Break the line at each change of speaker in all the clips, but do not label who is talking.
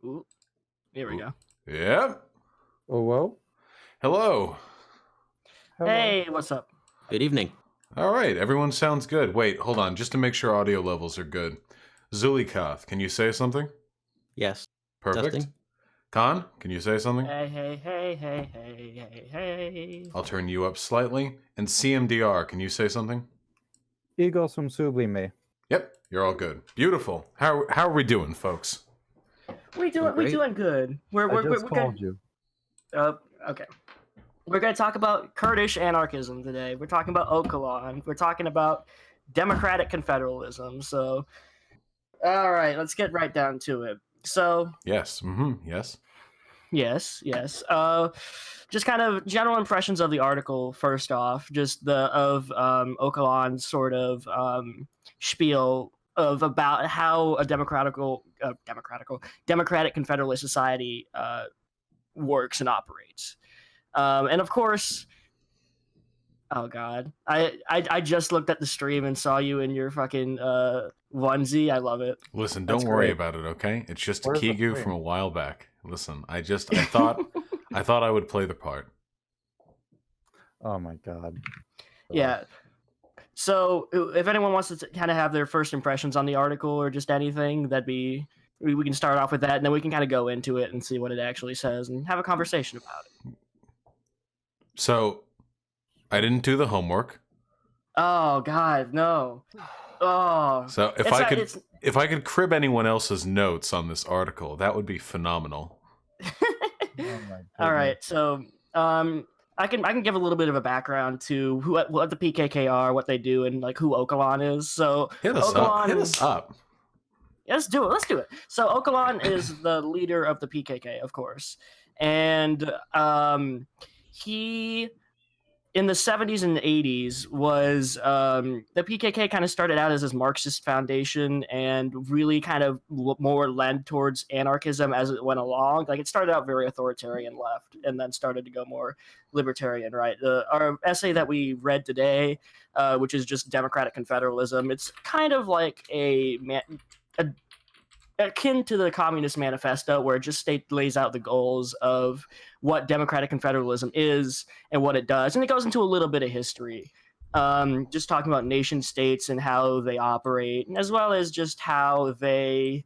Ooh, here we go.
Yep.
Oh, well.
Hello.
Hey, what's up?
Good evening.
All right, everyone sounds good. Wait, hold on, just to make sure audio levels are good. Zulikoth, can you say something?
Yes.
Perfect.
Testing.
Khan, can you say something?
Hey.
I'll turn you up slightly. And CMDR, can you say something?
Egos from Sublime.
Yep, you're all good. Beautiful. How are we doing, folks?
We doing good.
I just called you.
Okay. We're gonna talk about Kurdish anarchism today. We're talking about Öcalan. We're talking about democratic confederalism. So, all right, let's get right down to it. So,
Yes. Yes.
yes. Just kind of general impressions of the article. First off, just of Öcalan's sort of spiel of about how a democratic confederalist society works and operates. And of course, oh god, I just looked at the stream and saw you in your fucking onesie. I love it.
Listen,
That's
don't worry
great.
about it, okay? It's just a
Where's the
Kigu
stream?
from a while back. Listen, I thought I would play the part.
Oh my god.
Yeah. So if anyone wants to kind of have their first impressions on the article or just anything, we can start off with that, and then we can kind of go into it and see what it actually says and have a conversation about it.
So, I didn't do the homework.
Oh god, no. Oh.
So if I could crib anyone else's notes on this article, that would be phenomenal.
All right, so I can give a little bit of a background to what the PKK are, what they do, and like who Öcalan is. So
Hit us up.
Yeah, let's do it. So Öcalan is the leader of the PKK, of course, and he in the 70s and 80s was the PKK kind of started out as this Marxist foundation and really kind of more led towards anarchism as it went along. Like it started out very authoritarian left and then started to go more libertarian right. Our essay that we read today, which is just democratic confederalism, it's kind of like akin to the Communist Manifesto, where it just lays out the goals of what democratic confederalism is and what it does, and it goes into a little bit of history, just talking about nation states and how they operate, as well as just how they,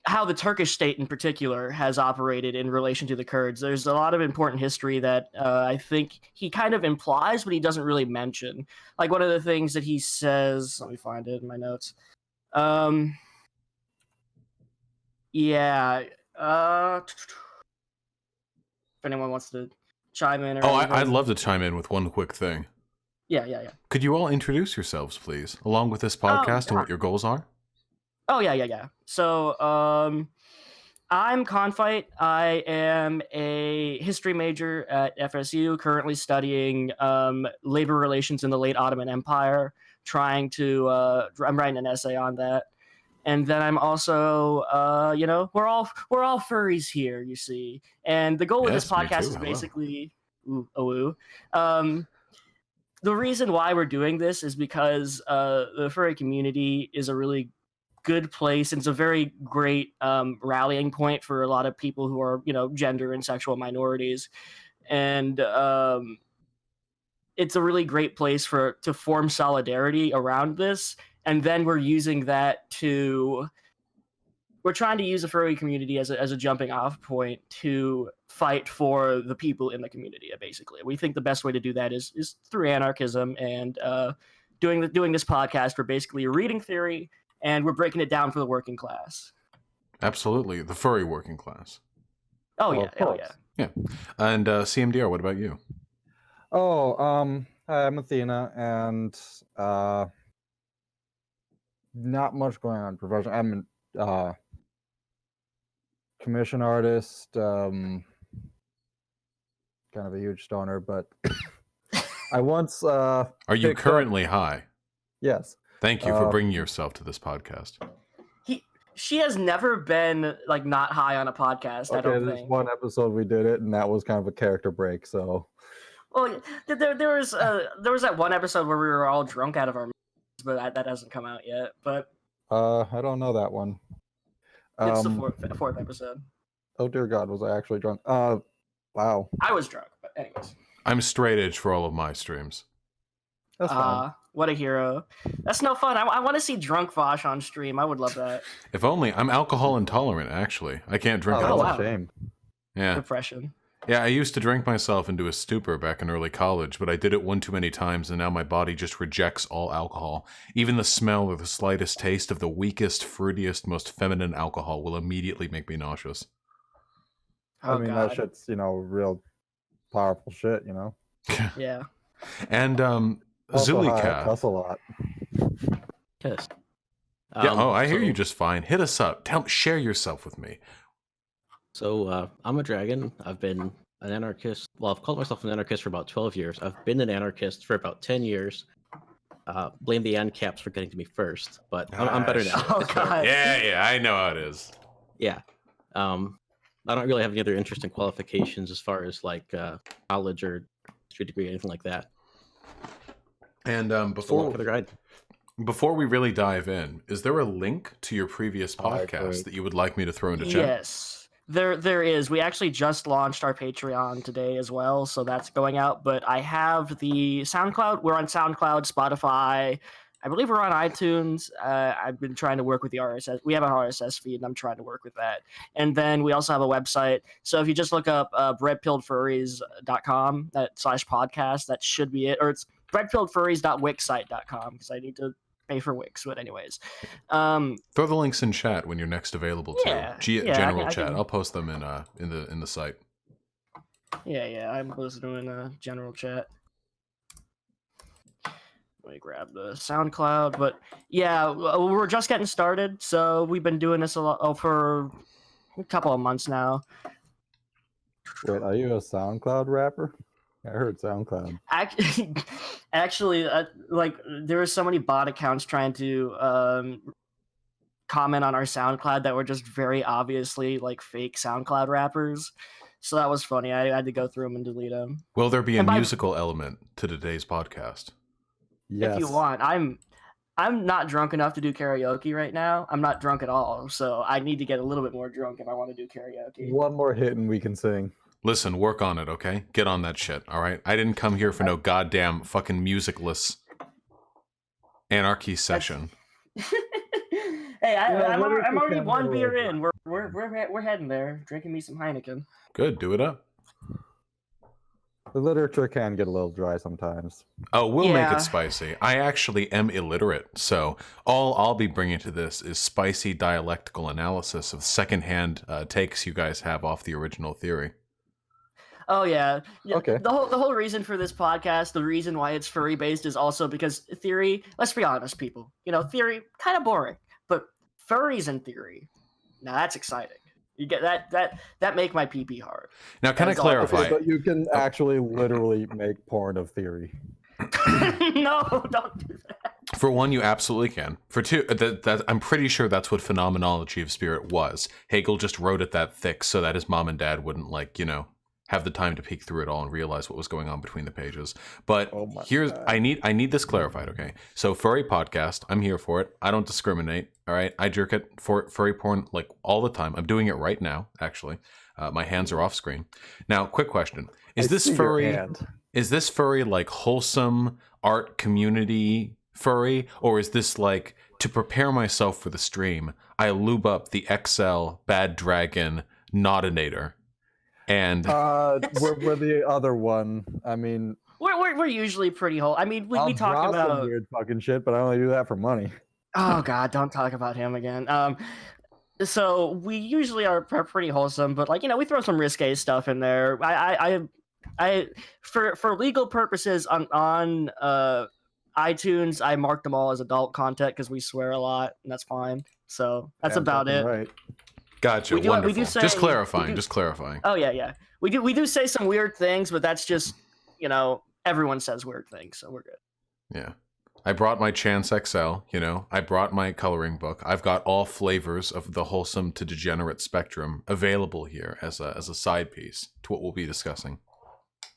how the Turkish state in particular has operated in relation to the Kurds. There's a lot of important history that I think he kind of implies, but he doesn't really mention. Like one of the things that he says, let me find it in my notes. Yeah. If anyone wants to chime in.
I'd love to chime in with one quick thing.
Yeah.
Could you all introduce yourselves, please, along with this podcast and what your goals are?
Oh, yeah. So, I'm Confite. I am a history major at FSU, currently studying labor relations in the late Ottoman Empire, I'm writing an essay on that. And then I'm also, we're all furries here, you see. And the goal of this podcast is basically, the reason why we're doing this is because the furry community is a really good place, and it's a very great rallying point for a lot of people who are, gender and sexual minorities, and it's a really great place to form solidarity around this. And then we're trying to use the furry community as a jumping off point to fight for the people in the community. Basically, we think the best way to do that is through anarchism, and doing this podcast. We're basically reading theory, and we're breaking it down for the working class.
Absolutely, the furry working class.
Oh yeah.
Yeah. And CMDR, what about you?
Hi, I'm Athena, and not much going on professional. I'm a commission artist, kind of a huge stoner, but I once
Are you currently high?
Yes.
Thank you for bringing yourself to this podcast.
She has never been like not high on a podcast. I don't think.
One episode we did it, and that was kind of a character break. So,
well, there was that one episode where we were all drunk out of our minds, but that hasn't come out yet. But
I don't know that one.
It's the
Um,
fourth episode.
oh dear God, was I actually drunk? Wow,
I was drunk, but anyways.
I'm straight edge for all of my streams.
that's fine.
What a hero. That's no fun. I want to see drunk Vosh on stream. I would love that.
If only. I'm alcohol intolerant, actually. I can't drink
Oh,
at all.
that's
wow.
a shame.
Yeah.
Depression.
Yeah, I used to drink myself into a stupor back in early college, but I did it one too many times, and now my body just rejects all alcohol. Even the smell or the slightest taste of the weakest, fruitiest, most feminine alcohol will immediately make me nauseous.
Oh,
I mean,
God.
that shit's, real powerful shit,
Yeah.
And
Also, I
Zulika.
cuss a lot.
Yes.
Yeah, I hear
so-
you just fine. Hit us up. Share yourself with me.
So I'm a dragon. I've been an anarchist. Well, I've called myself an anarchist for about 12 years. I've been an anarchist for about 10 years. Blame the ANCAPs for getting to me first, but I'm better now.
Oh,
It's better.
God.
Yeah, I know how it is.
Yeah. I don't really have any other interesting qualifications as far as like college or history degree, anything like that.
And
So along for the ride.
before we really dive in, is there a link to your previous podcast
great.
that you would like me to throw into chat?
Yes. There is. We actually just launched our Patreon today as well, so that's going out. But I have the SoundCloud. We're on SoundCloud, Spotify. I believe we're on iTunes. I've been trying to work with the RSS. We have an RSS feed, and I'm trying to work with that. And then we also have a website. So if you just look up breadpilledfurries.com /podcast, that should be it. Or it's breadpilledfurries.wixsite.com because I need to pay for Wix. But anyways,
Throw the links in chat when you're next available to
Yeah,
general
I
chat.
can-
I'll post them in the site.
yeah, I'm posted in a general chat. Let me grab the SoundCloud, but yeah, we're just getting started, so we've been doing this for a couple of months now.
Wait, are you a SoundCloud rapper? I heard SoundCloud.
Actually, like there were so many bot accounts trying to comment on our SoundCloud that were just very obviously like fake SoundCloud rappers. So that was funny. I had to go through them and delete them.
Will there be a
And by-
musical element to today's podcast?
Yes.
If you want, I'm not drunk enough to do karaoke right now. I'm not drunk at all, so I need to get a little bit more drunk if I want to do karaoke.
One more hit and we can sing.
Listen, work on it, okay? Get on that shit, all right? I didn't come here for no goddamn fucking musicless anarchy session.
Hey, I'm
what if we
already
can
one
do
beer
it?
in. We're heading there, drinking me some Heineken.
Good, do it up.
The literature can get a little dry sometimes.
Oh, we'll make
Yeah.
it spicy. I actually am illiterate, so all I'll be bringing to this is spicy dialectical analysis of secondhand takes you guys have off the original theory.
Oh yeah.
Okay.
The whole reason for this podcast, the reason why it's furry based, is also because theory. Let's be honest, people. Theory kind of boring, but furries in theory, now that's exciting. You get that make my pee hard.
Now, can I
That's all.
clarify?
Okay, but you can actually literally make porn of theory.
No, don't do that.
For one, you absolutely can. For two, that I'm pretty sure that's what Phenomenology of Spirit was. Hegel just wrote it that thick so that his mom and dad wouldn't, have the time to peek through it all and realize what was going on between the pages. But
Oh my
here's,
God.
I need this clarified, okay? So, furry podcast, I'm here for it. I don't discriminate, all right? I jerk at furry porn, all the time. I'm doing it right now, actually. My hands are off screen. Now, quick question.
I
Is this
see your
furry...
hand.
Is this furry wholesome art community furry, or is this to prepare myself for the stream, I lube up the XL Bad Dragon Nodinator, and
We're the other one. I mean,
We're usually pretty whole. I mean, we
I'll
talk
draw some
about.
weird fucking shit, but I only do that for money.
Oh God, don't talk about him again. So we usually are pretty wholesome, but we throw some risque stuff in there. I for legal purposes on iTunes, I mark them all as adult content because we swear a lot, and that's fine. So that's
Damn
about
fucking
it.
Right.
gotcha.
we do
Wonderful.
say-
Just clarifying.
we do-
Just clarifying.
Oh yeah. We do say some weird things, but that's just everyone says weird things, so we're good.
Yeah. I brought my Chance XL. I brought my coloring book. I've got all flavors of the wholesome to degenerate spectrum available here as a side piece to what we'll be discussing.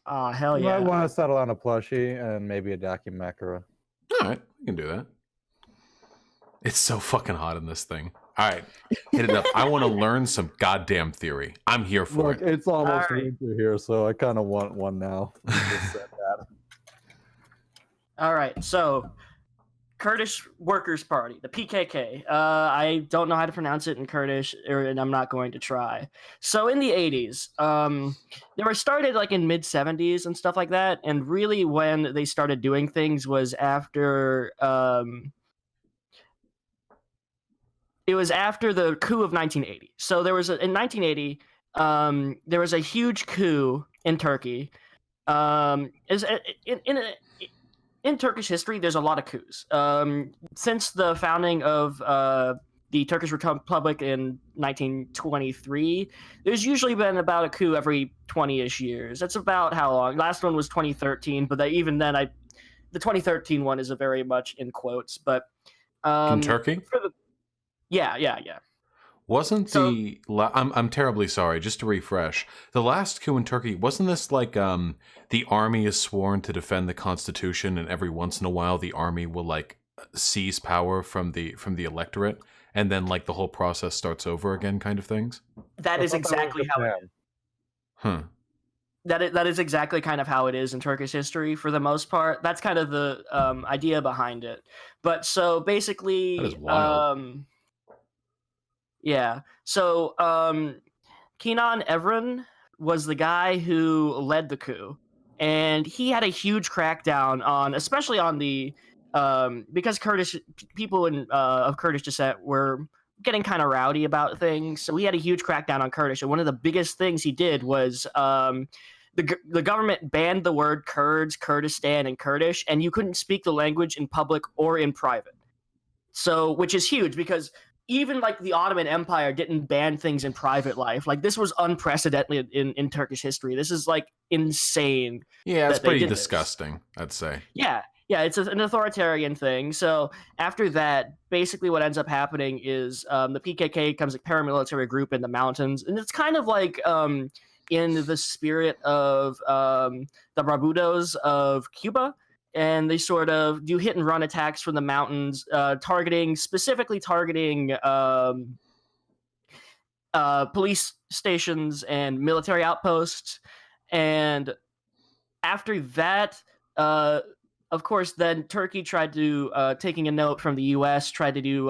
Oh hell
You
yeah!
might want to settle on a plushie and maybe a Dakimakura.
All right, we can do that. It's so fucking hot in this thing. All right, hit it up. I want to learn some goddamn theory. I'm here for
Look,
it.
it's almost
Alright.
winter here, so I kind of want one now. You just said that.
All right, so Kurdish Workers' Party, the PKK. I don't know how to pronounce it in Kurdish, and I'm not going to try. So in the 80s, they were started like in mid 70s and stuff like that, and really when they started doing things was after it was after the coup of 1980. So there was in 1980, there was a huge coup in Turkey. Is in Turkish history, there's a lot of coups. Since the founding of the Turkish Republic in 1923, there's usually been about a coup every 20-ish years. That's about how long. Last one was 2013, but even then, the 2013 one is a very much in quotes. But
In Turkey?
Yeah.
Wasn't
So-
the I'm terribly sorry, just to refresh. The last coup in Turkey, wasn't this like the army is sworn to defend the constitution, and every once in a while the army will like seize power from the electorate, and then like the whole process starts over again, kind of things?
That
I
is
thought that was
exactly how it
Japan.
is.
Huh.
That is exactly kind of how it is in Turkish history for the most part. That's kind of the idea behind it. But so basically,
That is wild.
Yeah. So Kenan Evren was the guy who led the coup, and he had a huge crackdown on, especially on the because Kurdish people of Kurdish descent were getting kind of rowdy about things. So he had a huge crackdown on Kurdish, and one of the biggest things he did was the government banned the word Kurds, Kurdistan, and Kurdish, and you couldn't speak the language in public or in private. So, which is huge because even like the Ottoman Empire didn't ban things in private life. Like this was unprecedented in Turkish history. This is like insane.
Yeah, it's
that they
pretty
did this.
disgusting, I'd say.
Yeah, it's an authoritarian thing. So after that, basically what ends up happening is the PKK becomes a paramilitary group in the mountains, and it's kind of like in the spirit of the Barbudos of Cuba. And they sort of do hit and run attacks from the mountains, specifically targeting police stations and military outposts. And after that, of course, then Turkey tried to, taking a note from the U.S., tried to do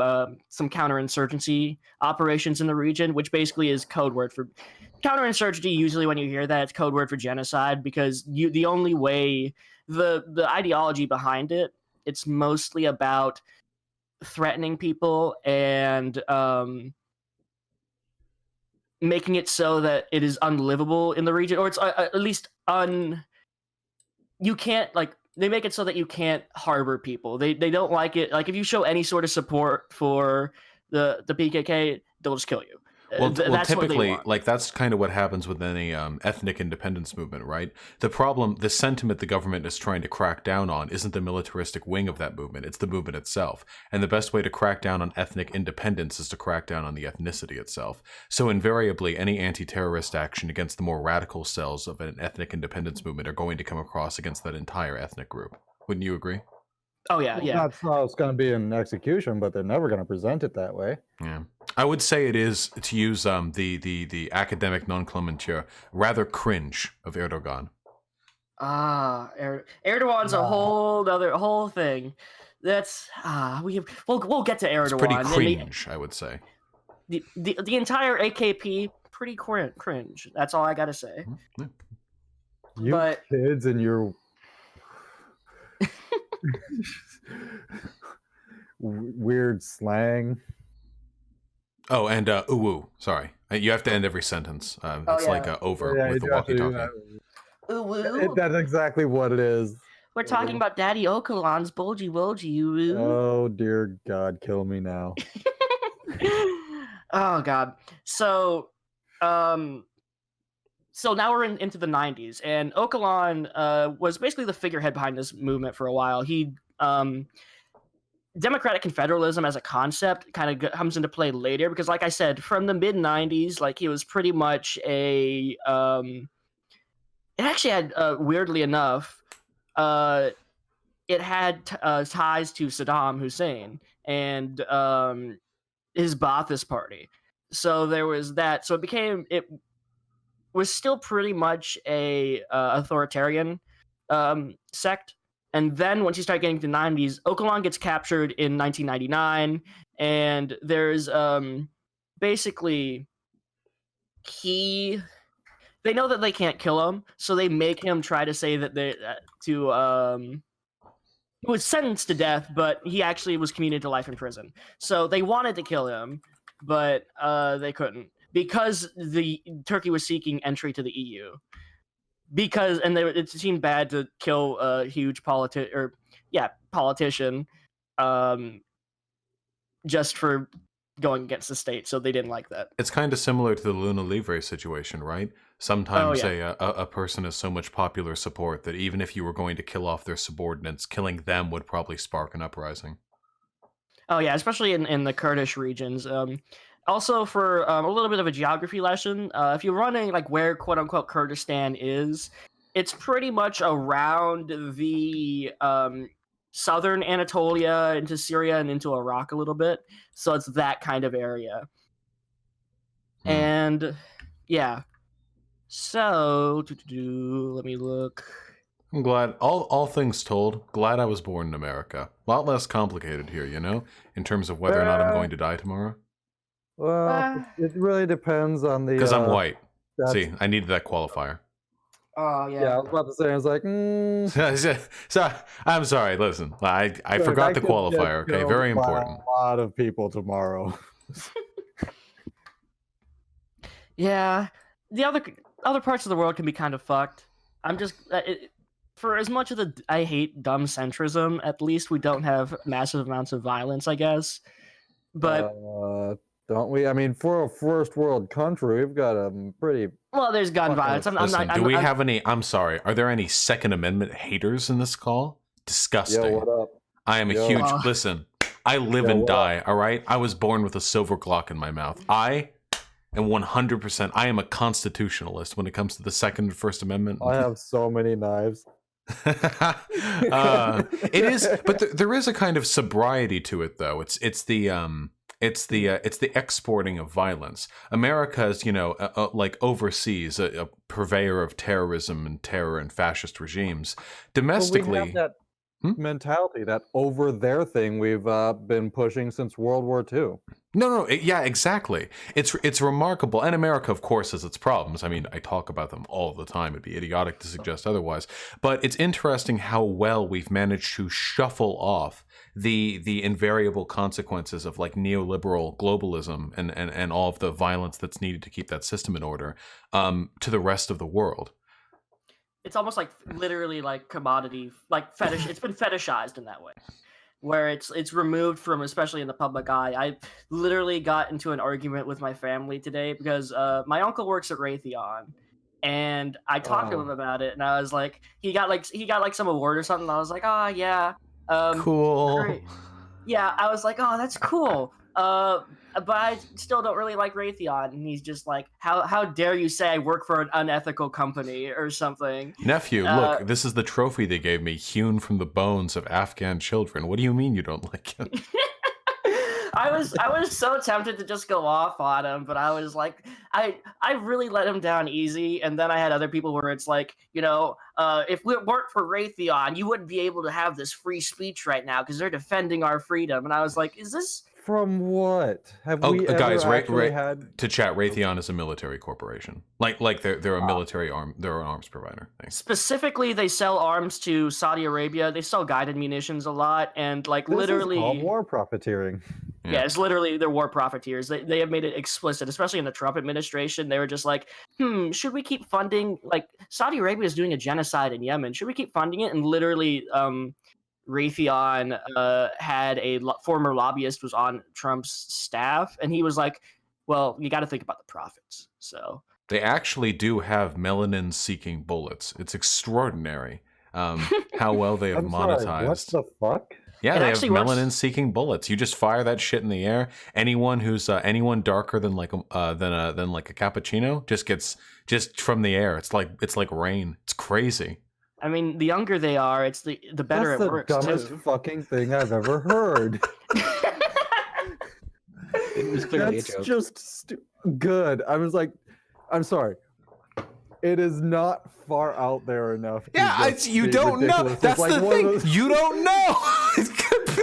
some counterinsurgency operations in the region, which basically is code word for counterinsurgency. Usually, when you hear that, it's code word for genocide, because the only way the ideology behind it, it's mostly about threatening people and making it so that it is unlivable in the region, or it's at least you can't, like, they make it so that you can't harbor people. They don't like it. Like if you show any sort of support for the PKK, they'll just kill you.
Well,
That's what they
typically,
want.
like that's kind of what happens with any ethnic independence movement, right? The problem, the sentiment the government is trying to crack down on isn't the militaristic wing of that movement, it's the movement itself. And the best way to crack down on ethnic independence is to crack down on the ethnicity itself. So invariably, any anti-terrorist action against the more radical cells of an ethnic independence movement are going to come across against that entire ethnic group. Wouldn't you agree?
Oh yeah.
That's how it's going to be in execution, but they're never going to present it that way.
Yeah, I would say it is, to use the academic nomenclature, rather cringe of Erdogan.
Erdogan's a whole thing. That's we'll get to Erdogan.
It's pretty cringe, I would say.
The entire AKP pretty cringe. That's all I gotta say.
Mm-hmm.
You kids and your weird slang.
Oh, and ooh, sorry. You have to end every sentence. It's like over with the walkie-talkie.
That's exactly what it is.
We're talking about Daddy Ocalan's bulgy woogie.
Oh dear God, kill me now.
Oh God. So now we're into the 90s, and Öcalan was basically the figurehead behind this movement for a while. He democratic confederalism as a concept kind of comes into play later, because like I said, from the mid 90s, like he was pretty much a it actually had weirdly enough it had ties to Saddam Hussein, and his Ba'athist party. So there was that. So it was still pretty much a authoritarian sect. And then once you start getting to the 90s, Okolon gets captured in 1999, and there's basically they know that they can't kill him, so they make him try to say that he was sentenced to death, but he actually was commuted to life in prison. So they wanted to kill him, but they couldn't because Turkey was seeking entry to the EU. It seemed bad to kill a huge politician, just for going against the state. So they didn't like that.
It's kind of similar to the Luna Livre situation, right? Sometimes a person has so much popular support that even if you were going to kill off their subordinates, killing them would probably spark an uprising.
Oh yeah, especially in the Kurdish regions. Also, for a little bit of a geography lesson, if you're running like where quote unquote Kurdistan is, it's pretty much around the southern Anatolia into Syria and into Iraq a little bit. So it's that kind of area. And yeah. So let me look.
I'm glad, all things told, glad I was born in America. A lot less complicated here, you know, in terms of whether or not I'm going to die tomorrow.
Well, it really depends on the...
Because I'm white. See, I needed that qualifier.
Oh, yeah.
Yeah, I was about to say, I was like,
So, I'm sorry, listen, I forgot the qualifier, okay? Very important.
A lot of people tomorrow.
Yeah, the other parts of the world can be kind of fucked. I'm just... for as much of I hate dumb centrism, at least we don't have massive amounts of violence, I guess. But...
don't we? I mean, for a first world country, we've got a pretty...
Well, there's gun violence.
Do we have any... I'm sorry. Are there any Second Amendment haters in this call? Disgusting.
Yo, what up?
I am a huge... Listen, I live and die, all right? I was born with a silver clock in my mouth. I am 100%... I am a constitutionalist when it comes to the Second and First Amendment.
I have so many knives.
It is... But there is a kind of sobriety to it, though. It's the exporting of violence. America is, like overseas, a purveyor of terrorism and terror and fascist regimes. Domestically,
we have that mentality, that over there thing we've been pushing since World War II.
No, yeah, exactly. It's remarkable, and America, of course, has its problems. I mean, I talk about them all the time. It'd be idiotic to suggest otherwise. But it's interesting how well we've managed to shuffle off the invariable consequences of like neoliberal globalism and all of the violence that's needed to keep that system in order to the rest of the world.
It's almost like literally like commodity, like fetish. It's been fetishized in that way, where it's removed from, especially in the public eye. I literally got into an argument with my family today because my uncle works at Raytheon, and I talked to him about it, and I was like, he got like some award or something. And I was like, oh yeah.
Cool.
Great. Yeah, I was like, oh, that's cool. But I still don't really like Raytheon. And he's just like, how dare you say I work for an unethical company or something?
Nephew, look, this is the trophy they gave me, hewn from the bones of Afghan children. What do you mean you don't like it?
I was so tempted to just go off on him, but I was like, I really let him down easy. And then I had other people where it's like, if it weren't for Raytheon, you wouldn't be able to have this free speech right now because they're defending our freedom. And I was like, is this...
From what? Have we
guys,
had...
to chat, Raytheon is a military corporation. Like they're a military they're an arms provider. Thanks.
Specifically, they sell arms to Saudi Arabia. They sell guided munitions a lot, and like
This
literally
is called war profiteering.
Yeah, it's literally they're war profiteers. They have made it explicit, especially in the Trump administration. They were just like, should we keep funding? Like Saudi Arabia is doing a genocide in Yemen. Should we keep funding it? And literally, Raytheon had a former lobbyist was on Trump's staff, and he was like, well, you got to think about the profits. So
they actually do have melanin-seeking bullets. It's extraordinary how well they have monetized.
Sorry, what the fuck?
Yeah, they have melanin-seeking bullets. You just fire that shit in the air. Anyone who's anyone darker than like a cappuccino just from the air. It's like rain. It's crazy.
I mean, the younger they are, it's the better it works.
That's the dumbest fucking thing I've ever heard.
It was clearly
That's
a joke.
just good. I was like, I'm sorry. It is not far out there enough.
You don't know.
Ridiculous.
That's
like
the thing. You don't know.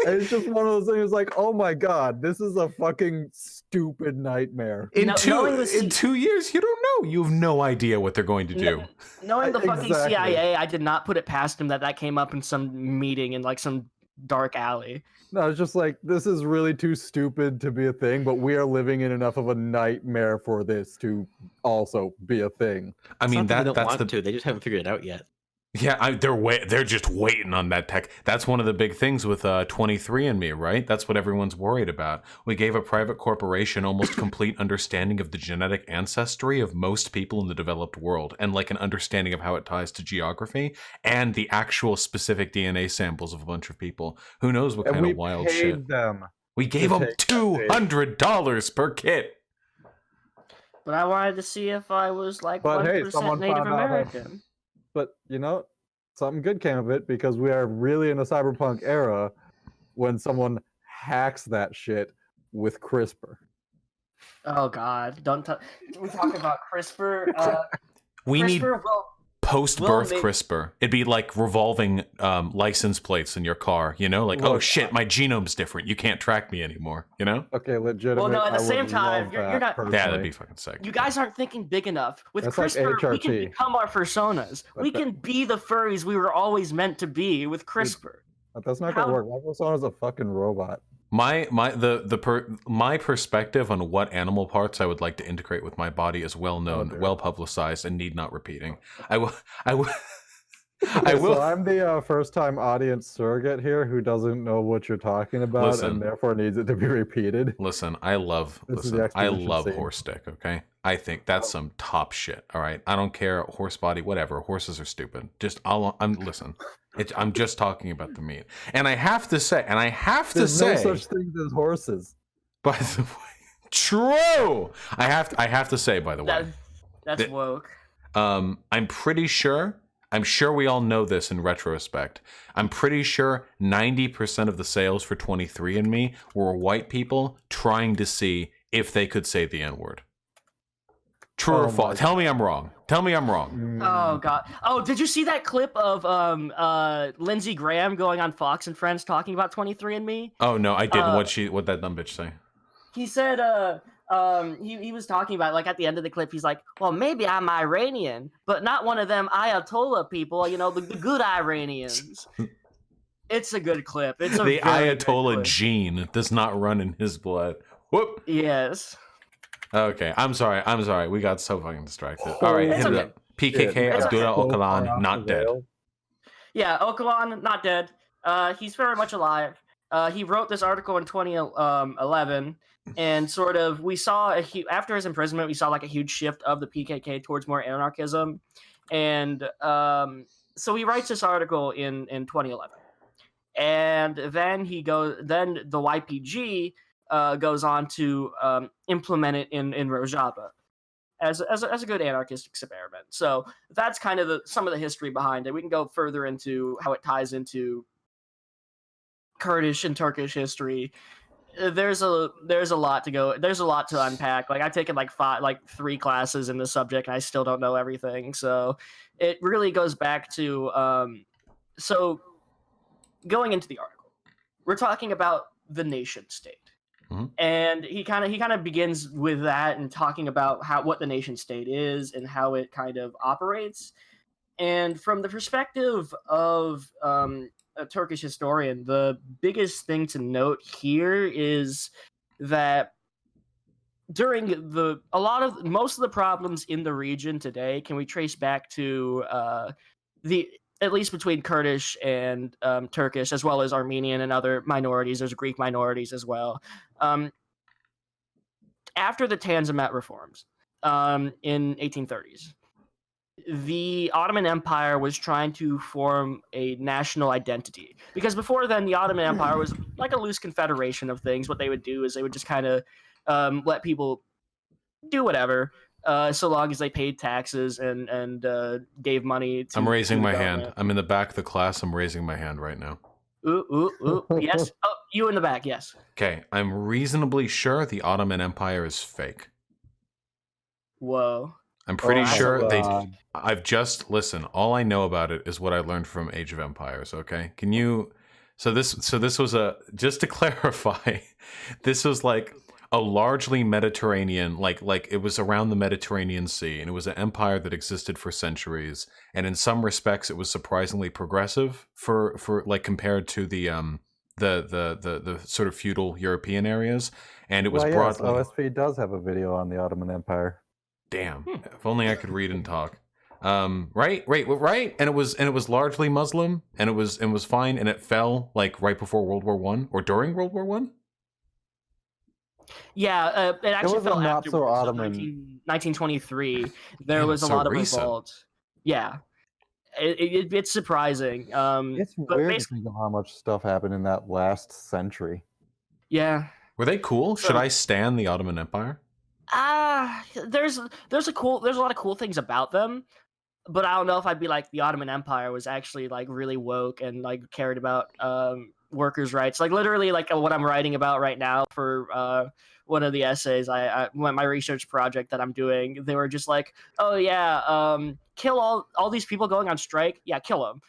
It's just one of those things like, oh my god, this is a fucking stupid nightmare.
In
No-
2 years, you don't know. You have no idea what they're going to do.
Knowing the fucking
Exactly.
CIA, I did not put it past him that came up in some meeting in like some dark alley.
No, it's just like, this is really too stupid to be a thing, but we are living in enough of a nightmare for this to also be a thing.
I
It's
mean,
not that they don't
that's
want
the
to. They just haven't figured it out yet.
Yeah, they're just waiting on that tech. That's one of the big things with 23andMe, right? That's what everyone's worried about. We gave a private corporation almost complete understanding of the genetic ancestry of most people in the developed world, and like an understanding of how it ties to geography and the actual specific DNA samples of a bunch of people. Who knows what kind of wild shit.
Them.
We gave them $200 per kit.
But I wanted to see if I was like
But hey,
1%
someone
Native
found out how-
American.
But you know, something good came of it because we are really in a cyberpunk era when someone hacks that shit with CRISPR.
Oh God! Don't talk. We talk about CRISPR.
We need
CRISPR will
post-birth
make-
CRISPR. It'd be like revolving license plates in your car, you know? Like, oh
Look,
shit, my genome's different. You can't track me anymore, you know?
Okay, legitimate.
Well, no, at the
I
same
would
time,
love
you're
that
not-
Yeah, that'd
personally.
be fucking sick.
You guys aren't thinking big enough. With
That's like
CRISPR, we can
HRT.
become our personas. We can be the furries we were always meant to be with CRISPR.
But that's not gonna
How-
work. My persona's a fucking robot.
My perspective on what animal parts I would like to integrate with my body is well known,
dear.
well publicized, and need not repeating. I will.
Okay, So I'm the first-time audience surrogate here who doesn't know what you're talking about
Listen.
and therefore needs it to be repeated.
Listen, I love
This is the
I
exposition
love
scene.
horse dick, okay? I think that's some top shit, all right? I don't care, horse body, whatever. Horses are stupid. Listen. I'm just talking about the meat. And I have to say,
There's no such things as horses.
by the way, true. I have to say, by the way,
That's
The-
woke.
I'm sure we all know this in retrospect. I'm pretty sure 90% of the sales for 23andMe were white people trying to see if they could say the N-word. True or
Oh
false?
my
Tell me I'm wrong. Tell me I'm wrong.
Oh God! Oh, did you see that clip of Lindsey Graham going on Fox and Friends talking about 23andMe?
Oh no, I didn't. What that dumb bitch say?
He said he was talking about, like, at the end of the clip, he's like, well, maybe I'm Iranian, but not one of them Ayatollah people, you know, the good Iranians. It's a good clip. It's a
The
very good
Ayatollah
clip.
gene does not run in his blood. Whoop.
Yes.
Okay, I'm sorry. We got so fucking distracted. All right,
It's
hit it
okay.
up. PKK
It's
Abdullah
okay.
Öcalan, not dead.
Yeah, Öcalan, not dead. He's very much alive. He wrote this article in 2011, and sort of we saw after his imprisonment, we saw like a huge shift of the PKK towards more anarchism, and so he writes this article in 2011, and then the YPG goes on to implement it in Rojava as a good anarchist experiment. So that's kind of some of the history behind it. We can go further into how it ties into Kurdish and Turkish history. There's a lot to go. There's a lot to unpack. Like, I've taken like 3 classes in this subject, and I still don't know everything. So it really goes back to so going into the article, we're talking about the nation state.
Mhm.
And he kind of begins with that and talking about what the nation state is and how it kind of operates. And from the perspective of a Turkish historian, the biggest thing to note here is that during most of the problems in the region today can we trace back to at least between Kurdish and Turkish, as well as Armenian and other minorities. There's Greek minorities as well. After the Tanzimat reforms in 1830s, the Ottoman Empire was trying to form a national identity. Because before then, the Ottoman Empire was like a loose confederation of things. What they would do is they would just kind of let people do whatever, so long as they paid taxes and gave money to
I'm raising
the
my
government.
hand. I'm in the back of the class. I'm raising my hand right now.
Yes. Oh, you in the back. Yes.
Okay, I'm reasonably sure the Ottoman Empire is fake.
Whoa.
I'm pretty
Oh my
sure
God.
I've just listen. All I know about it is what I learned from Age of Empires. Okay, can you? So this was a just to clarify. This was like a largely Mediterranean, like it was around the Mediterranean Sea, and it was an empire that existed for centuries. And in some respects, it was surprisingly progressive for like compared to the sort of feudal European areas. And it was
Well, yes,
broadly.
OSP does have a video on the Ottoman Empire.
Damn! If only I could read and talk. Right, and it was largely Muslim, and it was fine, and it fell like right before World War One or during World War One.
Yeah, it actually
was a
fell
not so
afterwards. So
Ottoman-
1923, there
Damn,
was a
so
lot of
recent.
revolt. Yeah, it's surprising.
It's
but
weird to
basically,
think of how much stuff happened in that last century.
yeah.
Were they cool?
So-
Should I stan the Ottoman Empire?
There's a lot of cool things about them, but I don't know if I'd be like the Ottoman Empire was actually like really woke and like cared about workers' rights. Like literally, like what I'm writing about right now for one of the essays, my research project that I'm doing, they were just like, oh yeah, kill all these people going on strike. Yeah, kill them.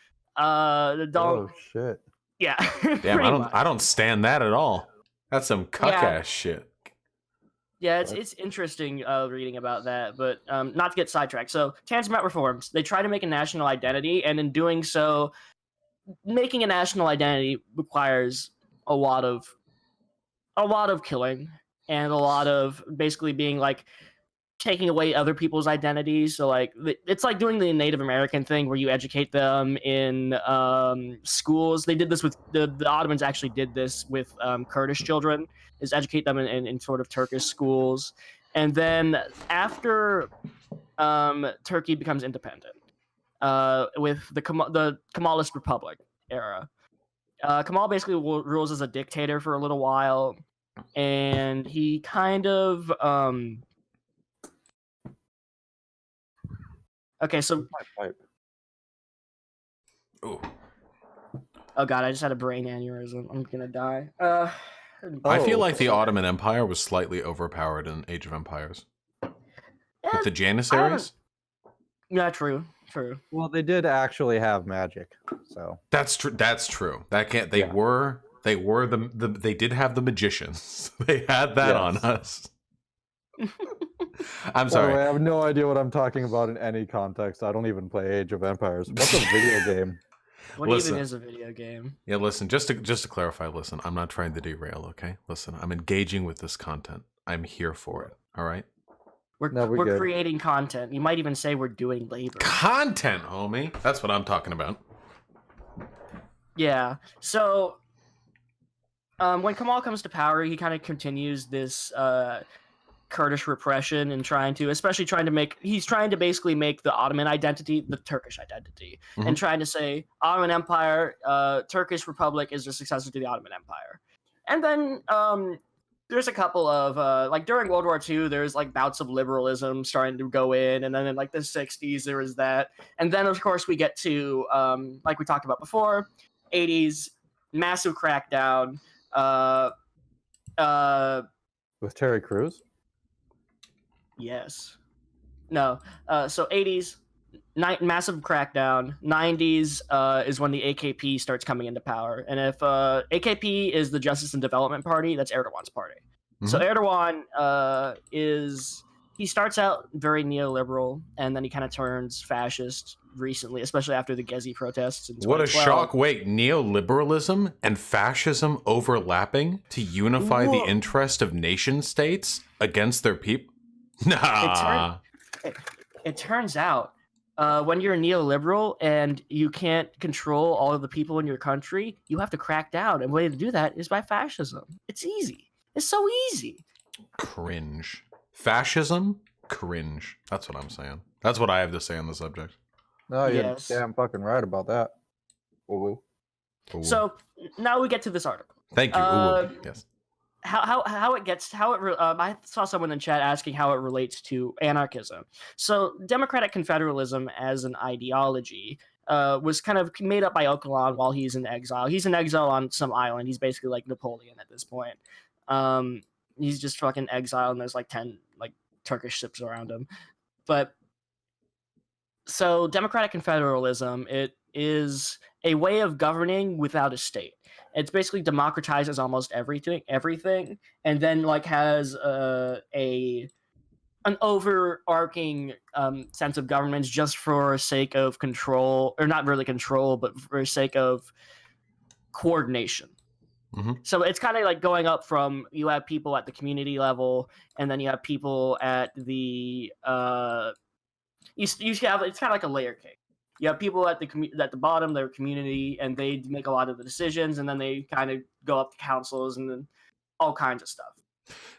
Don't.
Oh shit.
Yeah.
Damn,
pretty much.
I don't stand that at all. That's some cuck
Yeah.
ass shit.
Yeah, it's interesting reading about that, but not to get sidetracked. So, Tanzimat reforms. They try to make a national identity, and in doing so, making a national identity requires a lot of killing and a lot of basically being like taking away other people's identities. So like it's like doing the Native American thing where you educate them in schools. They did this with the Ottomans actually did this with Kurdish children, is educate them in sort of Turkish schools. And then after Turkey becomes independent with the Kemalist Republic era, Kemal basically rules as a dictator for a little while, and he kind of okay, so
My pipe.
Ooh.
oh god, I just had a brain aneurysm. I'm gonna die.
I feel
Oh.
like the Ottoman Empire was slightly overpowered in Age of Empires. With the Janissaries?
Yeah, true.
Well, they did actually have magic, so
That's true. That's true. That can't. They
Yeah.
were they did have the magicians. They had that on
Yes.
us. I'm
By the
sorry.
way, I have no idea what I'm talking about in any context. I don't even play Age of Empires. What's a video game?
What
Listen.
even is a video game?
Yeah, listen, just to clarify, listen, I'm not trying to derail, okay? Listen, I'm engaging with this content. I'm here for it. All right?
No, we're
We're
good.
creating content. You might even say we're doing labor.
Content, homie. That's what I'm talking about.
Yeah. So when Kemal comes to power, he kind of continues this Kurdish repression and he's trying to basically make the Ottoman identity the Turkish identity, and trying to say Ottoman Empire, Turkish Republic is the successor to the Ottoman Empire. And then there's a couple of like during World War II, there's like bouts of liberalism starting to go in, and then in like the 60s there was that, and then of course we get to like we talked about before, 80s, massive crackdown.
With Terry Crews?
Yes. No. So 80s, massive crackdown. 90s is when the AKP starts coming into power. And if AKP is the Justice and Development Party, that's Erdogan's party. So Erdogan he starts out very neoliberal, and then he kind of turns fascist recently, especially after the Gezi protests in 2012.
What a shock. Wait, neoliberalism and fascism overlapping to unify the
Whoa.
interest of nation states against their people? Nah.
It turns out when you're a neoliberal and you can't control all of the people in your country, you have to crack down. And the way to do that is by fascism. It's easy. It's so easy.
Cringe. Fascism? Cringe. That's what I'm saying. That's what I have to say on the subject.
No, you're
Yes.
damn fucking right about that. Woo-woo.
Ooh.
So now we get to this article.
Thank you. Ooh. Yes.
I saw someone in chat asking how it relates to anarchism. So democratic confederalism as an ideology was kind of made up by Ocalan while he's in exile. He's in exile on some island. He's basically like Napoleon at this point. He's just fucking exile, and there's like 10 like Turkish ships around him. But so democratic confederalism, it is a way of governing without a state. It's basically democratizes almost everything, and then like has an overarching sense of governments just for sake of control, or not really control, but for sake of coordination.
Mm-hmm.
So it's kind of like going up from, you have people at the community level, and then you have people at the you have, it's kind of like a layer cake. You have people at the bottom, their community, and they make a lot of the decisions, and then they kind of go up to councils and then all kinds of stuff.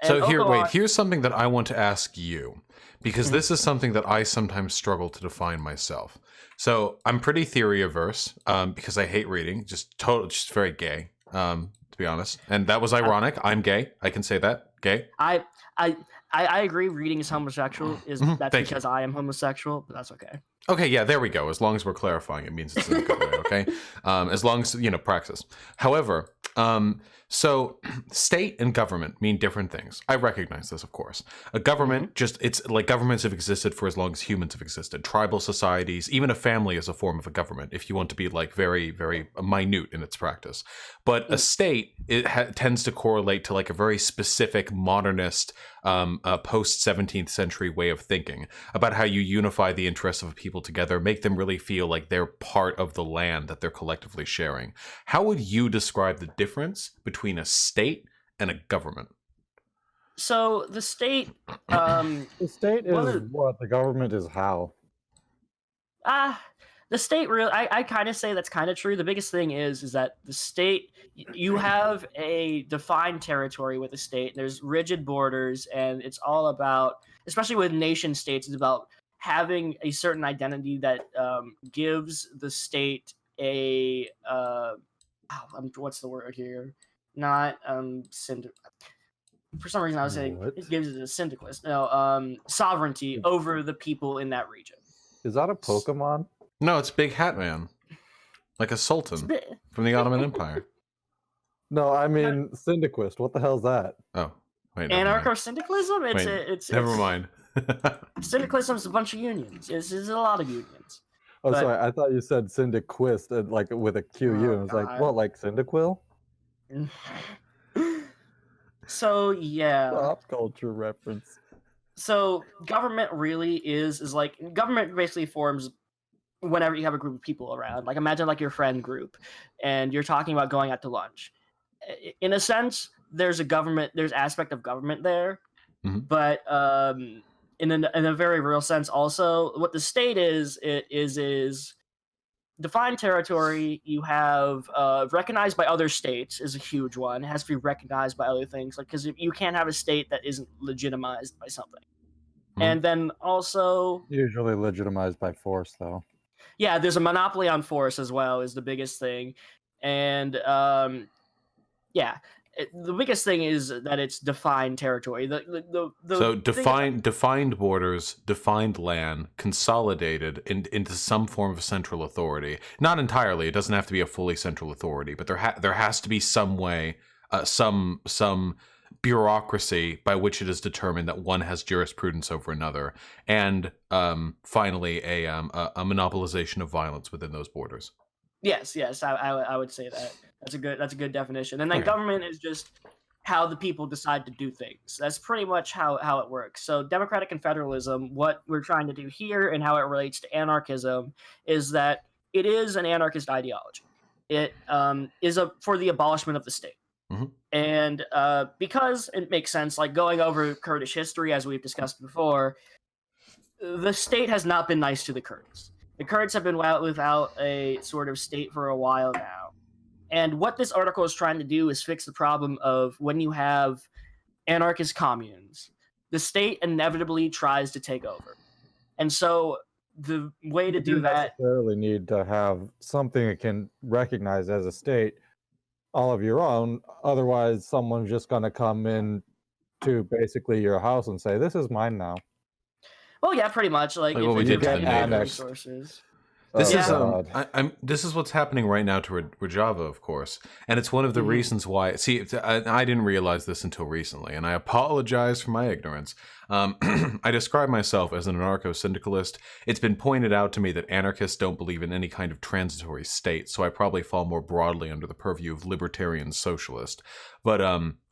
So here's something that I want to ask you, because this is something that I sometimes struggle to define myself. So I'm pretty theory averse, because I hate reading, just very gay, to be honest. And that was ironic. I'm gay. I can say that. Gay.
I agree. Reading is homosexual. That's because I am homosexual, but that's okay.
Okay, yeah, there we go. As long as we're clarifying, it means it's in a good way, okay? As long as, praxis. However, so state and government mean different things. I recognize this, of course. A government, it's like governments have existed for as long as humans have existed. Tribal societies, even a family is a form of a government, if you want to be like very, very minute in its practice. But a state, tends to correlate to like a very specific modernist, post-17th century way of thinking about how you unify the interests of people together, make them really feel like they're part of the land that they're collectively sharing. How would you describe the difference between a state and a government?
So the state,
the state is what, the government is how.
The state really, I kind of say that's kind of true. The biggest thing is that the state, you have a defined territory with the state. There's rigid borders, and it's all about, especially with nation states, it's about having a certain identity that gives the state a what's the word here? Not for some reason I was saying it gives it a syndicalist. No, sovereignty over the people in that region.
Is that a Pokemon?
No, it's Big Hat Man, like a sultan from the Ottoman Empire.
No, I mean syndicalist. What the hell's that?
Oh, wait,
anarcho-syndicalism.
Never mind.
Syndicalism is a bunch of unions. It's a lot of unions.
Oh, sorry. I thought you said syndiquist, like with a QU. I was like, what, like Cyndaquil?
So yeah.
Pop culture reference.
So government really is like, government basically forms whenever you have a group of people around. Like imagine like your friend group, and you're talking about going out to lunch. In a sense, there's aspect of government there, but in a very real sense, also what the state is defined territory. You have recognized by other states is a huge one. It has to be recognized by other things, like, because you can't have a state that isn't legitimized by something. And then also
usually legitimized by force, though.
Yeah, there's a monopoly on force as well is the biggest thing. And the biggest thing is that it's defined territory.
So defined borders, defined land, consolidated into some form of central authority. Not entirely. It doesn't have to be a fully central authority, but there has to be some way, some bureaucracy by which it is determined that one has jurisprudence over another, and finally a monopolization of violence within those borders.
Yes, I would say that. That's a good definition. And then government is just how the people decide to do things. That's pretty much how it works. So democratic confederalism, what we're trying to do here and how it relates to anarchism, is that it is an anarchist ideology. It is for the abolishment of the state. And because it makes sense, like going over Kurdish history, as we've discussed before, the state has not been nice to the Kurds. The Kurds have been without a sort of state for a while now. And what this article is trying to do is fix the problem of when you have anarchist communes, the state inevitably tries to take over. And so the way to do that...
You necessarily need to have something that can recognize as a state all of your own. Otherwise, someone's just going to come in to basically your house and say, this is mine now.
Well, yeah, pretty much. Like
what we did to the
resources.
This
Oh,
is
God.
this is what's happening right now to Rojava, of course, and it's one of the reasons why. See, I didn't realize this until recently, and I apologize for my ignorance. I describe myself as an anarcho-syndicalist. It's been pointed out to me that anarchists don't believe in any kind of transitory state, so I probably fall more broadly under the purview of libertarian socialist. But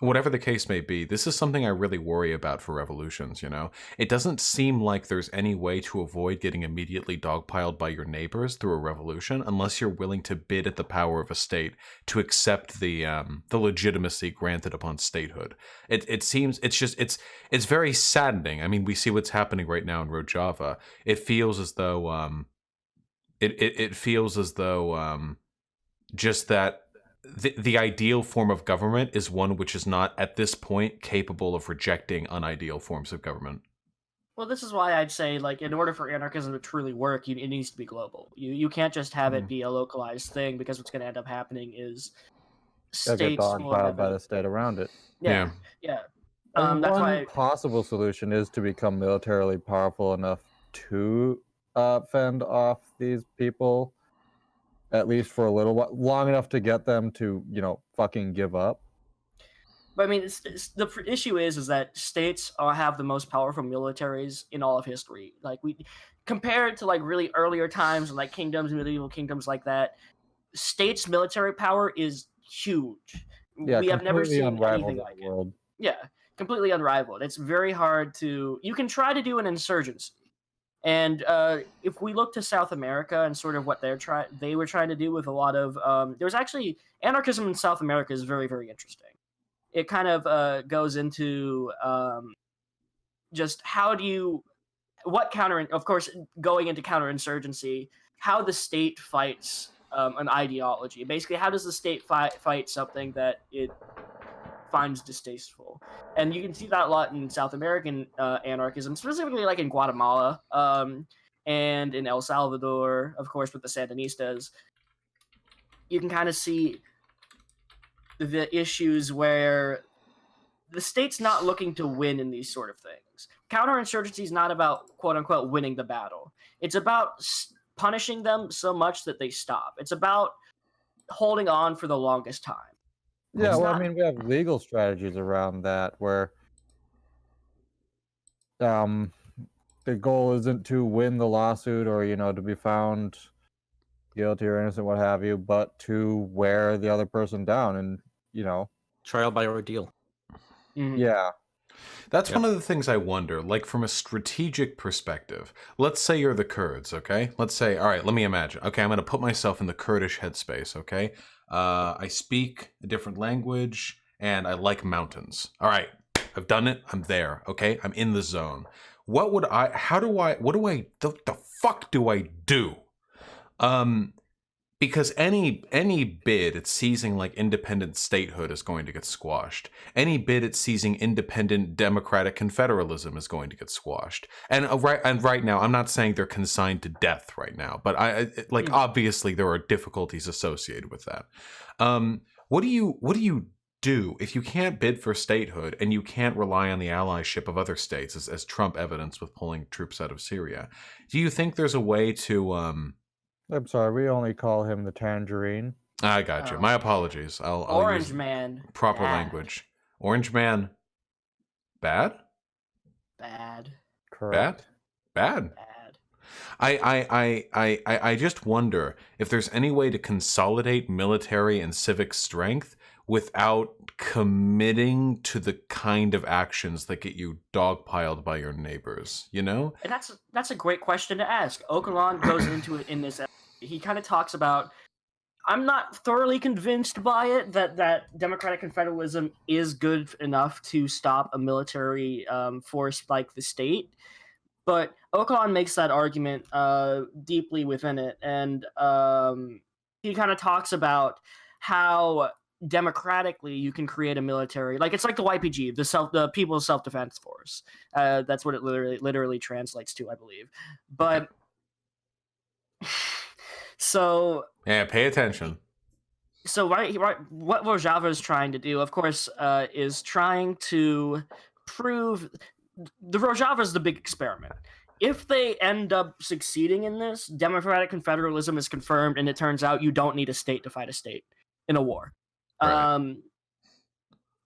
whatever the case may be, this is something I really worry about for revolutions, you know? It doesn't seem like there's any way to avoid getting immediately dogpiled by your neighbors through a revolution unless you're willing to bid at the power of a state to accept the legitimacy granted upon statehood. It seems it's very saddening. I mean, we see what's happening right now in Rojava. It feels as though it feels as though just that the ideal form of government is one which is not at this point capable of rejecting unideal forms of government.
Well, this is why I'd say, like, in order for anarchism to truly work, it needs to be global. You can't just have it be a localized thing, because what's going to end up happening is
They'll get
states will
dogpiled by the state around it.
Yeah.
And
That's
one
why.
possible solution is to become militarily powerful enough to fend off these people, at least for a little while, long enough to get them to, fucking give up.
But I mean, the issue is that states have the most powerful militaries in all of history. Like, we compared to like really earlier times and like kingdoms, medieval kingdoms like that, states' military power is huge.
Yeah,
We have never
completely
seen
unrivaled
anything
in
like
the
it.
world.
Yeah, completely unrivaled. It's very hard to. You can try to do an insurgency, and if we look to South America and sort of what they were trying to do with a lot of there's actually anarchism in South America is very, very interesting. It kind of goes into just of course, going into counterinsurgency, how the state fights an ideology. Basically, how does the state fight something that it finds distasteful? And you can see that a lot in South American anarchism, specifically like in Guatemala and in El Salvador, of course, with the Sandinistas. You can kind of see the issues where the state's not looking to win in these sort of things. Counterinsurgency is not about, quote unquote, winning the battle. It's about punishing them so much that they stop. It's about holding on for the longest time.
Yeah,
It's
well,
not-
I mean, we have legal strategies around that where the goal isn't to win the lawsuit or, to be found guilty or innocent, what have you, but to wear the other person down and,
Trial by ordeal.
yeah.
That's one of the things I wonder, like from a strategic perspective. Let's say you're the Kurds, okay? Let's say, all right, let me imagine. Okay, I'm going to put myself in the Kurdish headspace, okay? I speak a different language and I like mountains. All right, I've done it. I'm there, okay? I'm in the zone. The fuck do I do? Because any bid at seizing like independent statehood is going to get squashed. Any bid at seizing independent democratic confederalism is going to get squashed. And right now, I'm not saying they're consigned to death right now, but obviously there are difficulties associated with that. What do you do if you can't bid for statehood and you can't rely on the allyship of other states, as Trump evidenced with pulling troops out of Syria? Do you think there's a way to
I'm sorry, we only call him the Tangerine.
I got you. My apologies. I'll
Orange
use
Man.
proper
Bad.
language. Orange Man. Bad?
Bad.
Correct.
Bad.
Bad.
I just wonder if there's any way to consolidate military and civic strength without committing to the kind of actions that get you dogpiled by your neighbors, you know?
And that's a great question to ask. Ocalan goes into it in this. He kind of talks about. I'm not thoroughly convinced by it that democratic confederalism is good enough to stop a military force like the state, but Ocalan makes that argument deeply within it, and he kind of talks about how democratically you can create a military, like it's like the YPG, the People's Self-Defense Force. That's what it literally translates to, I believe. But so
yeah, pay attention.
So right, what Rojava is trying to do, of course, is trying to prove the Rojava is the big experiment. if they end up succeeding in this, democratic confederalism is confirmed, and it turns out you don't need a state to fight a state in a war.
Right.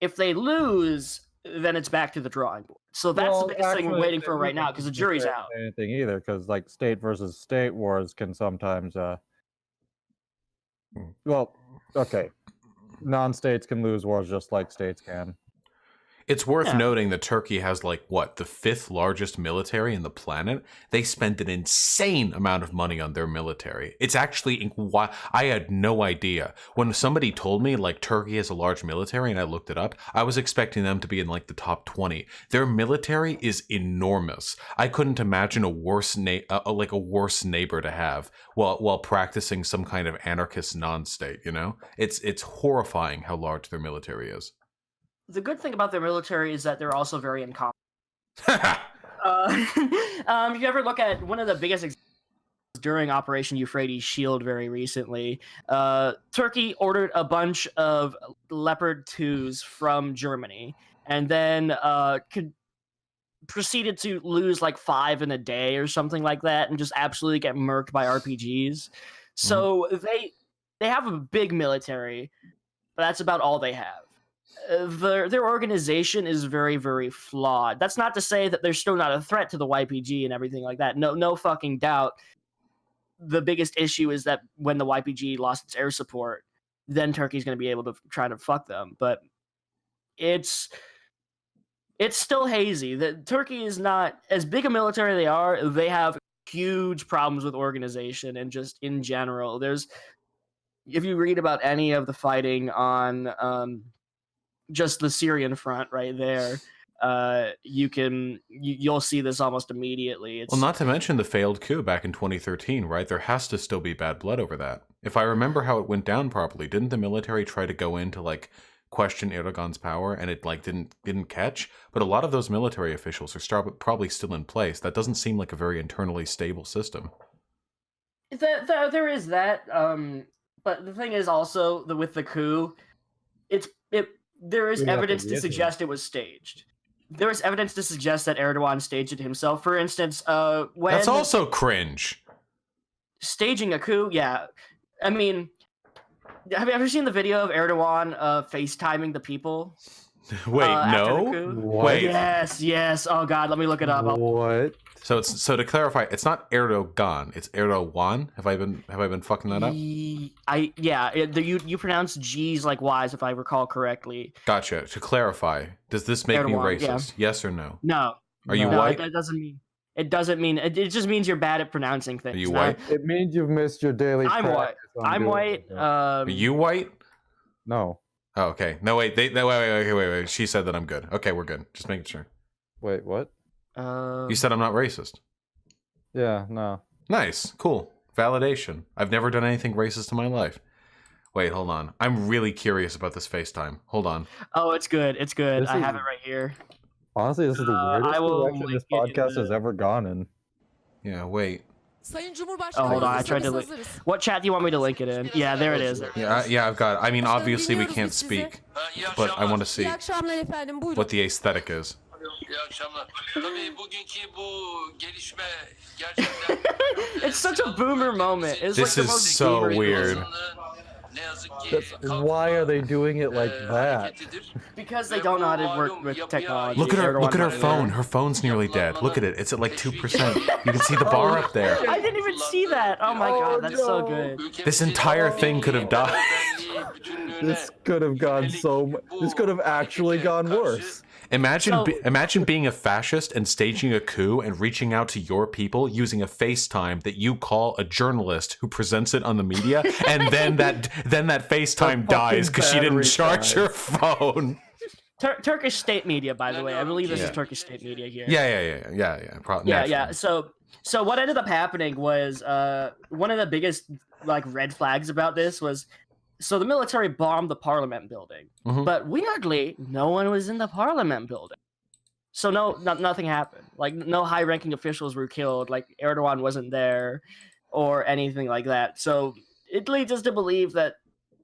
If they lose, then it's back to the drawing board. So that's the biggest thing we're waiting for right now, because the jury's out.
Anything either, because like state versus state wars can sometimes, well, okay, non-states can lose wars just like states can.
It's worth noting that Turkey has, like, what, the 5th largest military in the planet? They spend an insane amount of money on their military. It's actually, I had no idea. When somebody told me, like, Turkey has a large military, and I looked it up, I was expecting them to be in, like, the top 20. Their military is enormous. I couldn't imagine a worse neighbor to have while practicing some kind of anarchist non-state, you know? It's horrifying how large their military is.
The good thing about their military is that they're also very incompetent. If you ever look at one of the biggest examples during Operation Euphrates Shield very recently, Turkey ordered a bunch of Leopard 2s from Germany, and then proceeded to lose like 5 in a day or something like that, and just absolutely get murked by RPGs. So they have a big military, but that's about all they have. Their organization is very, very flawed. That's not to say that they're still not a threat to the YPG and everything like that. No fucking doubt. The biggest issue is that when the YPG lost its air support, then Turkey's going to be able to try to fuck them. But it's still hazy. Turkey is not as big a military they are. They have huge problems with organization and just in general. If you read about any of the fighting on just the Syrian front right there, you'll see this almost immediately.
Well, not to mention the failed coup back in 2013, right? There has to still be bad blood over that. If I remember how it went down properly, didn't the military try to go in to like question Erdogan's power, and it like didn't catch? But a lot of those military officials are probably still in place. That doesn't seem like a very internally stable system.
There is that, but the thing is also with the coup, there is evidence to suggest it was staged. There is evidence to suggest that Erdogan staged it himself. For instance, when
that's also cringe.
Staging a coup, yeah. I mean, have you ever seen the video of Erdogan FaceTiming the people?
Wait, no.
Wait.
Yes. Oh God, let me look it up.
What?
So to clarify, it's not Erdogan, it's Erdogan. Have I been fucking that up?
You pronounce G's like Y's if I recall correctly.
Gotcha. To clarify, does this make
Erdogan,
me racist?
Yeah.
Yes or no?
No.
Are you white?
It doesn't mean. It doesn't mean. It just means you're bad at pronouncing things.
Are you white?
It means you've missed your daily.
I'm white. I'm white.
Are you white?
No.
Oh, okay. No, wait. Wait. She said that I'm good. Okay, we're good. Just making sure.
Wait, what?
You said I'm not racist.
Yeah, no.
Nice. Cool. Validation. I've never done anything racist in my life. Wait, hold on. I'm really curious about this FaceTime. Hold on.
Oh, it's good. It's good. I have it right here.
Honestly, this is the weirdest direction this podcast has ever gone in.
Yeah, wait.
Oh, hold on. I tried to what chat do you want me to link it in? Yeah, there it is.
Yeah, I've got it. I mean, obviously we can't speak, but I want to see what the aesthetic is.
It's such a boomer moment. It's
this
like
is so weird.
Why are they doing it like that?
Because they don't know how to work with technology.
Look at her. Look at her phone. Her phone's nearly dead. Look at it. It's at like 2%. You can see the bar up there.
I didn't even see that. Oh my God, that's so good.
This entire thing could have died.
This could have gone this could have actually gone worse.
Imagine being a fascist and staging a coup and reaching out to your people using a FaceTime that you call a journalist who presents it on the media, and then that FaceTime dies because she didn't charge her phone.
Turkish state media, by the way. I believe this is Turkish state media here.
Yeah.
So what ended up happening was one of the biggest like red flags about this was. So the military bombed the parliament building, but weirdly, no one was in the parliament building. So nothing happened. Like no high-ranking officials were killed. Like Erdogan wasn't there, or anything like that. So it leads us to believe that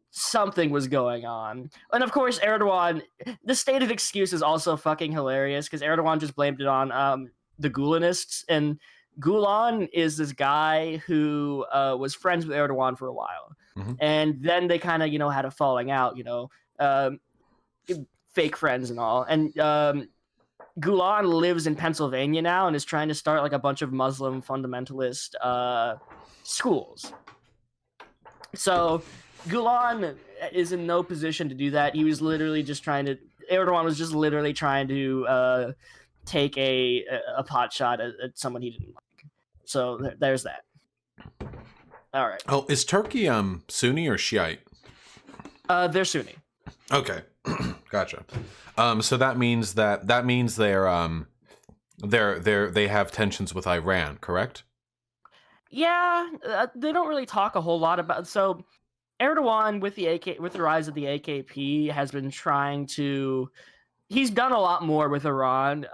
something was going on. And of course, Erdogan. The stated excuse is also fucking hilarious because Erdogan just blamed it on the Gulenists, and Gulen is this guy who was friends with Erdogan for a while, and then they kind of had a falling out, fake friends and all, and Gulen lives in Pennsylvania now and is trying to start like a bunch of Muslim fundamentalist schools. So Gulen is in no position to do that. He was literally just trying to. Erdogan was just literally trying to take a pot shot at someone he didn't like. So there's that. All right.
Oh, is Turkey Sunni or Shiite?
They're Sunni.
Okay, gotcha. So that means they have tensions with Iran, correct?
Yeah, they don't really talk a whole lot about. So Erdogan, with the rise of the AKP, has been trying to. He's done a lot more with Iran.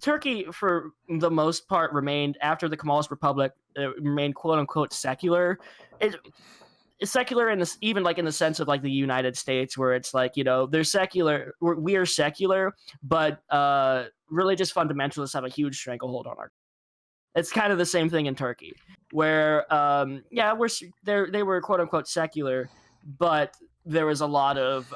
Turkey, for the most part, remained after the Kemalist Republic, remained quote unquote secular. It's secular in this, even like in the sense of like the United States, where it's like they're secular, we are secular, but religious fundamentalists have a huge stranglehold on our. It's kind of the same thing in Turkey, where they were quote unquote secular, but there was a lot of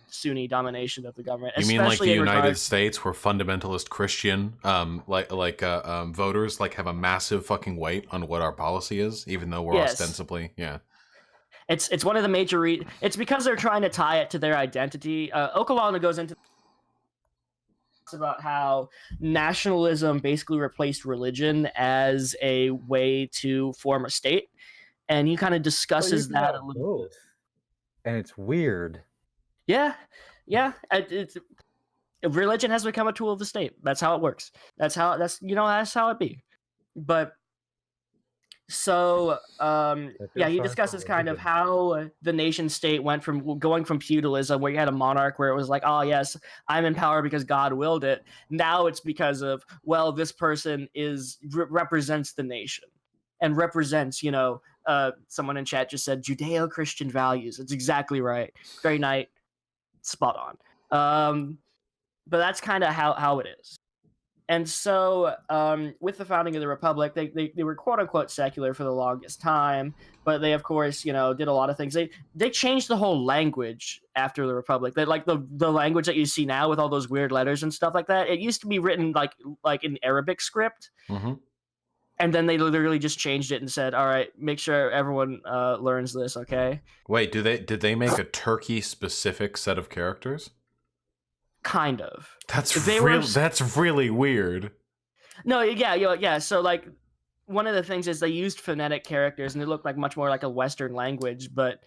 Sunni domination of the government.
You mean like the United States, where fundamentalist Christian voters like have a massive fucking weight on what our policy is, even though we're ostensibly
It's one of the major it's because they're trying to tie it to their identity. Okolana goes into about how nationalism basically replaced religion as a way to form a state, and he kind of discusses that a little bit.
And it's weird.
Yeah. Religion has become a tool of the state. That's how it works. That's how it be. But so he discusses kind of how the nation state went from going from feudalism, where you had a monarch where it was like, oh yes, I'm in power because God willed it. Now it's because of, well, this person represents the nation and represents, someone in chat just said Judeo-Christian values. It's exactly right. Very nice. Spot on. But that's kind of how it is. And so with the founding of the Republic, they were quote unquote secular for the longest time, but they of course, did a lot of things. They changed the whole language after the Republic. They like the language that you see now with all those weird letters and stuff like that. It used to be written like in Arabic script.
Mm-hmm.
And then they literally just changed it and said, all right, make sure everyone learns this, okay?
Wait, did they make a Turkey specific set of characters?
Kind of.
That's really weird.
No, yeah. So like one of the things is they used phonetic characters and they look like much more like a Western language, but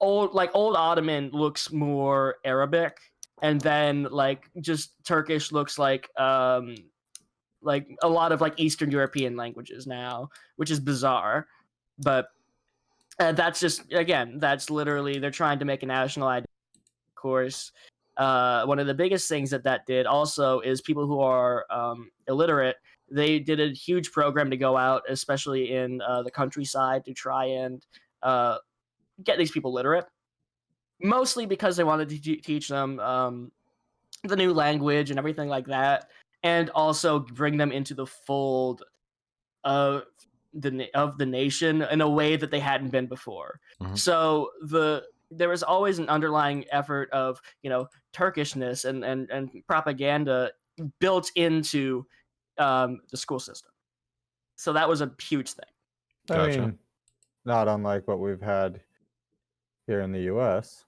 old Ottoman looks more Arabic, and then like just Turkish looks like a lot of like Eastern European languages now, which is bizarre. But that's literally they're trying to make a national identity, of course. One of the biggest things that did also is people who are illiterate, they did a huge program to go out, especially in the countryside, to try and get these people literate, mostly because they wanted to teach them the new language and everything like that, and also bring them into the fold of the nation in a way that they hadn't been before. Mm-hmm. So there was always an underlying effort of Turkishness and propaganda built into the school system. So that was a huge thing.
Gotcha. I mean, not unlike what we've had here in the U.S.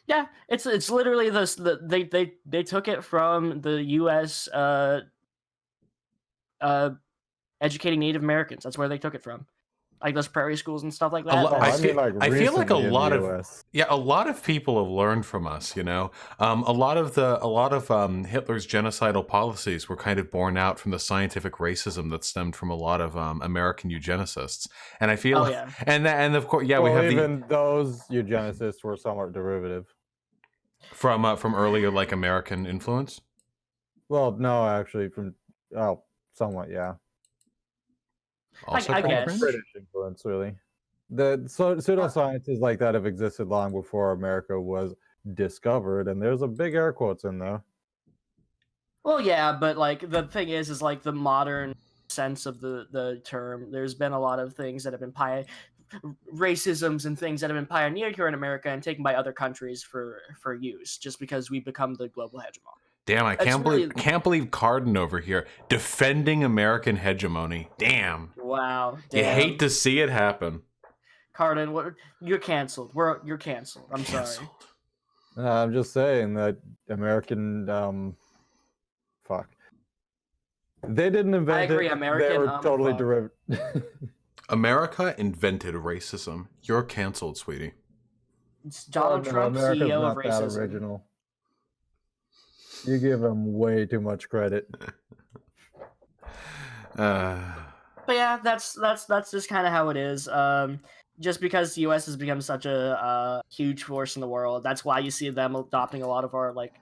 Yeah, it's literally this. They took it from the U.S. Educating Native Americans. That's where they took it from. Like those prairie schools and stuff like that.
I feel like a lot of people have learned from us. A lot of Hitler's genocidal policies were kind of born out from the scientific racism that stemmed from a lot of American eugenicists. And I feel, and of course, we have
even those eugenicists were somewhat derivative
from earlier like American influence.
Well, no, actually, somewhat, yeah.
Also
I guess
British influence, really. The pseudosciences like that have existed long before America was discovered, and there's a big air quotes in there.
Well, yeah, but like the thing is like the modern sense of the term. There's been a lot of things that have been racisms and things that have been pioneered here in America and taken by other countries for use, just because we become the global hegemon.
Damn, I
That's
can't believe Cardin over here defending American hegemony. Damn.
Wow.
You
Damn.
hate to see it happen.
Cardin, you're canceled. You're canceled. I'm sorry.
I'm just saying that American, fuck. They didn't invent
I agree,
it.
American,
They were totally
fuck.
derivative.
America invented racism. You're canceled, sweetie.
It's Donald Trump,
America's
CEO
not
of
that
racism.
original. You give him way too much credit.
But yeah, that's just kind of how it is. Just because the U.S. has become such a huge force in the world, that's why you see them adopting a lot of our like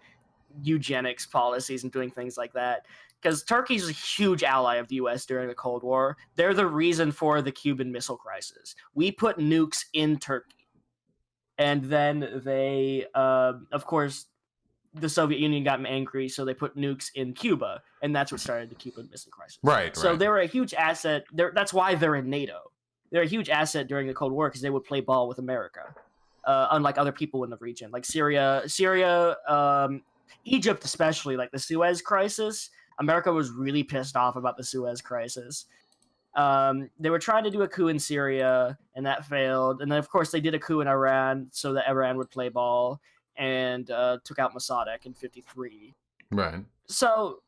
eugenics policies and doing things like that. Because Turkey's a huge ally of the U.S. during the Cold War. They're the reason for the Cuban Missile Crisis. We put nukes in Turkey, and then they, of course, the Soviet Union got angry, so they put nukes in Cuba, and that's what started the Cuban Missile Crisis.
Right.
So they were a huge asset. That's why they're in NATO. They're a huge asset during the Cold War because they would play ball with America, unlike other people in the region, like Syria, Egypt, especially, like the Suez Crisis. America was really pissed off about the Suez Crisis. They were trying to do a coup in Syria, and that failed. And then, of course, they did a coup in Iran so that Iran would play ball and took out Mossadegh in 1953.
Right.
So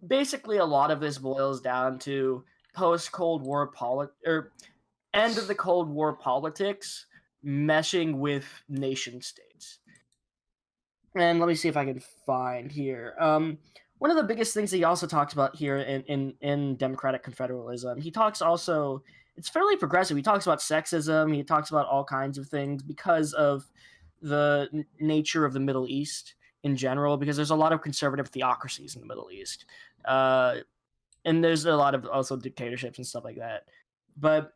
basically, a lot of this boils down to post-Cold War end of the Cold War politics meshing with nation states. And let me see if I can find here. One of the biggest things that he also talks about here in democratic confederalism, he talks also, it's fairly progressive. He talks about sexism. He talks about all kinds of things because of the nature of the Middle East in general, because there's a lot of conservative theocracies in the Middle East. And there's a lot of also dictatorships and stuff like that. But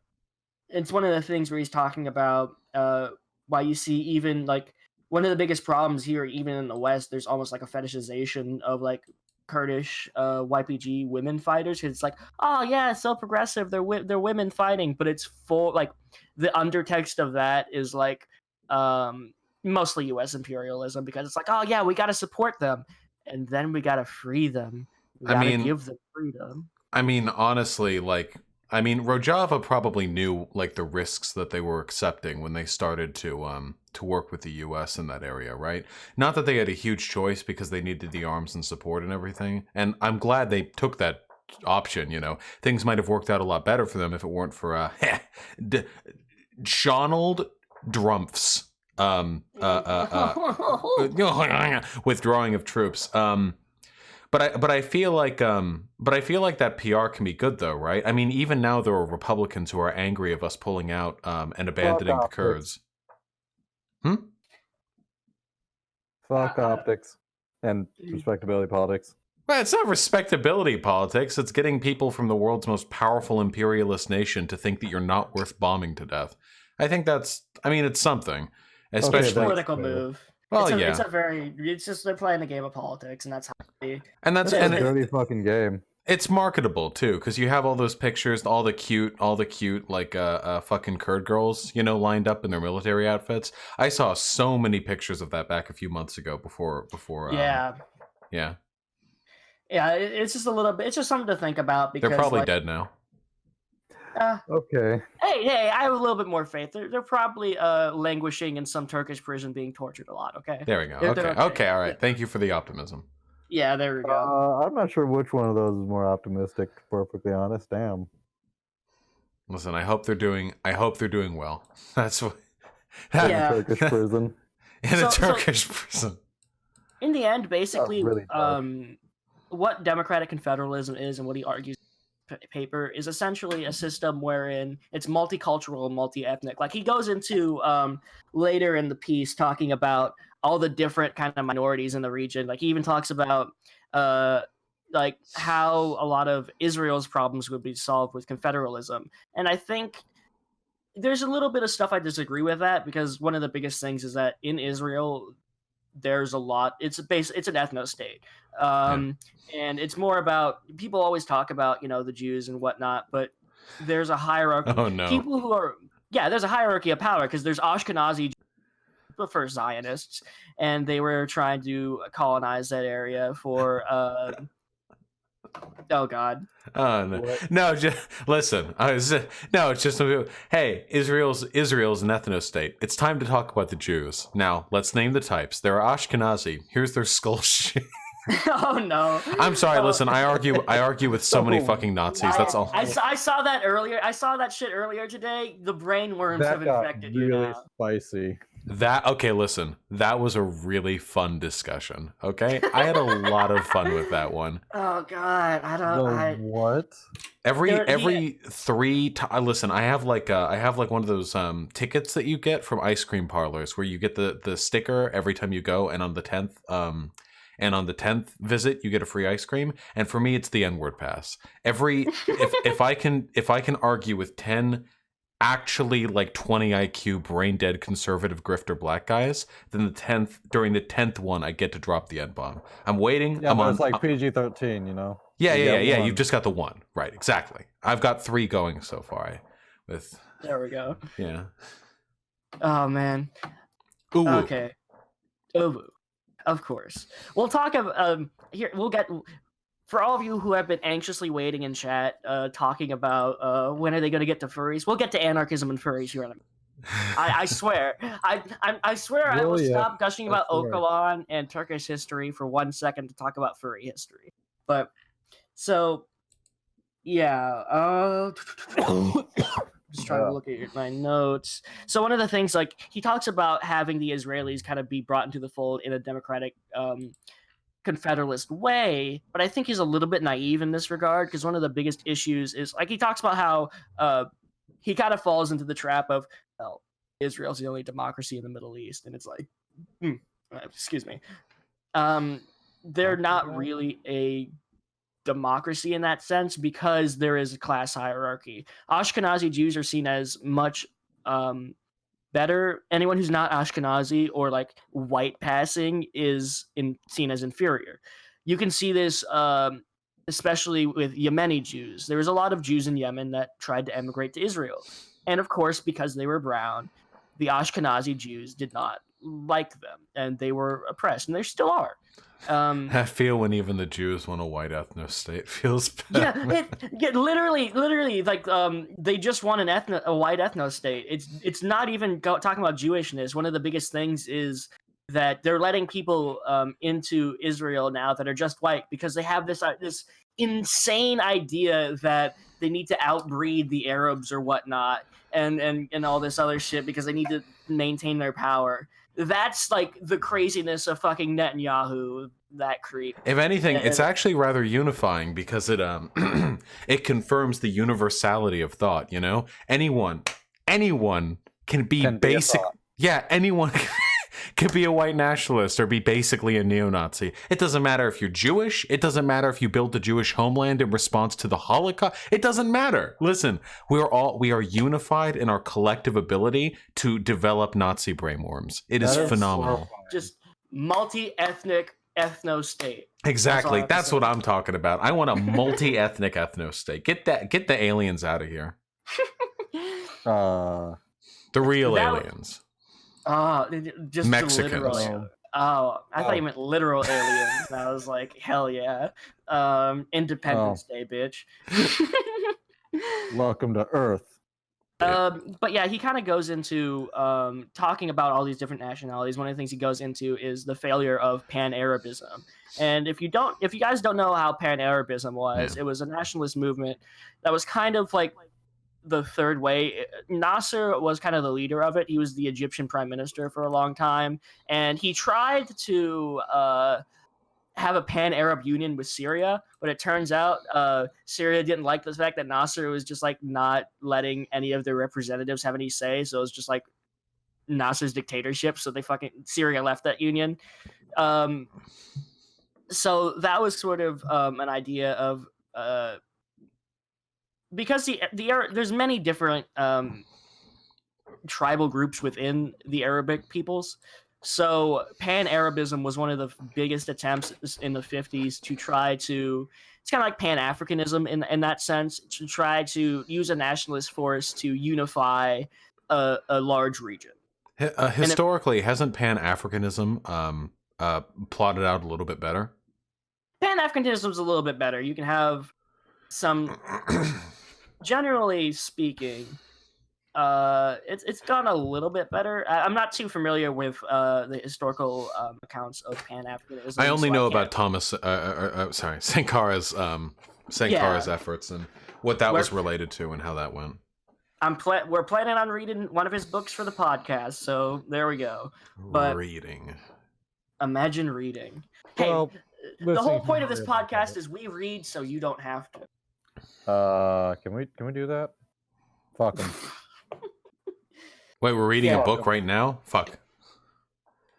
it's one of the things where he's talking about why you see even like one of the biggest problems here, even in the West, there's almost like a fetishization of like Kurdish YPG women fighters. It's like, oh yeah, so progressive. They're women fighting, but it's full like the undertext of that is like mostly U.S. imperialism, because it's like, oh yeah, we got to support them, and then we got to free them. We got to give them freedom.
I mean, honestly, like, Rojava probably knew like the risks that they were accepting when they started to work with the U.S. in that area, right? Not that they had a huge choice because they needed the arms and support and everything. And I'm glad they took that option. You know, things might have worked out a lot better for them if it weren't for Donald Drumpf's withdrawing of troops. But I feel like that PR can be good though, right? I mean, even now there are Republicans who are angry of us pulling out and abandoning the Kurds.
Fuck optics and respectability politics.
Well, it's not respectability politics. It's getting people from the world's most powerful imperialist nation to think that you're not worth bombing to death. I think it's something. Especially
it's a political move.
Well,
it's just they're playing the game of politics, and that's how
That's a dirty fucking game.
It's marketable too, because you have all those pictures, all the cute like fucking Kurd girls, you know, lined up in their military outfits. I saw so many pictures of that back a few months ago before yeah.
It's just a little bit. It's just something to think about, because
they're probably dead now.
Okay.
Hey, I have a little bit more faith. They're probably languishing in some Turkish prison, being tortured a lot. Okay.
There we go. Okay. All right. Thank you for the optimism.
Yeah, there we go.
I'm not sure which one of those is more optimistic, to be perfectly honest. Damn.
Listen, I hope they're doing well. That's what.
In a Turkish prison.
In a Turkish prison.
In the end, basically,
really
what democratic confederalism is, and what he argues in the paper, is essentially a system wherein it's multicultural and multi-ethnic. Like, he goes into later in the piece talking about all the different kind of minorities in the region. Like, he even talks about like how a lot of Israel's problems would be solved with confederalism. And I think there's a little bit of stuff I disagree with that, because one of the biggest things is that in Israel, there's a lot. It's an ethnostate, and it's more about people always talk about the Jews and whatnot, but there's a hierarchy.
Oh no.
People who are there's a hierarchy of power because there's Ashkenazi, the first Zionists, and they were trying to colonize that area for oh god.
No, just listen. No, it's just hey, Israel's an ethnostate. It's time to talk about the Jews. Now, let's name the types. There are Ashkenazi. Here's their skull shape.
Oh no!
I'm sorry. Listen, I argue with so many fucking Nazis. That's all.
I saw that earlier. I saw that shit earlier today. The brain worms have infected you
really
now.
spicy.
Okay, listen. That was a really fun discussion. Okay, I had a lot of fun with that one.
Oh god,
What?
Every listen, I have like one of those tickets that you get from ice cream parlors where you get the sticker every time you go, and on the 10th visit you get a free ice cream, and for me it's the N-word pass. If I can argue with 10 actually like 20 IQ brain dead conservative grifter black guys, then during the 10th one I get to drop the N-bomb. I'm waiting.
Yeah, it's like PG-13, you know.
Yeah. You've just got the one, right? Exactly. I've got 3 going so far.
There we go.
Yeah.
Oh man.
Ooh.
Okay. Ooh. Of course. We'll talk about here. We'll get for all of you who have been anxiously waiting in chat, talking about when are they going to get to furries. We'll get to anarchism and furries here in a minute. I swear. I swear I will stop gushing about Ocalan and Turkish history for 1 second to talk about furry history. But so yeah. Just trying to look at my notes. So one of the things, like, he talks about having the Israelis kind of be brought into the fold in a democratic confederalist way, but I think he's a little bit naive in this regard, because one of the biggest issues is, like, he talks about how he kind of falls into the trap of, well, Israel's the only democracy in the Middle East, and it's like, excuse me, they're not really a democracy in that sense, because there is a class hierarchy. Ashkenazi Jews are seen as much better. Anyone who's not Ashkenazi or like white passing is seen as inferior. You can see this especially with Yemeni Jews. There was a lot of Jews in Yemen that tried to emigrate to Israel, and of course, because they were brown, the Ashkenazi Jews did not like them, and they were oppressed, and they still are.
I feel when even the Jews want a white ethnostate feels bad.
Yeah, literally, like they just want a white ethnostate. It's not even talking about Jewishness. One of the biggest things is that they're letting people into Israel now that are just white, because they have this insane idea that they need to outbreed the Arabs or whatnot, and all this other shit, because they need to maintain their power. That's like the craziness of fucking Netanyahu, that creep.
If anything, it's actually rather unifying, because it it confirms the universality of thought, you know? Anyone can be basic. Yeah, anyone can be a white nationalist or be basically a neo-Nazi. It doesn't matter if you're Jewish. It doesn't matter if you built the Jewish homeland in response to the Holocaust. It doesn't matter. Listen, we are unified in our collective ability to develop Nazi brainworms. It is phenomenal.
Just multi-ethnic ethno-state.
Exactly. That's what I'm talking about. I want a multi-ethnic ethno-state. Get the aliens out of here. The real aliens.
Just
Mexicans.
I thought you meant literal aliens. And I was like, hell yeah. Independence Day, bitch.
Welcome to Earth.
But yeah, he kind of goes into talking about all these different nationalities. One of the things he goes into is the failure of Pan-Arabism. And if you guys don't know how Pan-Arabism was, It was a nationalist movement that was kind of like the third way. Nasser was kind of the leader of it. He was the Egyptian prime minister for a long time, and he tried to have a pan-Arab union with Syria, but it turns out Syria didn't like the fact that Nasser was just like not letting any of their representatives have any say, so it was just like Nasser's dictatorship, so Syria left that union. So that was sort of an idea of because there's many different tribal groups within the Arabic peoples. So Pan-Arabism was one of the biggest attempts in the 50s to try to, it's kind of like Pan-Africanism in that sense, to try to use a nationalist force to unify a large region.
Historically, hasn't Pan-Africanism plotted out a little bit better?
Pan-Africanism is a little bit better. You can have some, generally speaking, it's gone a little bit better. I'm not too familiar with the historical accounts of Pan-Africanism.
I only know about Thomas, Sankar's efforts and what that was related to and how that went.
We're planning on reading one of his books for the podcast, so there we go. But
reading.
Imagine reading.
Well,
hey, the whole point of this podcast is we read so you don't have to.
Can we do that? Fuck 'em.
Wait, we're reading a book right now? Fuck.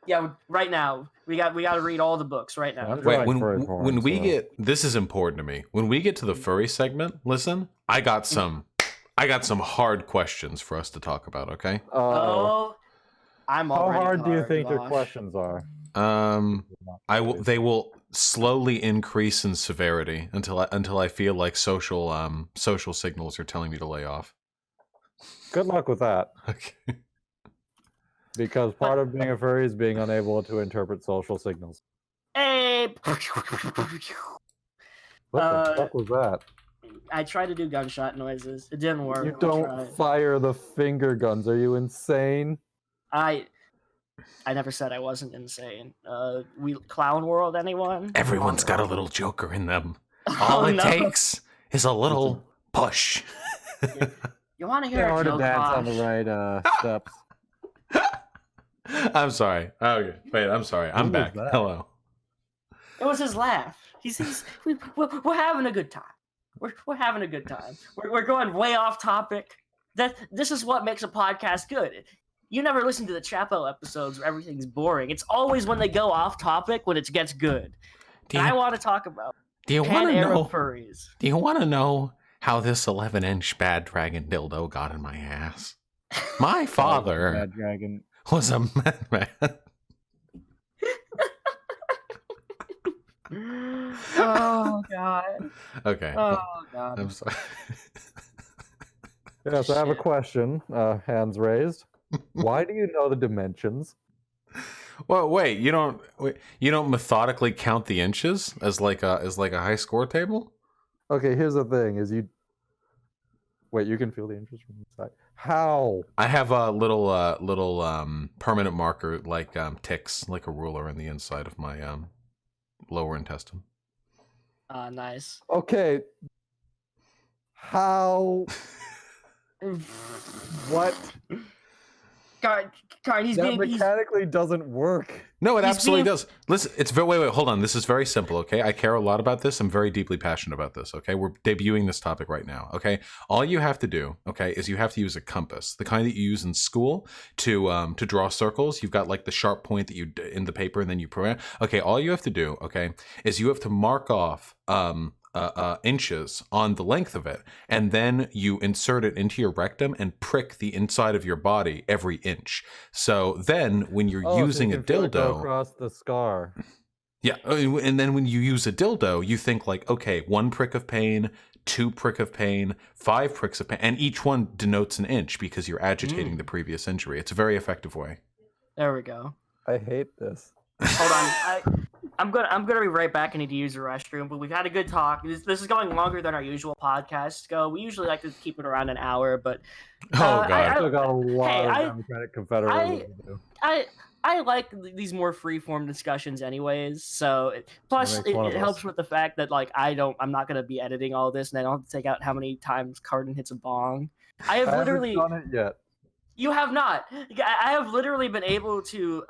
Yeah, right now. We got to read all the books right now.
Wait, when we get, this is important to me. When we get to the furry segment, listen, I got some hard questions for us to talk about, okay?
I'm
how
already
hard do you think
Josh.
your questions are?
They will slowly increase in severity until I feel like social signals are telling me to lay off.
Good luck with that.
Okay.
Because part of being a furry is being unable to interpret social signals.
Hey!
What the fuck was that?
I tried to do gunshot noises. It didn't work.
You don't fire the finger guns. Are you insane?
I never said I wasn't insane. Clown World, anyone?
Everyone's got a little joker in them. All it takes is a little push.
You want to hear a joke?
To dance on the right steps.
I'm sorry. Okay, wait. I'm sorry. I'm back. Hello.
It was his laugh. We're having a good time. We're having a good time. We're going way off topic. This is what makes a podcast good. You never listen to the Chapo episodes where everything's boring. It's always when they go off topic when it gets good. I want to talk about Pan-Arab furries.
Do you want to know how this 11-inch bad dragon dildo got in my ass? My father
bad dragon
was a madman.
Oh God.
Okay.
Oh God.
I'm sorry.
Yes, I have a question. Hands raised. Why do you know the dimensions?
Well, wait. You don't methodically count the inches as like a high score table?
Okay, here's the thing: wait, you can feel the inches from the side. How?
I have a little permanent marker like ticks, like a ruler in the inside of my lower intestine.
Nice.
Okay. How? What?
God, he's
that mechanically doesn't work.
No, it absolutely does. Listen, it's very wait, hold on. This is very simple, okay? I care a lot about this. I'm very deeply passionate about this, okay? We're debuting this topic right now, okay? All you have to do, okay, is you have to use a compass, the kind that you use in school to draw circles. You've got like the sharp point that you in the paper, and then you program. Okay, all you have to do, okay, is you have to mark off inches on the length of it, and then you insert it into your rectum and prick the inside of your body every inch. So then when you're using
so you
a dildo
across the scar.
Yeah, and then when you use a dildo, you think like, okay, 1 prick of pain, 2 prick of pain, 5 pricks of pain, and each one denotes an inch because you're agitating the previous injury. It's a very effective way.
There we go.
I hate this.
Hold on. I'm gonna be right back. I need to use the restroom, but we've had a good talk. This is going longer than our usual podcasts go. We usually like to keep it around an hour, but
God,
I still got a lot of Democratic Confederalism to do.
I like these more free-form discussions anyways, so plus it helps with the fact that like I'm not going to be editing all this, and I don't have to take out how many times Cardin hits a bong. I haven't done
it yet.
You have not. I have literally been able to,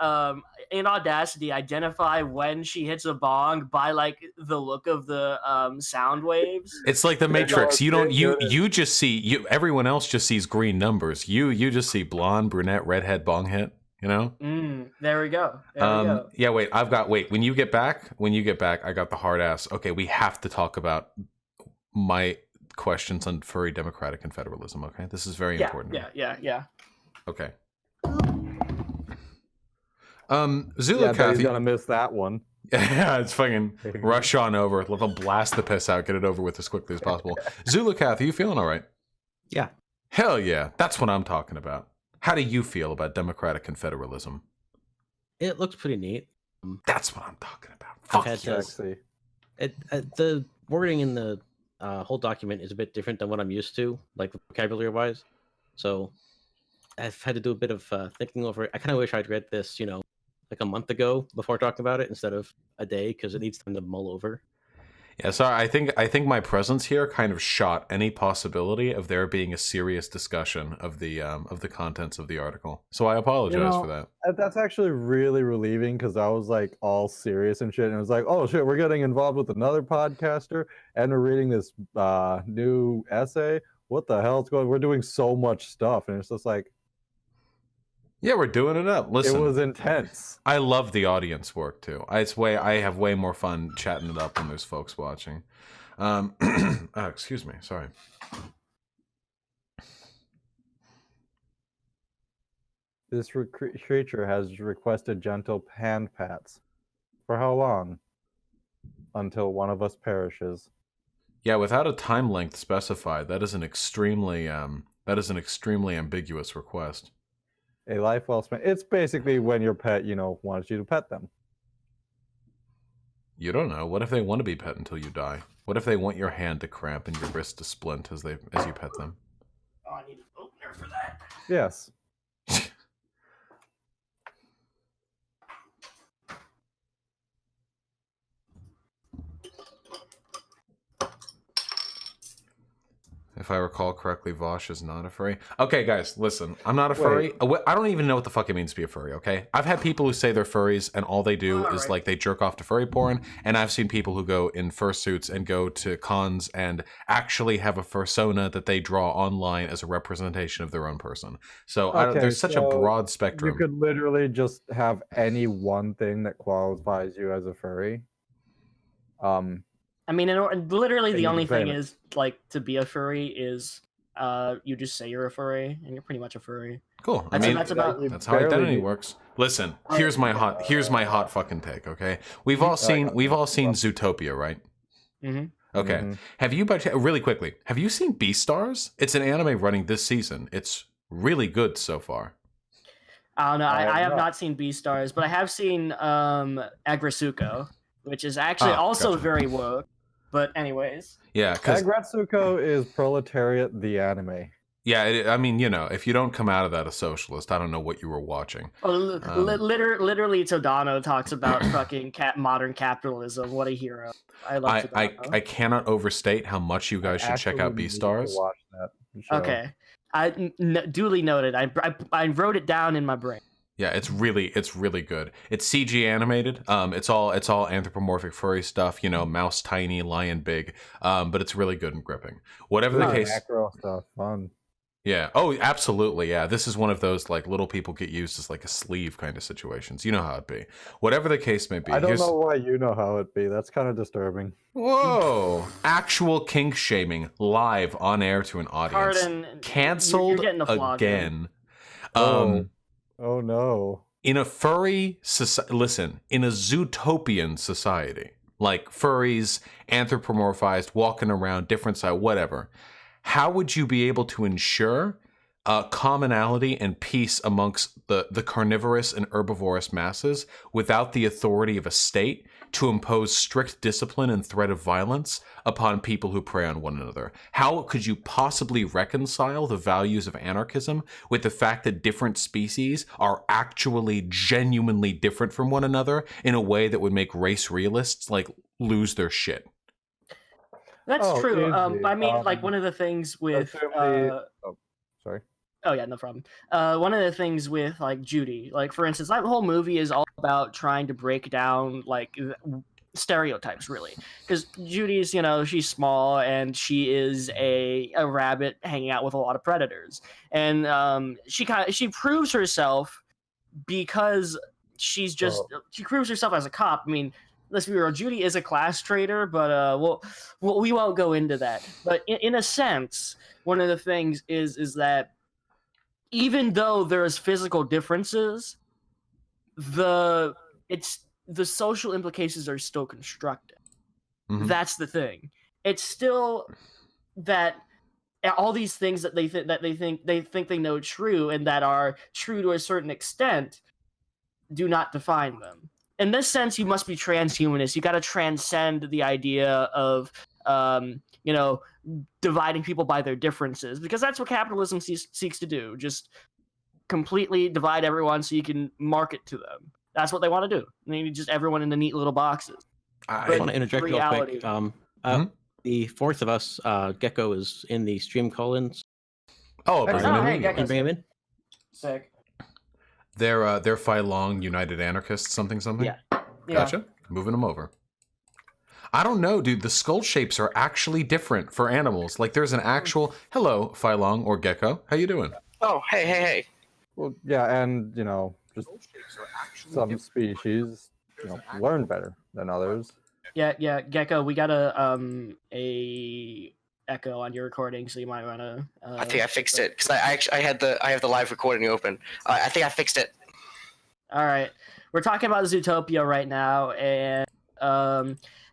in Audacity, identify when she hits a bong by like the look of the sound waves.
It's like the Matrix. You just see everyone else just sees green numbers. You just see blonde, brunette, redhead, bong hit. You know?
There we go. There we go.
Yeah, wait, when you get back, I got the hard ass. Okay, we have to talk about my questions on furry democratic and federalism, okay? This is very important.
Yeah.
Okay. Zulu
Yeah, I bet he's
Kathy.
gonna miss that one.
Yeah, it's fucking rush on over. Let them blast the piss out. Get it over with as quickly as possible. Zulu Kathy, you feeling all right?
Yeah.
Hell yeah. That's what I'm talking about. How do you feel about democratic confederalism?
It looks pretty neat.
That's what I'm talking about.
I've
Fuck
had
yes.
Sexy.
The wording in the whole document is a bit different than what I'm used to, like vocabulary-wise. So I've had to do a bit of thinking over it. I kind of wish I'd read this, like a month ago before talking about it instead of a day, because it needs time to mull over.
Yeah, sorry. I think my presence here kind of shot any possibility of there being a serious discussion of the contents of the article. So I apologize for that.
That's actually really relieving because I was like all serious and shit, and it was like, oh shit, we're getting involved with another podcaster, and we're reading this new essay. What the hell's going? We're doing so much stuff, and it's just like,
yeah, we're doing it up. Listen,
it was intense.
I love the audience work too. I have way more fun chatting it up when there's folks watching. Excuse me, sorry.
This creature has requested gentle hand pats. For how long? Until one of us perishes.
Yeah, without a time length specified, that is an extremely ambiguous request.
A life well spent. It's basically when your pet, wants you to pet them.
You don't know. What if they want to be pet until you die? What if they want your hand to cramp and your wrist to splint as you pet them?
Oh, I need an opener for that.
Yes.
If I recall correctly, Vosh is not a furry. Okay, guys, listen. I'm not a furry. I don't even know what the fuck it means to be a furry, okay? I've had people who say they're furries, and all they do is, like, they jerk off to furry porn, and I've seen people who go in fursuits and go to cons and actually have a fursona that they draw online as a representation of their own person. So there's such a broad spectrum.
You could literally just have any one thing that qualifies you as a furry.
I mean, literally the only thing is, like, to be a furry is you just say you're a furry, and you're pretty much a furry.
Cool.
That's
how identity works. Listen, here's my hot fucking take, okay? We've all seen Zootopia, right?
Mm-hmm.
Okay.
Mm-hmm.
Have you, really quickly, have you seen Beastars? It's an anime running this season. It's really good so far.
I don't know. I have not seen Beastars, but I have seen Agretsuko, which is actually also very woke. But anyways.
Yeah, because
Agretsuko is Proletariat the anime.
Yeah, I mean, if you don't come out of that a socialist, I don't know what you were watching.
Literally, Todano talks about fucking modern capitalism. What a hero! I love Todano.
I cannot overstate how much you guys should check out Beastars.
Watch that show.
Okay, duly noted. I wrote it down in my brain.
Yeah, it's really good. It's CG animated. It's all anthropomorphic furry stuff. Mouse tiny, lion big. But it's really good and gripping. Whatever the case.
Macro stuff, fun.
Yeah. Oh, absolutely. Yeah. This is one of those, like, little people get used as like a sleeve kind of situations. You know how it be. Whatever the case may be.
I don't know why you know how it be. That's kind of disturbing.
Whoa! Actual kink shaming live on air to an audience.
Pardon,
canceled again.
Oh no.
In a furry society, listen, in a Zootopian society, like furries, anthropomorphized, walking around, different side, whatever, how would you be able to ensure commonality and peace amongst the carnivorous and herbivorous masses without the authority of a state to impose strict discipline and threat of violence upon people who prey on one another? How could you possibly reconcile the values of anarchism with the fact that different species are actually genuinely different from one another in a way that would make race realists like lose their shit?
That's true.
Easy.
I mean, like, one of the things with
sorry.
Oh yeah, no problem. One of the things with, like, Judy, like, for instance, that whole movie is all about trying to break down, like, stereotypes, really, because Judy's, she's small and she is a rabbit hanging out with a lot of predators, and she proves herself because she proves herself as a cop. I mean, let's be real, Judy is a class traitor, but we won't go into that. But in a sense, one of the things is that even though there's physical differences, the social implications are still constructed.
Mhm.
That's the thing. It's still that all these things that they think they know true and that are true to a certain extent do not define them. In this sense, you must be transhumanist. You got to transcend the idea of dividing people by their differences, because that's what capitalism seeks to do. Just completely divide everyone so you can market to them. That's what they want to do. They need just everyone in the neat little boxes.
I
But
want to interject real
reality-
quick. The fourth of us, Gecko, is in the stream call-ins.
Oh,
Hey,
bring
oh,
them
hey,
in.
Gecko.
Can you bring him in?
Sick.
They're Phi Long United Anarchists something.
Yeah.
Gotcha. Moving them over. I don't know, dude. The skull shapes are actually different for animals. Like, there's an actual hello, Phi Long or Gecko. How you doing?
Oh, hey.
Well, yeah, and just some species, learn better than others.
Yeah, Gecko, we got a echo on your recording, so you might want to.
I think I fixed it because I have the live recording open. I think I fixed it.
All right, we're talking about Zootopia right now, and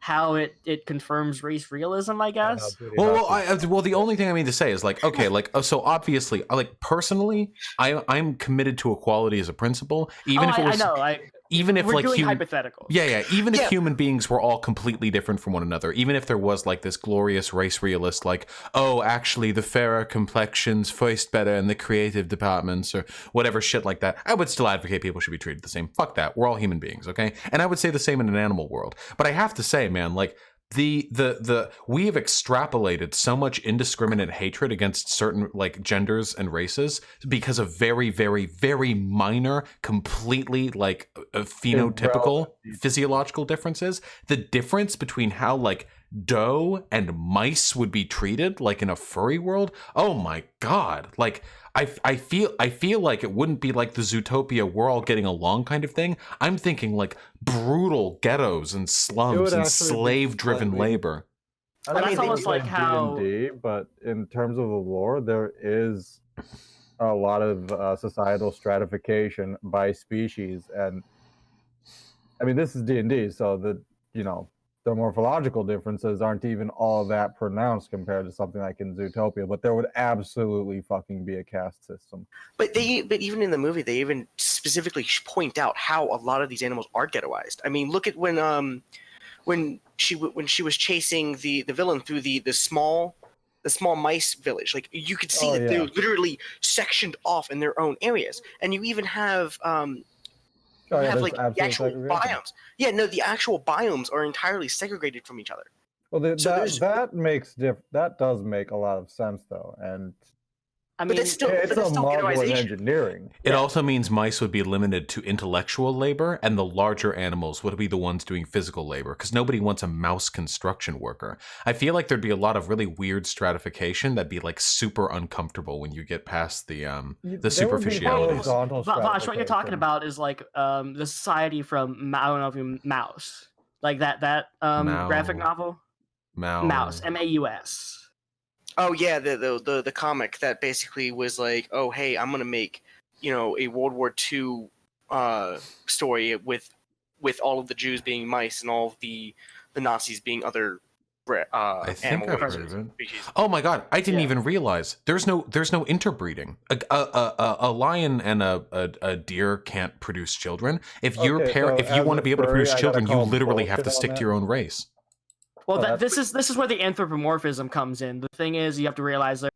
how it confirms race realism, I guess.
Well, the only thing I mean to say is so obviously, personally, I'm committed to equality as a principle, even if it was. Even if
we're doing hypotheticals.
Yeah. Even if human beings were all completely different from one another, even if there was like this glorious race realist, like, oh, actually the fairer complexions first better in the creative departments or whatever shit like that, I would still advocate people should be treated the same. Fuck that. We're all human beings, okay? And I would say the same in an animal world. But I have to say, man, like, we have extrapolated so much indiscriminate hatred against certain like genders and races because of very, very, very minor, completely like phenotypical physiological differences. The difference between how like doe and mice would be treated like in a furry world. Oh my god! Like I feel like it wouldn't be like the Zootopia we're all getting along kind of thing. I'm thinking like brutal ghettos and slums and slave-driven labor.
I don't
That's
know
almost like how.
D&D, but in terms of the lore, there is a lot of societal stratification by species, and I mean this is D&D, so the morphological differences aren't even all that pronounced compared to something like in Zootopia, but there would absolutely fucking be a caste system.
But even in the movie, they even specifically point out how a lot of these animals are ghettoized. I mean, look at when she was chasing the villain through the small mice village. Like you could see that they're literally sectioned off in their own areas, and you even have like the actual biomes. Yeah, no, the actual biomes are entirely segregated from each other.
Well, that does make a lot of sense, though, and
I mean,
it's a marvel in engineering.
It also means mice would be limited to intellectual labor, and the larger animals would be the ones doing physical labor, because nobody wants a mouse construction worker. I feel like there'd be a lot of really weird stratification that'd be like super uncomfortable when you get past the superficialities.
Vosh, what you're talking about is like the society from I don't know if you Mouse, like that graphic novel. Mouse, Maus.
Oh yeah, the comic that basically was like, oh hey, I'm gonna make a World War II story with all of the Jews being mice and all of the Nazis being other
I think
animal
I've heard of it. Oh my god, I didn't even realize there's no interbreeding. A lion and a deer can't produce children. If you want to be able to produce children, you literally have to stick to your own race.
Well, this is where the anthropomorphism comes in. The thing is, you have to realize they're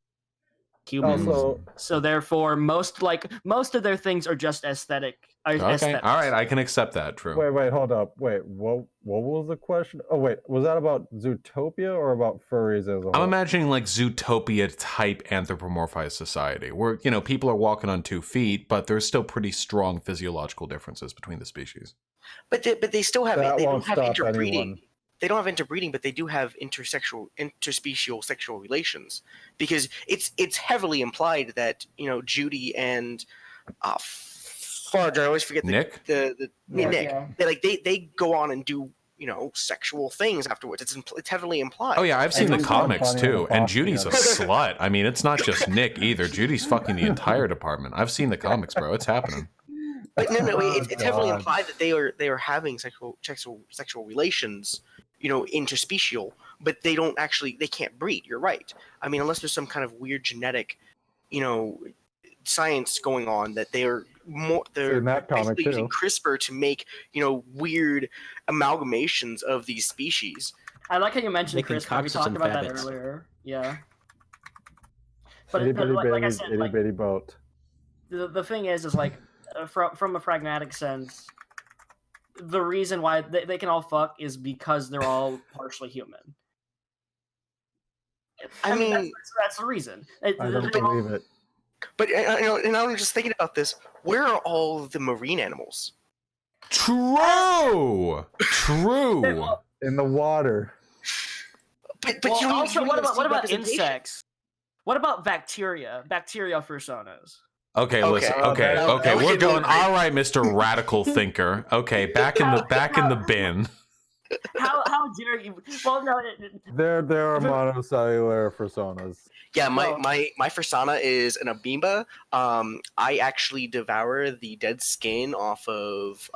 humans, so therefore, most of their things are just aesthetic.
Okay, all right, I can accept that. True.
Wait, hold up. Wait, what was the question? Oh, wait, was that about Zootopia or about furries as a whole?
I'm imagining like Zootopia type anthropomorphized society, where people are walking on 2 feet, but there's still pretty strong physiological differences between the species.
But they still have they don't have interbreeding.
Anyone.
They don't have interbreeding, but they do have interspecial sexual relations, because it's heavily implied that Judy and Farge, I always forget
Nick.
Nick. They go on and do sexual things afterwards. It's heavily implied.
Oh yeah, I've seen the comics too, and Judy's a slut. I mean, it's not just Nick either. Judy's fucking the entire department. I've seen the comics, bro. It's happening.
But no,
Oh,
it's heavily
God.
implied that they are having sexual relations, interspecial, but they can't breed. You're right. I mean, unless there's some kind of weird genetic, science going on that they're
In that comic,
basically using
too.
CRISPR to make weird amalgamations of these species.
I like how you mentioned
Making
CRISPR. We
cocks
talked
and
about that
babbits.
earlier. Yeah. But
Itty bitty
like I
babies,
said,
itty
like,
bitty boat.
the thing is like from a pragmatic sense, the reason why they can all fuck is because they're all partially human.
I mean,
that's the reason.
I don't believe it.
but and I'm just thinking about this. Where are all the marine animals?
True.
In the water.
But
Well, also,
you
what
don't see
about
representation.
insects? What about bacteria? Bacteria personas.
Okay, listen. Okay,
that
okay.
was
We're
getting
going.
great.
All right, Mr. Radical Thinker. Okay, back in the bin.
How dare you? Well, no.
There are monocellular personas.
Yeah,
No.
my persona is an amoeba. I actually devour the dead skin off of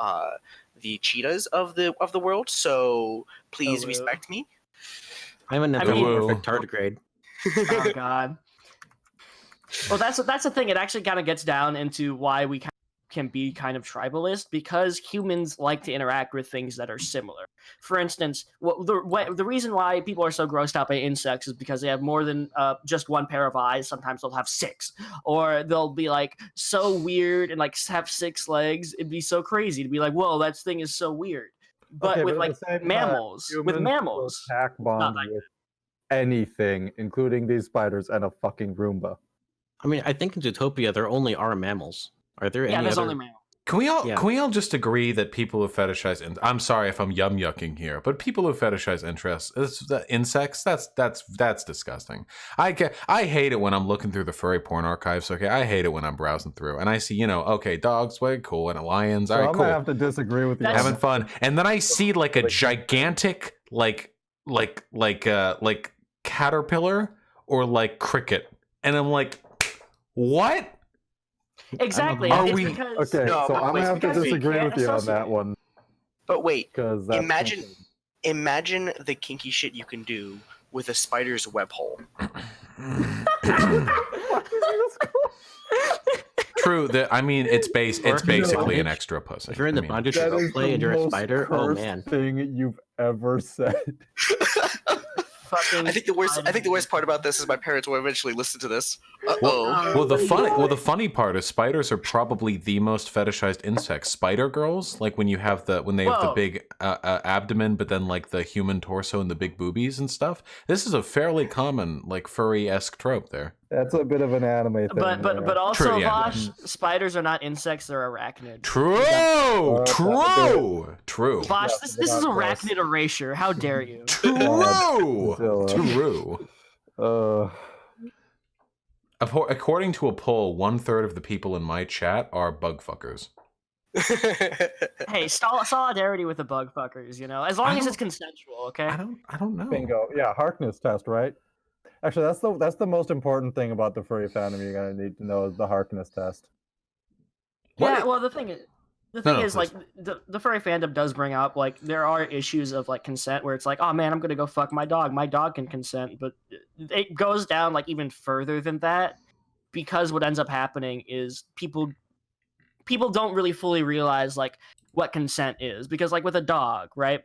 the cheetahs of the world. So please
Oh,
respect me.
I'm an
I mean-
anthropomorphic tardigrade.
Oh God. Well, that's the thing. It actually kind of gets down into why we can be kind of tribalist, because humans like to interact with things that are similar. For instance, the reason why people are so grossed out by insects is because they have more than just one pair of eyes. Sometimes they'll have 6, or they'll be like so weird and like have 6 legs. It'd be so crazy to be like, whoa, that thing is so weird. But
Okay,
with
at
like
the same time,
mammals, with
humans
mammals,
will attack bombs
like
with anything, including these spiders and a fucking Roomba.
I mean, I think in Zootopia there only are mammals. Are there
yeah,
any
there's
other?
only mammals.
Can we all
Yeah.
just agree that people who fetishize I'm sorry if I'm yucking here, but people who fetishize insects, that's disgusting. I hate it when I'm looking through the furry porn archives. Okay, I hate it when I'm browsing through and I see okay, dogs, way cool, and lions,
So
all right,
I'm
cool,
gonna have to disagree with you.
That's-
on
having
that.
fun, and then I see like a gigantic like caterpillar or like cricket, and I'm like, what?
Exactly.
Are
It's
we-
because
Okay,
No,
so
but
I'm
wait,
gonna have to
because we
disagree
can't
with you on
associate
that
it.
one
But wait,
because that's
imagine the kinky shit you can do with a spider's web hole.
True. That I mean, it's basically an extra pussy.
If you're in the
I mean,
bondage
That
role
is
play
the
and you're a
most
spider, oh
cursed
man.
thing you've ever said.
Fucking
I think the worst part about this is my parents will eventually listen to this.
Well, the funny part is spiders are probably the most fetishized insects. Spider girls, like when they have the
Whoa.
big abdomen, but then like the human torso and the big boobies and stuff. This is a fairly common like furry-esque trope there.
That's a bit of an anime thing.
But also,
True, yeah.
Vosh, spiders are not insects; they're arachnids.
True.
Vosh,
Yeah,
this is
about
arachnid erasure. How dare you?
True.
Zilla.
According to a poll, 1/3 of the people in my chat are bug fuckers.
Hey, solidarity with the bug fuckers. As long as it's consensual, okay?
I don't know.
Bingo. Yeah, Harkness test, right? Actually, that's the most important thing about the furry fandom you're gonna need to know is the Harkness test.
Yeah. Well, the thing is,
please.
like the furry fandom does bring up like there are issues of like consent where it's like, oh man, I'm gonna go fuck my dog. My dog can consent, but it goes down like even further than that, because what ends up happening is people don't really fully realize like what consent is, because like with a dog, right?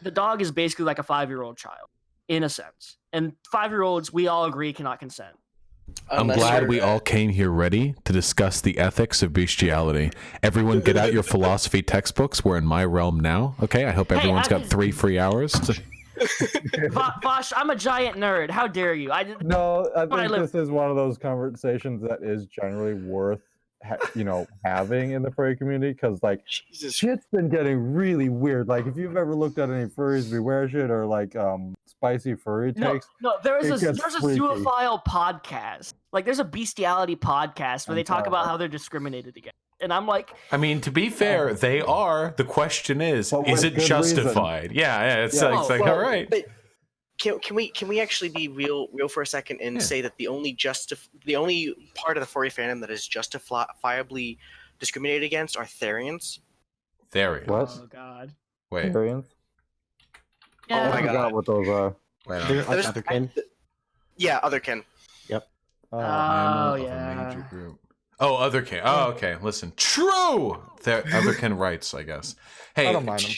The dog is basically like a 5-year-old child in a sense, and 5-year-olds we all agree cannot consent.
I'm
Unless
glad
you're-
we all came here ready to discuss the ethics of bestiality. Everyone get out your philosophy textbooks. We're in my realm now. Okay, I hope everyone's got 3 free hours.
Vosh, I'm a giant nerd. How dare you?
No, I
But I
think
live-
this is one of those conversations that is generally worth having in the furry community, because like
Jesus.
shit's been getting really weird. Like if you've ever looked at any Furries Beware shit or like spicy furry takes,
No, there's a
gets freaky.
zoophile podcast. Like there's a bestiality podcast where they talk about how they're discriminated against. And I'm like,
I mean, to be fair, they are. The question is
But with
it
good
justified? Yeah, it's
Yeah.
like
Well,
all right.
But can we actually be real for a second and say that the only part of the furry fandom that is justifiably discriminated against are Therians.
Therians.
What?
Oh God.
Wait.
Variants?
Yeah.
Oh my
I forgot
God.
what those are.
Wait.
They're like
There's-
otherkin.
Yeah, otherkin.
Oh
Mammal of a
yeah.
major group. Oh, otherkin. Oh, okay. Listen. True. Otherkin rights, I guess. Hey,
I don't mind them.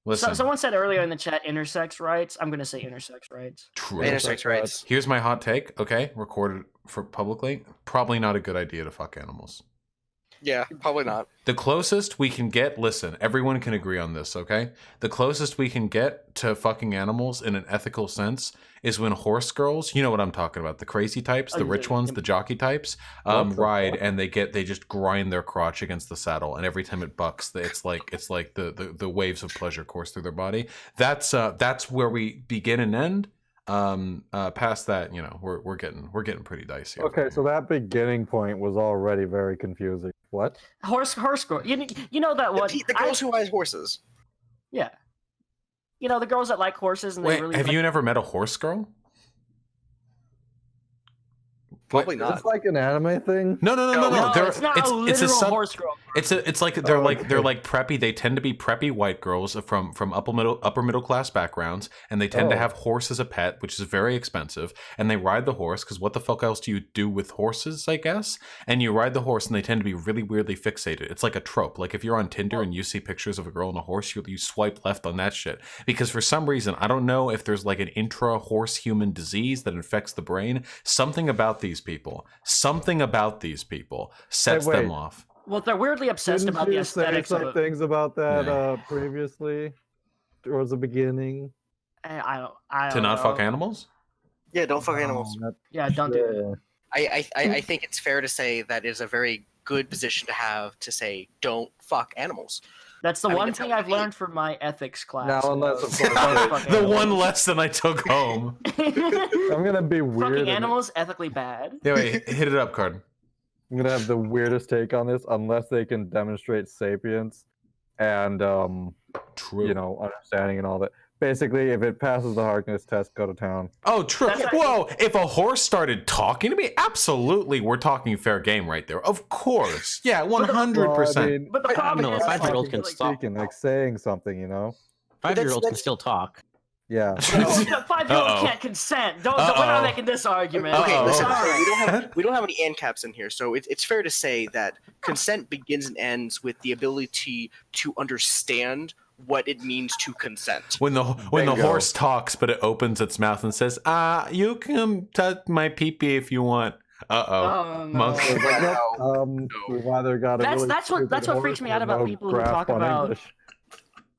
listen.
Someone said earlier in the chat intersex rights. I'm gonna say intersex rights.
True.
Intersex rights.
Here's my hot take. Okay, recorded for publicly. Probably not a good idea to fuck animals.
Yeah, probably not.
The closest we can get, listen, everyone can agree on this, okay? The closest we can get to fucking animals in an ethical sense is when horse girls, you know what I'm talking about, the crazy types, the rich ones, the jockey types,
What the
ride
fuck?
and they just grind their crotch against the saddle, and every time it bucks, it's like the waves of pleasure course through their body. That's where we begin and end. Past that, you know, we're getting pretty dicey.
Okay, so that beginning point was already very confusing. What?
Horse girl. You know that one.
The girls who ride horses.
Yeah. You know the girls that like horses and they
Wait,
really
have
like,
you never met a horse girl?
Probably
Is
not.
this like an anime thing?
No.
No,
They're-
it's not a literal
it's a sub-
horse girl.
It's like they're
Oh,
like
okay.
they're like preppy. They tend to be preppy white girls from upper middle class backgrounds, and they tend to
Oh.
have horse as a pet, which is very expensive. And they ride the horse because what the fuck else do you do with horses? I guess. And you ride the horse, and they tend to be really weirdly fixated. It's like a trope. Like if you're on Tinder and you see pictures of a girl on a horse, you swipe left on that shit because for some reason I don't know if there's like an intra horse human disease that infects the brain. Something about these people sets
Wait.
them off.
Well, they're weirdly obsessed
Didn't
about the
you say
aesthetics of
some
it.
things about that
Yeah.
previously towards the beginning?
I don't
To not
know.
fuck animals?
Yeah, don't fuck animals.
Yeah, don't do it.
I think it's fair to say that is a very good position to have to say don't fuck animals.
That's the
I mean,
one
it's
thing
how
I've
we
learned from my ethics class.
Now, unless of
Don't
course,
fuck
The one
animals.
lesson I took home.
I'm gonna be weird.
Fucking
and
animals ethically bad.
Yeah, wait, hit it up, Card.
I'm gonna have the weirdest take on this, unless they can demonstrate sapience and
True.
you know, understanding and all that. Basically, if it passes the Harkness test, go to town.
Oh, true.
That's
Whoa, if a horse started talking to me, absolutely, we're talking fair game right there. Of course. Yeah, 100%.
Well, I mean,
But the problem
know,
is,
a 5-year-old can
like,
stop.
speaking, like saying something, you know?
5-year-olds can
that's-
still talk.
Yeah.
No, the 5-year-old
Uh-oh.
can't consent. We're not making this argument.
Okay,
Uh-oh.
listen.
Sorry.
We don't have any ANCAPs in here, so it's fair to say that consent begins and ends with the ability to understand what it means to consent.
When the
Bingo.
horse talks, but it opens its mouth and says, you can touch my pee-pee if you want. Uh-oh.
Oh, no.
Monk.
It's like, nope,
No.
we've either got a
That's-
really
that's what
stupid
freaks me
horse
out
or
about
no
people who
grasp
talk
on
about-
English.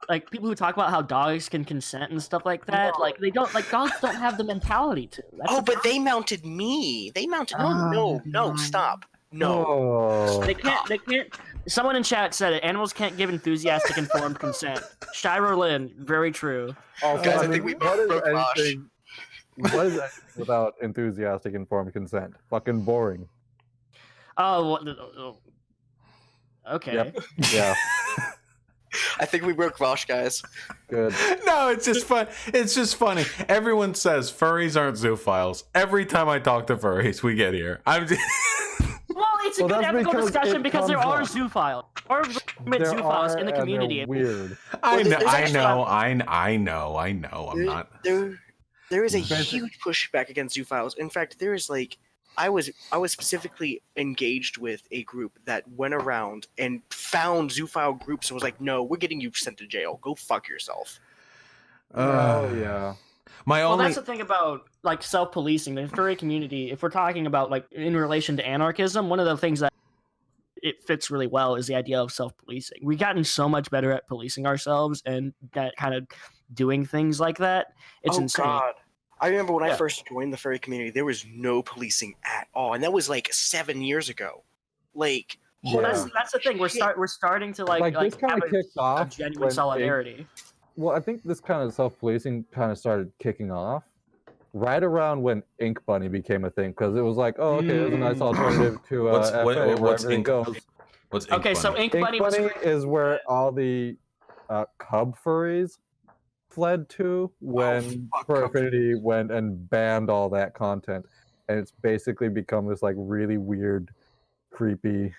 Like people who talk about how dogs can consent and stuff like that. Like they don't. Like dogs don't have the mentality to. That's
Oh,
the
but they mounted me. They mounted. No, stop. No.
Oh.
They can't. They can't. Someone in chat said it. Animals can't give enthusiastic informed consent. Shiro Lin, very true.
Also,
Guys, I
mean,
think we
what is
broke Bosch.
anything? What is anything without enthusiastic informed consent? Fucking boring.
Oh, what, okay.
Yep. Yeah.
I think we broke Vosh, guys.
Good.
No, it's just fun. It's just funny. Everyone says furries aren't zoophiles. Every time I talk to furries, we get here. I'm just...
Well, it's a
Well,
good
that's
ethical
because
discussion
it
because there are
comes
zoophiles or legitimate
There
zoophiles
are,
in the
and
community.
they're weird.
I know.
there's
I
actually-
know. I know. I'm not.
There is a
Basic-
huge pushback against zoophiles. In fact, there is like I was specifically engaged with a group that went around and found zoophile groups and was like, "No, we're getting you sent to jail. Go fuck yourself."
Oh yeah.
My
Well,
only.
that's the thing about like self-policing. The furry community, if we're talking about like in relation to anarchism, one of the things that it fits really well is the idea of self-policing. We've gotten so much better at policing ourselves and that kind of doing things like that. It's
Oh,
insane.
God. I remember when I
Yeah.
first joined the furry community, there was no policing at all, and that was like 7 years ago. Like,
Well,
Yeah.
that's the thing. We're starting to like
This kind
have
of kicked
a
off.
genuine
when
solidarity.
Well, I think this kind of self-policing kind of started kicking off right around when Ink Bunny became a thing, because it was like, oh, okay, there's a nice alternative to
What's-
FA,
what-
where
what's
everything
Ink-
goes.
What's Ink
Okay, so
Bunny?
Ink
Ink
Bunny was
Bunny
created-
is where all the cub furries fled to when
fuck,
Fur
Cub.
Affinity went and banned all that content, and it's basically become this like really weird, creepy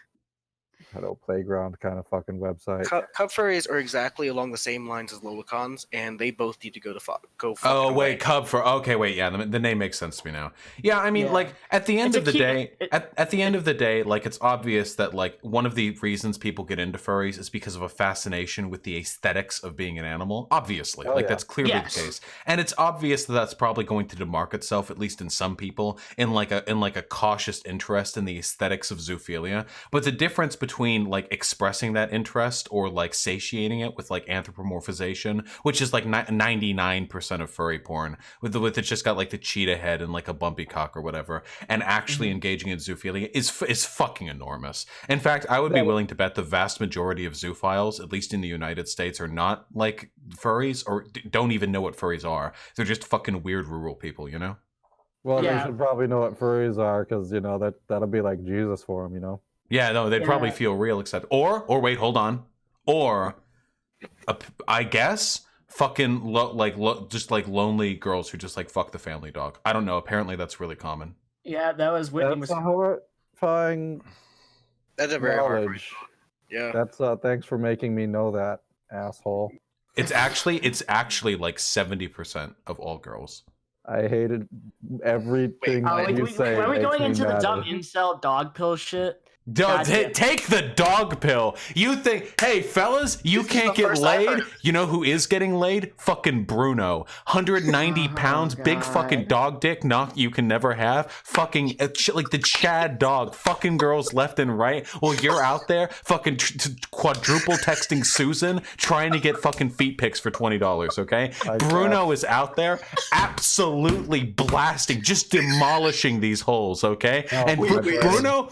pedo playground kind of fucking website.
Cup furries are exactly along the same lines as lolicons, and they both need to go fucking
Oh
away.
wait, okay, wait, yeah, the name makes sense to me now. Yeah, I mean,
Yeah.
like at the end
It's
of the
a cute-
day, at the end of the day, like it's obvious that like one of the reasons people get into furries is because of a fascination with the aesthetics of being an animal. Obviously,
Oh,
like
yeah.
that's clearly
Yes.
the case, and it's obvious that that's probably going to demark itself, at least in some people, in like a cautious interest in the aesthetics of zoophilia. But the difference between like expressing that interest or like satiating it with like anthropomorphization, which is like 99% of furry porn, with it's just got like the cheetah head and like a bumpy cock or whatever, and actually engaging in zoophilia is fucking enormous. In fact, I would be willing to bet the vast majority of zoophiles, at least in the United States, are not like furries or don't even know what furries are. They're just fucking weird rural people, you know?
Well,
Yeah.
they should probably know what furries are, because you know that'll be like Jesus for them, you know.
Yeah, no, they'd probably
Yeah.
feel real, except or wait, hold on, or I guess fucking just like lonely girls who just like fuck the family dog. I don't know. Apparently, that's really common.
Yeah, that was Whitney.
That's a horrifying
That's a very hard
knowledge.
Yeah.
That's thanks for making me know that, asshole.
It's actually like 70% of all girls.
I hated everything
Oh,
that you say.
are we
makes
going
me
into the
mad.
dumb incel dog pill shit?
Don't
Gotcha.
take the dog pill. You think, hey fellas, you
This is
can't
the
get
first I've
laid?
heard.
You know who is getting laid? Fucking Bruno. 190
Oh,
pounds, big fucking
God.
dog dick, knock you can never have. Fucking like the Chad dog, fucking girls left and right. Well, you're out there fucking quadruple texting Susan, trying to get fucking feet pics for $20. Okay, Bruno is out there absolutely blasting, just demolishing these holes. Okay, and Bruno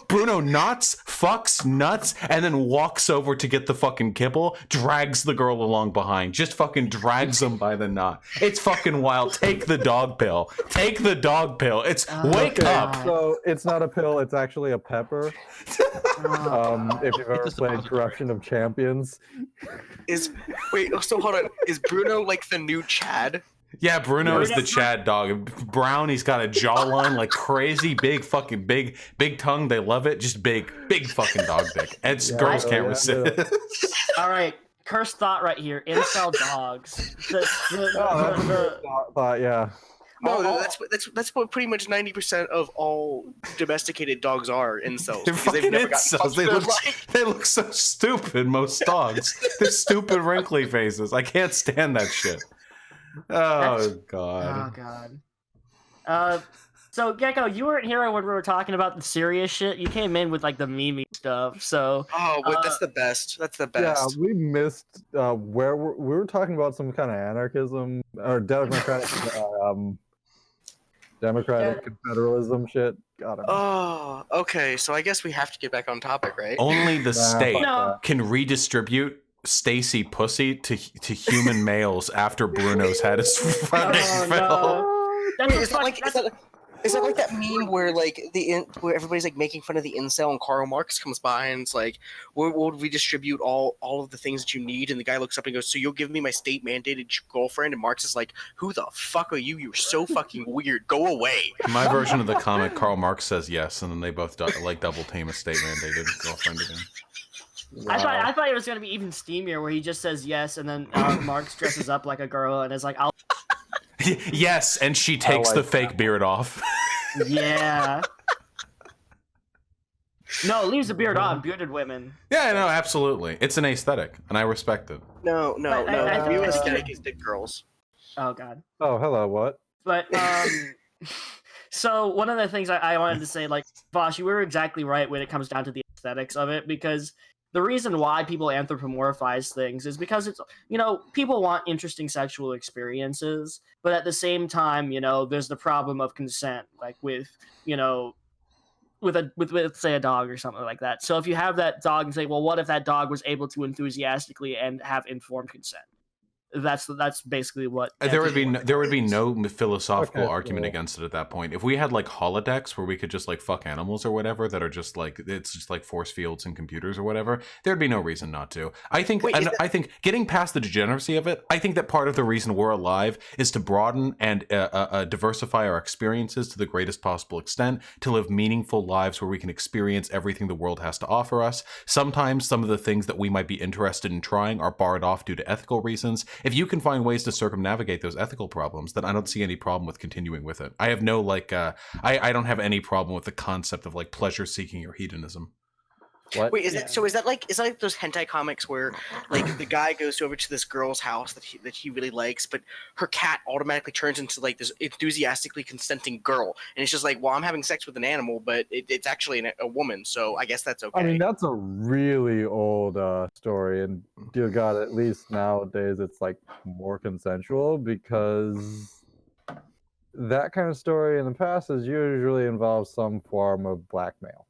fucks nuts, and then walks over to get the fucking kibble, drags the girl along behind, just fucking drags them by the knot. It's fucking wild. Take the dog pill. Take the dog pill. It's wake up.
So it's not a pill; it's actually a pepper. If you've ever
It's a
played
suppository.
Corruption of Champions,
Wait, so hold on. Is Bruno like the new Chad?
Yeah, Bruno is the
Bruno's
Chad dog. Brown, he's got a jawline like crazy, big fucking big tongue. They love it. Just big fucking dog dick. And girls can't resist.
All right, cursed thought right here. Incel dogs.
yeah.
No, that's what pretty much 90% of all domesticated dogs are incels.
They're
because they've
fucking
never gotten
incels.
fucked
They
in their
look,
life.
they look so stupid, most dogs. They're stupid wrinkly faces. I can't stand that shit. Oh, God.
Oh god. So Gecko, you weren't here when we were talking about the serious shit. You came in with like the meme stuff. So
Oh, but that's the best. That's the
Yeah,
best.
we missed where we were talking about some kind of anarchism or democratic confederalism shit. Got him.
Oh, okay. So I guess we have to get back on topic, right?
Only the state
fuck
No.
can redistribute Stacy pussy to human males after Bruno's had his fucking
Oh,
fill.
no. That's
Wait,
a
is that
fuck-
like
that's-
is that like that meme where like where everybody's like making fun of the incel and Karl Marx comes by and it's like, we'll redistribute all of the things that you need, and the guy looks up and goes, so you'll give me my state mandated girlfriend, and Marx is like, who the fuck are you? You're so fucking weird. Go away.
My version of the comic, Karl Marx says yes, and then they both like double team a state mandated girlfriend again.
I thought it was gonna be even steamier, where he just says yes, and then Marx dresses up like a girl and is like, "I'll."
Yes, and she takes
like
the fake beard off.
Yeah. No, leaves the beard on. Bearded women.
Yeah, no, absolutely. It's an aesthetic, and I respect it.
No.
But I
The
think-
new
I think-
aesthetic is dick girls.
Oh god.
Oh, hello. What?
But so one of the things I wanted to say, like, Vosh, you were exactly right when it comes down to the aesthetics of it, because the reason why people anthropomorphize things is because it's, people want interesting sexual experiences, but at the same time, there's the problem of consent, like with say a dog or something like that. So if you have that dog and say, well, what if that dog was able to enthusiastically and have informed consent? that's basically what
There would be no philosophical
Okay,
argument
cool.
against it at that point. If we had like holodecks where we could just like fuck animals or whatever that are just like it's just like force fields and computers or whatever, there'd be no reason not to. I think I think getting past the degeneracy of it, I think that part of the reason we're alive is to broaden and diversify our experiences to the greatest possible extent, to live meaningful lives where we can experience everything the world has to offer us. Sometimes some of the things that we might be interested in trying are barred off due to ethical reasons. If you can find ways to circumnavigate those ethical problems, then I don't see any problem with continuing with it. I have no like I don't have any problem with the concept of like pleasure seeking or hedonism.
What?
Wait, is that like those hentai comics where like the guy goes over to this girl's house that he really likes, but her cat automatically turns into like this enthusiastically consenting girl, and it's just like, well, I'm having sex with an animal, but it's actually a woman, so I guess that's okay.
I mean, that's a really old story, and dear God, at least nowadays it's like more consensual, because that kind of story in the past has usually involved some form of blackmail.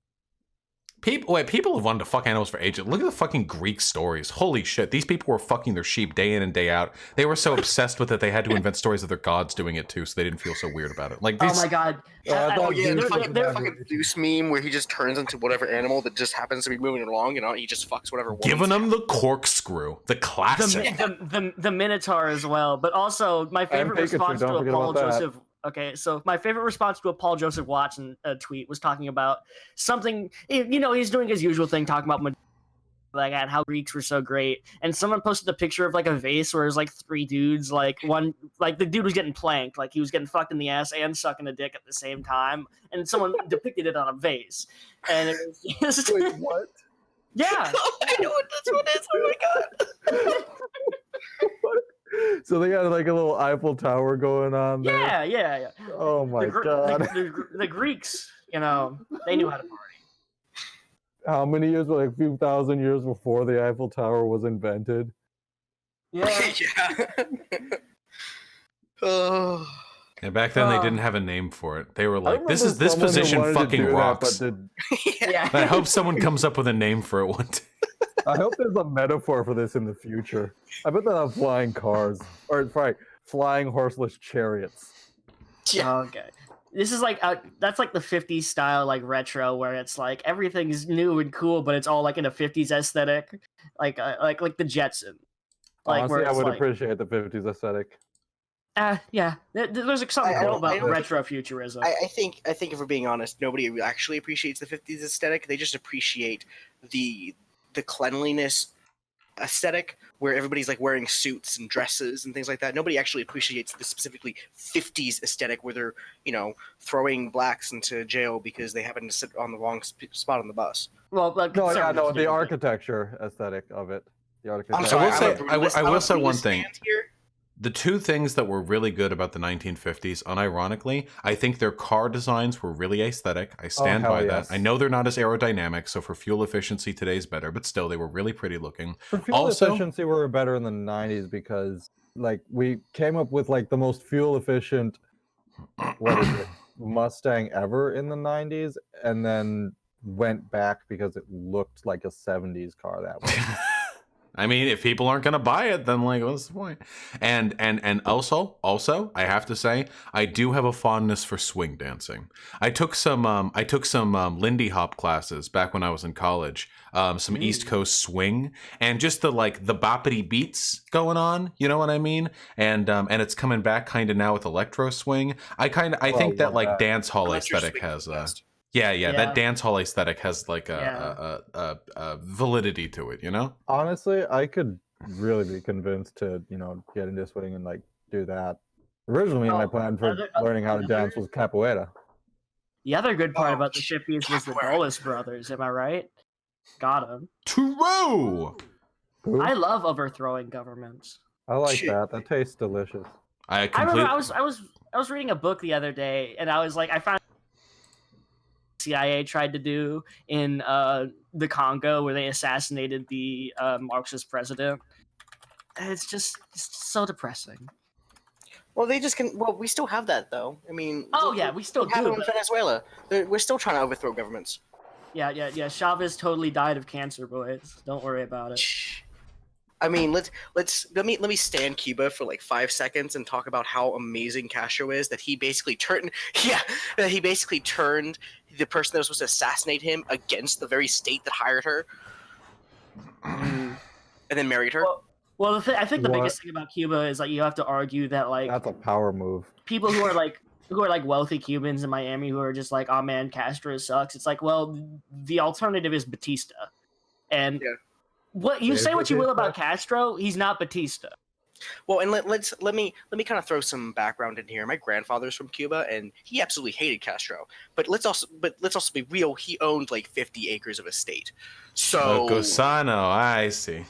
People have wanted to fuck animals for ages. Look at the fucking Greek stories. Holy shit. These people were fucking their sheep day in and day out. They were so obsessed with it, they had to invent stories of their gods doing it too, so they didn't feel so weird about it. Like these...
Oh my god.
The fucking Zeus meme where he just turns into whatever animal that just happens to be moving along, and he just fucks whatever woman.
Giving them the corkscrew. The classic.
The Minotaur as well. But also, my favorite response to a Paul Joseph... Okay, so my favorite response to a Paul Joseph Watson tweet was talking about something, he's doing his usual thing, talking about like how Greeks were so great, and someone posted a picture of like a vase where there's like three dudes, like one, like the dude was getting planked, like he was getting fucked in the ass and sucking a dick at the same time, and someone depicted it on a vase, and it was just...
Wait, what?
Yeah.
I know what that's what it is. Oh my god.
So they got like a little Eiffel Tower going on there.
Yeah.
Oh my god.
The Greeks, they knew how to party.
How many years? Like a few thousand years before the Eiffel Tower was invented.
Yeah.
Oh.
And back then they didn't have a name for it. They were like, this position fucking rocks.
Yeah.
I hope someone comes up with a name for it one day.
I hope there's a metaphor for this in the future. I bet they'll have flying cars. Or, sorry, flying horseless chariots.
Yeah.
Okay. This is like, that's like the 50s style, like retro, where it's like everything's new and cool, but it's all like in a 50s aesthetic. Like the Jetson. Like,
Honestly, I would appreciate the 50s aesthetic.
Yeah. There's like something cool about retrofuturism.
I think if we're being honest, nobody actually appreciates the 50s aesthetic. They just appreciate the cleanliness aesthetic, where everybody's like wearing suits and dresses and things like that. Nobody actually appreciates the specifically 50s aesthetic, where they're throwing blacks into jail because they happen to sit on the wrong spot on the bus.
Well,
the architecture aesthetic of it. The architecture.
I'm sorry,
I will say one thing.
Here.
The two things that were really good about the 1950s, unironically, I think their car designs were really aesthetic. I stand by that. I know they're not as aerodynamic, so for fuel efficiency, today's better, but still, they were really pretty looking.
For fuel efficiency, we were better in the 90s because, like, we came up with, like, the most fuel efficient, Mustang ever in the 90s, and then went back because it looked like a 70s car that way.
I mean, if people aren't gonna buy it, then like, what's the point? And also, I have to say, I do have a fondness for swing dancing. I took some Lindy Hop classes back when I was in college. Some East Coast swing, and just the boppity beats going on. You know what I mean? And it's coming back kind of now with electro swing. I think that like dance hall aesthetic has Yeah, that dance hall aesthetic has like a validity to it,
Honestly, I could really be convinced to, get into swing and like do that. Originally, my plan for learning how to dance was capoeira.
The other good part about the 50s was the Dulles brothers, am I right? Got him.
True!
I love overthrowing governments.
I like that. That tastes delicious.
I remember I was reading a book the other day, and I was like, I found CIA tried to do in the Congo, where they assassinated the Marxist president. It's just so depressing.
Well, we still have that though. I mean,
we still do.
Have it in Venezuela. We're still trying to overthrow governments.
Yeah. Chavez totally died of cancer, boys. Don't worry about it.
I mean, let me stand Cuba for like 5 seconds and talk about how amazing Castro is. That he basically turned, that he basically turned the person that was supposed to assassinate him against the very state that hired her, and then married her.
Well, I think the
What?
biggest thing about Cuba is like you have to argue that like
That's a power move.
people who are like wealthy Cubans in Miami who are just like, oh man, Castro sucks. It's like, well, the alternative is Batista, and
Yeah.
what you
Is
say what you will
Batista?
about Castro, he's not Batista.
Well, and let me kind of throw some background in here. My grandfather's from Cuba, and he absolutely hated Castro. But let's also be real. He owned like 50 acres of estate. So
Gusano, I see.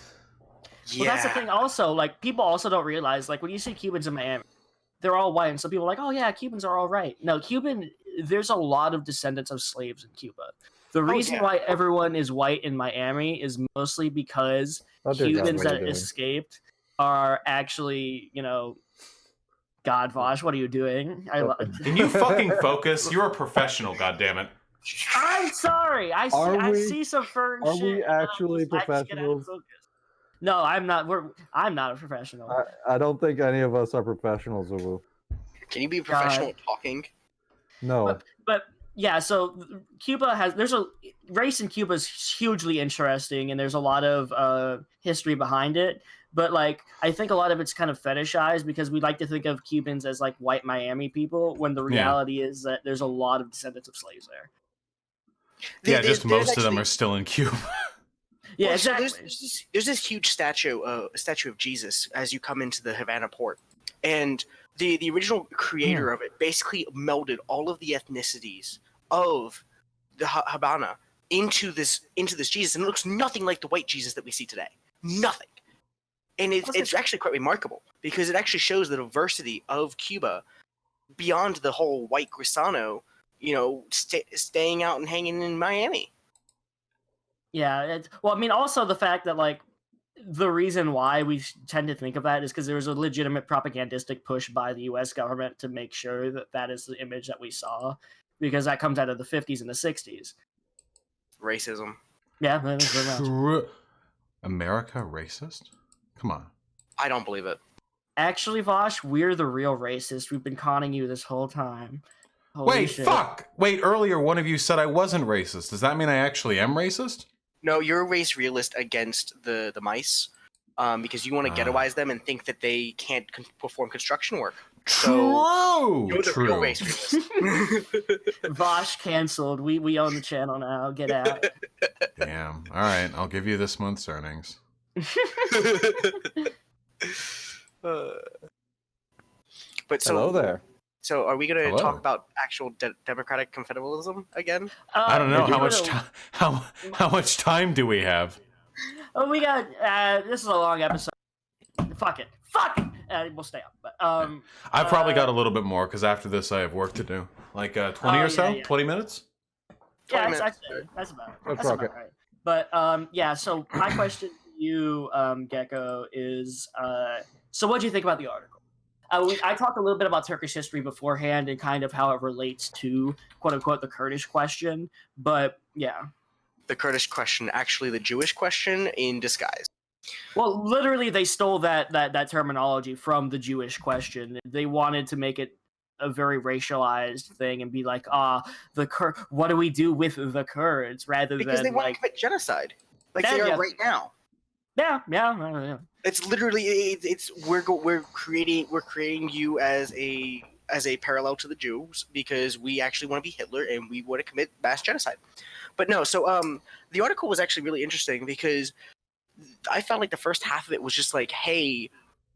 yeah,
Well, that's the thing. Also, like people also don't realize, like when you see Cubans in Miami, they're all white, and so people are like, oh yeah, Cubans are all right. No, there's a lot of descendants of slaves in Cuba. The reason
yeah.
why everyone is white in Miami is mostly because
Oh, dear God,
Cubans
what are
that
you doing?
escaped are actually, God, Vosh, what are you doing?
Can you fucking focus? You're a professional, goddammit.
I'm sorry. I see some fern
Are
shit.
we
and
actually
I just get out of
professionals?
focus. No, I'm not. I'm not a professional.
I don't think any of us are professionals, Uwu.
Can you be professional at talking?
No.
But yeah, so Cuba there's a race in Cuba is hugely interesting, and there's a lot of history behind it. But like, I think a lot of it's kind of fetishized because we like to think of Cubans as like white Miami people, when the reality is that there's a lot of descendants of slaves there.
Yeah, just most of them are still in Cuba.
Yeah,
Well,
exactly.
So there's this huge statue of Jesus as you come into the Havana port, and the original creator of it basically melded all of the ethnicities of the Havana into this Jesus, and it looks nothing like the white Jesus that we see today. Nothing. And it's actually quite remarkable because it actually shows the diversity of Cuba beyond the whole white Grisano, staying out and hanging in Miami.
Yeah, well, I mean, also the fact that like the reason why we tend to think of that is because there was a legitimate propagandistic push by the U.S. government to make sure that that is the image that we saw, because that comes out of the 50s and the 60s.
Racism.
Yeah, that is very much.
True. America racist? Come on.
I don't believe it.
Actually, Vosh, we're the real racist. We've been conning you this whole time. Holy
Wait,
shit.
fuck! Wait, earlier one of you said I wasn't racist. Does that mean I actually am racist?
No, you're a race realist against the mice, because you want to ghettoize them and think that they can't perform construction work. So you're the real race realist.
Vosh canceled. We own the channel now. Get out.
Damn. All right, I'll give you this month's earnings.
But so,
Hello there.
So are we going to
Hello.
talk about actual democratic confederalism again?
I don't know
we're
how much
gonna-
time. How much time do we have?
Oh, we got. This is a long episode. Fuck it. We'll stay up. But
I've probably got a little bit more because after this I have work to do. Like 20 or so?
yeah.
20 minutes?
yeah,
20 minutes.
that's about it.
Let's
That's
rock
about
it.
right. But yeah. So my question to you, Gecko, is so what do you think about the article? I talked a little bit about Turkish history beforehand and kind of how it relates to quote unquote the Kurdish question. But yeah.
The Kurdish question, actually the Jewish question in disguise.
Well, literally, they stole that terminology from the Jewish question. They wanted to make it a very racialized thing and be like, what do we do with the Kurds, rather
Because
than
they want
like,
to commit genocide, like
Yeah,
they are
yeah.
right now.
yeah.
It's literally we're creating you as a parallel to the Jews because we actually want to be Hitler and we want to commit mass genocide. But no, so the article was actually really interesting because I found like the first half of it was just like, hey,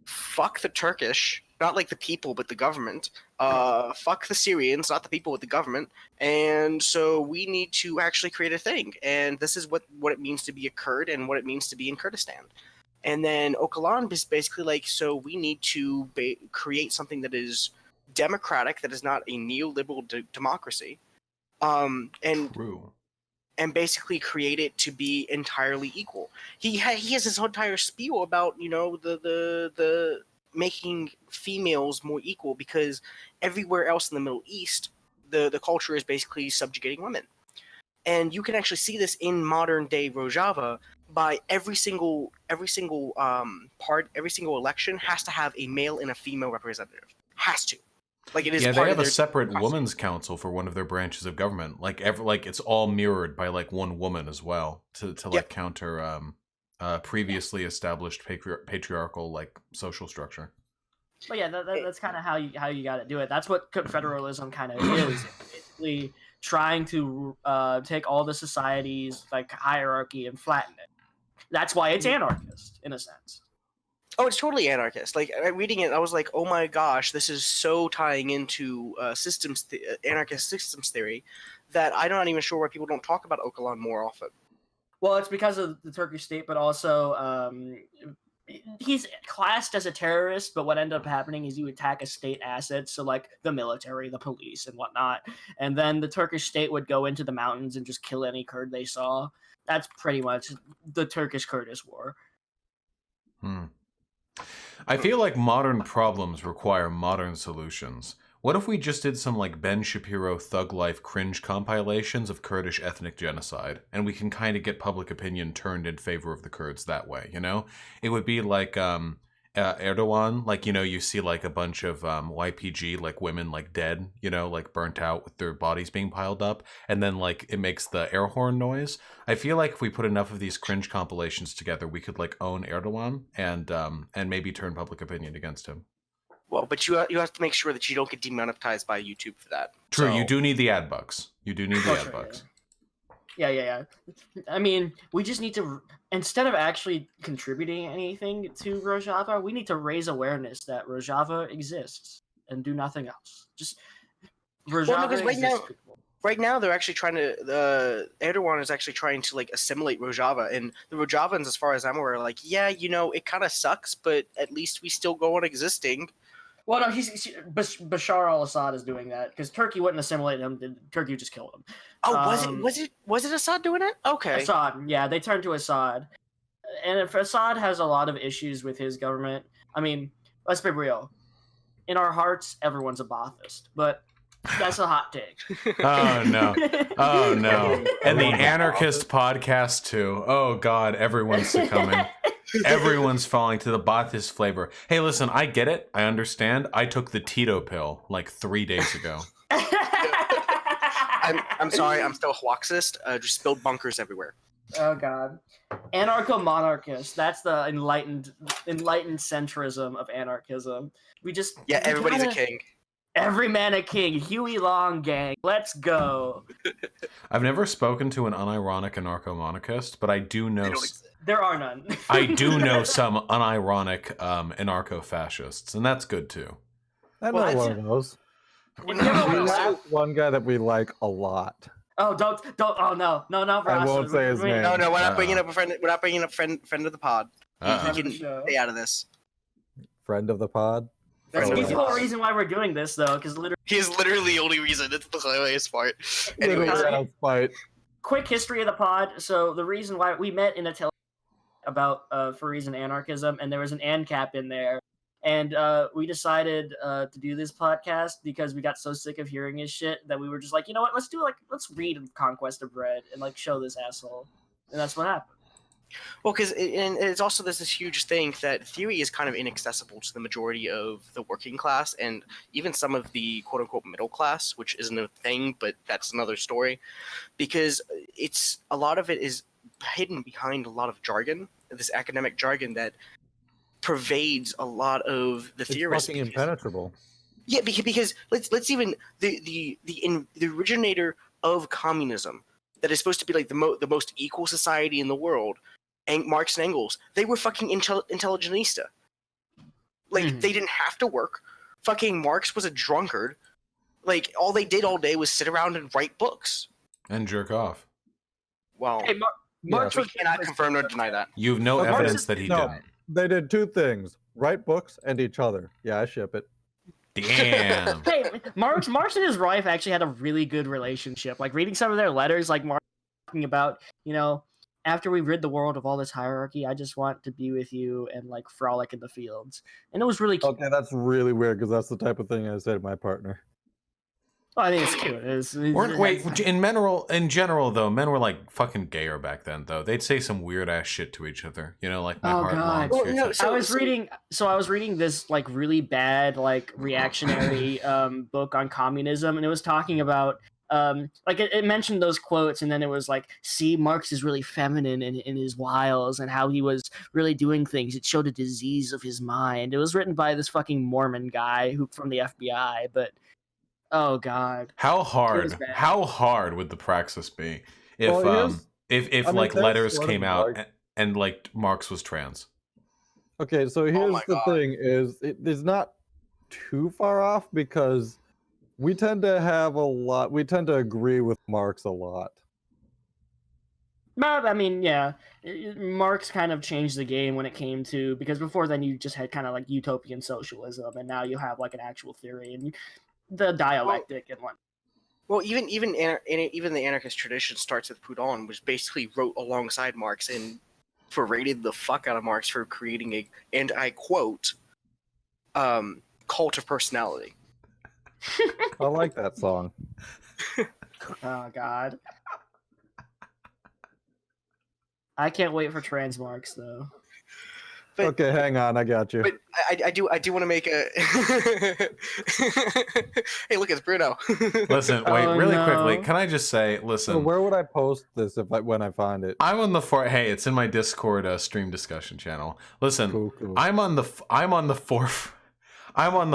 fuck the Turkish, not like the people but the government. Fuck the Syrians, not the people but the government. And so we need to actually create a thing. And this is what it means to be a Kurd and what it means to be in Kurdistan. And then Öcalan is basically like, so we need to create something that is democratic, that is not a neoliberal democracy,
True.
and basically create it to be entirely equal. He has this entire spiel about the making females more equal because everywhere else in the Middle East, the culture is basically subjugating women. And you can actually see this in modern day Rojava by every single election has to have a male and a female representative. Has to. Like it is.
Yeah, they
part
have
of
a
their
separate
constitution.
women's council for one of their branches of government. Like it's all mirrored by like one woman as well to like counter previously established patriarchal like social structure.
But yeah, that's kind of how you got to do it. That's what confederalism kind of is. It's basically trying to take all the society's like hierarchy and flatten it. That's why it's anarchist in a sense.
Oh, it's totally anarchist. Like reading it, I was like, "Oh my gosh, this is so tying into anarchist systems theory that I'm not even sure why people don't talk about Öcalan more often."
Well, it's because of the Turkish state, but also he's classed as a terrorist. But what ended up happening is you attack a state asset, so like the military, the police, and whatnot, and then the Turkish state would go into the mountains and just kill any Kurd they saw. That's pretty much the Turkish-Kurdish war.
I feel like modern problems require modern solutions. What if we just did some like Ben Shapiro Thug Life cringe compilations of Kurdish ethnic genocide, and we can kind of get public opinion turned in favor of the Kurds that way, you know? It would be like Erdogan, like, you know, you see like a bunch of YPG, like women like dead, you know, like burnt out with their bodies being piled up, and then like it makes the air horn noise. I feel like if we put enough of these cringe compilations together, we could like own Erdogan and maybe turn public opinion against him.
Well, but you have to make sure that you don't get demonetized by YouTube for that.
True,
So,
you do need the ad bucks. You do need the ad bucks.
Yeah. I mean, we just need to, instead of actually contributing anything to Rojava, we need to raise awareness that Rojava exists and do nothing else. Just Rojava
because
exists.
right now they're actually trying to. Erdogan is actually trying to like assimilate Rojava, and the Rojavans, as far as I'm aware, are like, yeah, you know, it kind of sucks, but at least we still go on existing.
Well, no, Bashar al-Assad is doing that because Turkey wouldn't assimilate him. Turkey would just kill him.
Oh, was it Assad doing it? Okay.
Assad, yeah, they turned to Assad. And if Assad has a lot of issues with his government, I mean, let's be real. In our hearts, everyone's a Baathist, but that's a hot take.
Oh, no. Oh, no. And the anarchist podcast, too. Oh, God, everyone's succumbing. Everyone's falling to the Baathist flavor. Hey, listen, I get it. I understand. I took the Tito pill like 3 days ago.
I'm sorry, I'm still a Huaxist. Just spilled bunkers everywhere.
Oh God, anarcho-monarchist. That's the enlightened centrism of anarchism.
Everybody's a king.
Every man a king. Huey Long gang. Let's go.
I've never spoken to an unironic anarcho-monarchist, but I do know.
There are none.
I do know some unironic anarcho-fascists, and that's good too.
I know one of those. One guy that we like a lot.
Oh, don't! Oh no, Ross.
I won't say his name.
No, we're not bringing up a friend. We're not bringing up friend of the pod. You can stay out of this.
Friend of the pod.
He's the whole reason why we're doing this, though, because literally
he's literally the only reason. It's the hilarious part. Anyways,
quick history of the pod. So the reason why we met in a about furries and anarchism, and there was an ANCAP in there, and we decided to do this podcast because we got so sick of hearing his shit that we were just like, you know what, let's read Conquest of Bread and like show this asshole, and that's what happened.
Well, because it's also this huge thing that theory is kind of inaccessible to the majority of the working class and even some of the quote unquote middle class, which isn't a thing, but that's another story, because it's a lot of it is hidden behind a lot of jargon, this academic jargon that pervades a lot of the theorists.
It's fucking impenetrable.
Yeah, because let's even the originator of communism that is supposed to be like the most equal society in the world, and Marx and Engels, they were fucking intelligentista. Like they didn't have to work. Fucking Marx was a drunkard. Like all they did all day was sit around and write books
and jerk off.
Well,
hey, Marx
we cannot confirm nor deny that.
You have no evidence that he didn't.
They did two things: write books and each other. Yeah, I ship it.
Damn.
Hey, Marx and his wife actually had a really good relationship. Like reading some of their letters, like Marx talking about, you know, after we rid the world of all this hierarchy, I just want to be with you and like frolic in the fields. And it was really cute.
Okay, that's really weird because that's the type of thing I say to my partner.
Well, I think it's cute.
In general though, men were like fucking gayer back then though. They'd say some weird ass shit to each other. You know, like my
Oh
heart
God.
longs for
Well,
your
no,
tits.
I was reading this like really bad like reactionary book on communism, and it was talking about like it mentioned those quotes, and then it was like, see, Marx is really feminine in his wiles and how he was really doing things. It showed a disease of his mind. It was written by this fucking Mormon guy who from the FBI, but oh God,
How
it was
hard?
bad.
How hard would the praxis be
Well, here's
if
I mean,
like
that's
letters
sort of
came out
like
and like Marx was trans?
okay. So here's
my
the
God.
thing: is it is not too far off because we tend to have a lot. We tend to agree with Marx a lot.
But I mean, yeah, Marx kind of changed the game when it came to, because before then you just had kind of like utopian socialism, and now you have like an actual theory and the dialectic and what.
Well, even the anarchist tradition starts with Proudhon, which basically wrote alongside Marx and berated the fuck out of Marx for creating a, and I quote, cult of personality.
I like that song.
Oh God, I can't wait for trans Marx though.
But,
Okay, hang on, I got you.
But I do want to make a. Hey, look, it's Bruno.
Listen, wait, really quickly.
No.
Can I just say,
So
listen,
where would I post this when I find it?
I'm on the hey, it's in my Discord stream discussion channel. Listen,
Cool.
I'm on the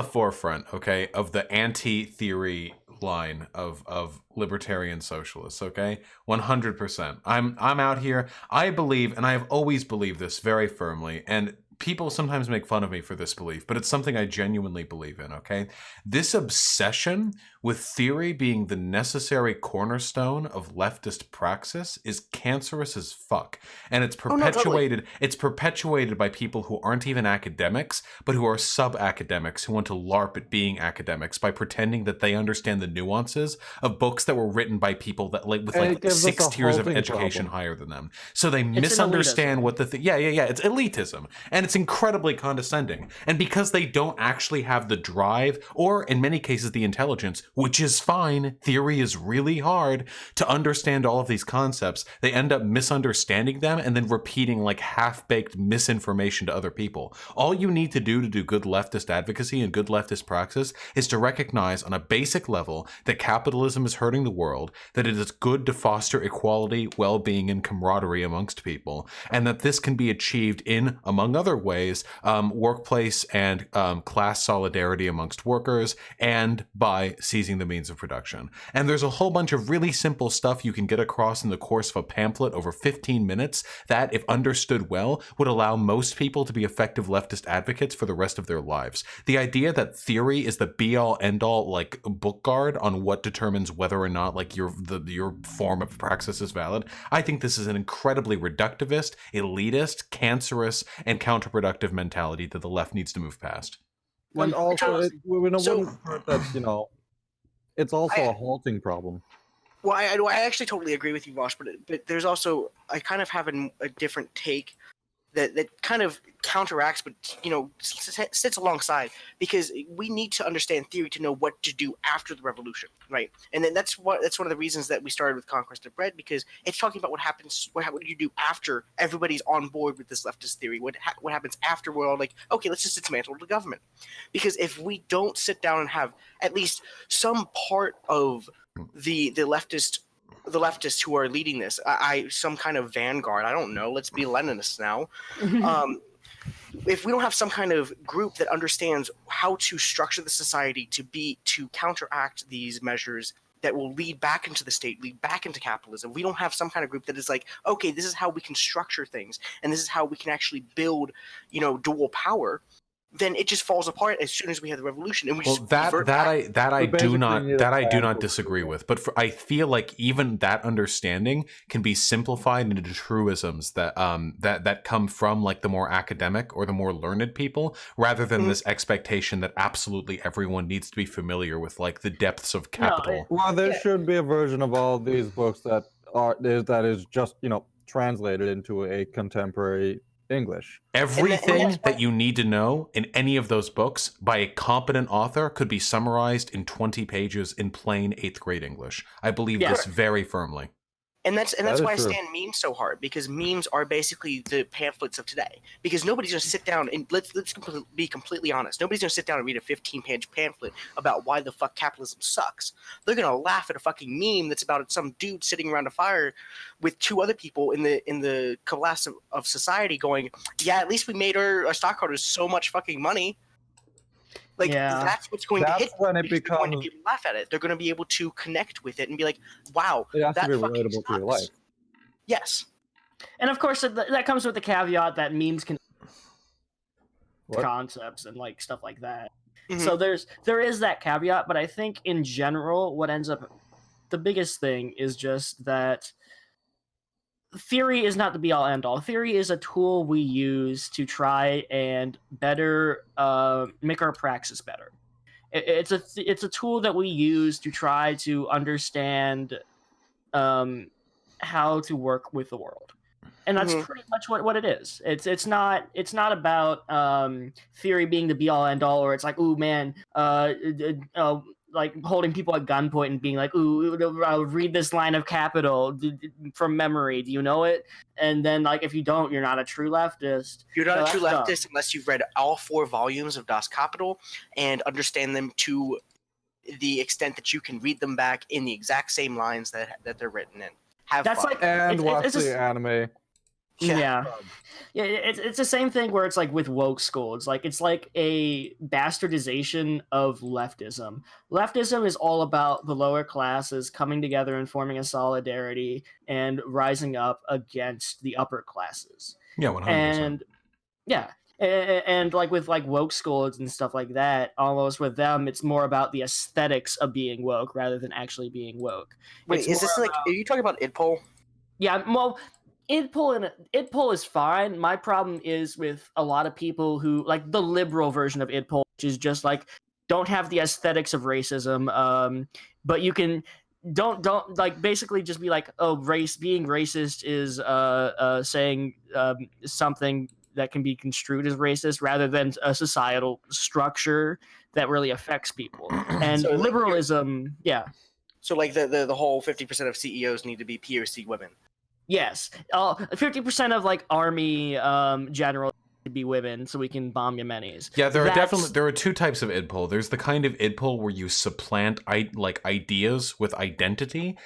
forefront, okay, of the anti-theory line of libertarian socialists, okay? 100%. I'm out here. I believe, and I have always believed this very firmly, and people sometimes make fun of me for this belief, but it's something I genuinely believe in, okay? This obsession with theory being the necessary cornerstone of leftist praxis is cancerous as fuck. And it's perpetuated it's perpetuated by people who aren't even academics, but who are sub-academics who want to LARP at being academics by pretending that they understand the nuances of books that were written by people that with
And
like
it gives us
6
a
tiers of
halting
education
problem.
higher than them. So they
an
misunderstand
elitism.
what the yeah, it's elitism. And it's incredibly condescending. And because they don't actually have the drive, or in many cases the intelligence, which is fine, theory is really hard, to understand all of these concepts, they end up misunderstanding them and then repeating like half-baked misinformation to other people. All you need to do good leftist advocacy and good leftist praxis is to recognize on a basic level that capitalism is hurting the world, that it is good to foster equality, well-being, and camaraderie amongst people, and that this can be achieved in, among other ways, workplace and class solidarity amongst workers, and by seizing the means of production. And there's a whole bunch of really simple stuff you can get across in the course of a pamphlet over 15 minutes that, if understood well, would allow most people to be effective leftist advocates for the rest of their lives. The idea that theory is the be-all, end-all, like, book guard on what determines whether or not, like, your form of praxis is valid, I think this is an incredibly reductivist, elitist, cancerous, and counterproductive mentality that the left needs to move past.
And also, wouldn't hurt that, it's also
I-
a halting problem.
Well, I actually totally agree with you, Vosh, but there's also, I kind of have a different take that kind of counteracts, but sits alongside, because we need to understand theory to know what to do after the revolution, right? And then that's one of the reasons that we started with Conquest of Bread, because it's talking about what you do after everybody's on board with this leftist theory. What happens after we're all like, okay, let's just dismantle the government. Because if we don't sit down and have at least some part of the leftists who are leading this, some kind of vanguard, I don't know, let's be Leninists now. If we don't have some kind of group that understands how to structure the society to counteract these measures that will lead back into the state, lead back into capitalism, we don't have some kind of group that is like, okay, this is how we can structure things, and this is how we can actually build, dual power, then it just falls apart as soon as we have the revolution. And we just revert back.
I do not
to
disagree with. But I feel like even that understanding can be simplified into truisms that come from like the more academic or the more learned people, rather than this expectation that absolutely everyone needs to be familiar with like the depths of capital.
Well, there should be a version of all these books that is just translated into a contemporary English.
Everything that you need to know in any of those books by a competent author could be summarized in 20 pages in plain 8th grade English. I believe this very firmly.
And that's
That
why I
is true.
stand memes so hard, because memes are basically the pamphlets of today. Because nobody's gonna sit down and let's be completely honest. Nobody's gonna sit down and read a 15-page pamphlet about why the fuck capitalism sucks. They're gonna laugh at a fucking meme that's about some dude sitting around a fire with 2 other people in the collapse of society, going, "Yeah, at least we made our stockholders so much fucking money." Like, that's what's going to hit
when it
because they're going to
becomes.
be able to laugh at it. They're going to be able to connect with it and be like, wow,
It has
that
to be
fucking
relatable to your
sucks.
life.
Yes.
And of course, that comes with the caveat that memes can
What?
concepts and like stuff like that.
Mhm.
So there is that caveat, but I think in general, what ends up the biggest thing is just that theory is not the be all end all. Theory is a tool we use to try and better make our praxis better. It's a tool that we use to try to understand how to work with the world, and that's pretty much what it is. It's not about theory being the be all end all, or it's like, ooh man, like holding people at gunpoint and being like, ooh, I'll read this line of Capital from memory. Do you know it? And then, like, if you don't, you're not a true leftist.
You're not
So
a true
that's
leftist unless you've read all 4 volumes of Das Kapital and understand them to the extent that you can read them back in the exact same lines that they're written in.
That's
fun.
like
And watch
it's
the anime.
Yeah. It's the same thing where it's like with woke school. It's like a bastardization of leftism. Leftism is all about the lower classes coming together and forming a solidarity and rising up against the upper classes.
Yeah, 100%.
And yeah. And like with like woke schools and stuff like that, almost with them, it's more about the aesthetics of being woke rather than actually being woke.
Wait,
It's
is this
more
like, are you talking about IDPOL?
Yeah, well, idpol is fine. My problem is with a lot of people who like the liberal version of idpol, which is just like don't have the aesthetics of racism, but you can don't like basically just be like, oh, being racist is saying something that can be construed as racist rather than a societal structure that really affects people. And
So, like,
liberalism, yeah.
So like the whole 50% of CEOs need to be POC women.
Yes, 50% of like army generals to be women, so we can bomb Yemenis.
Yeah, there are 2 types of idpol. There's the kind of idpol where you supplant like ideas with identity,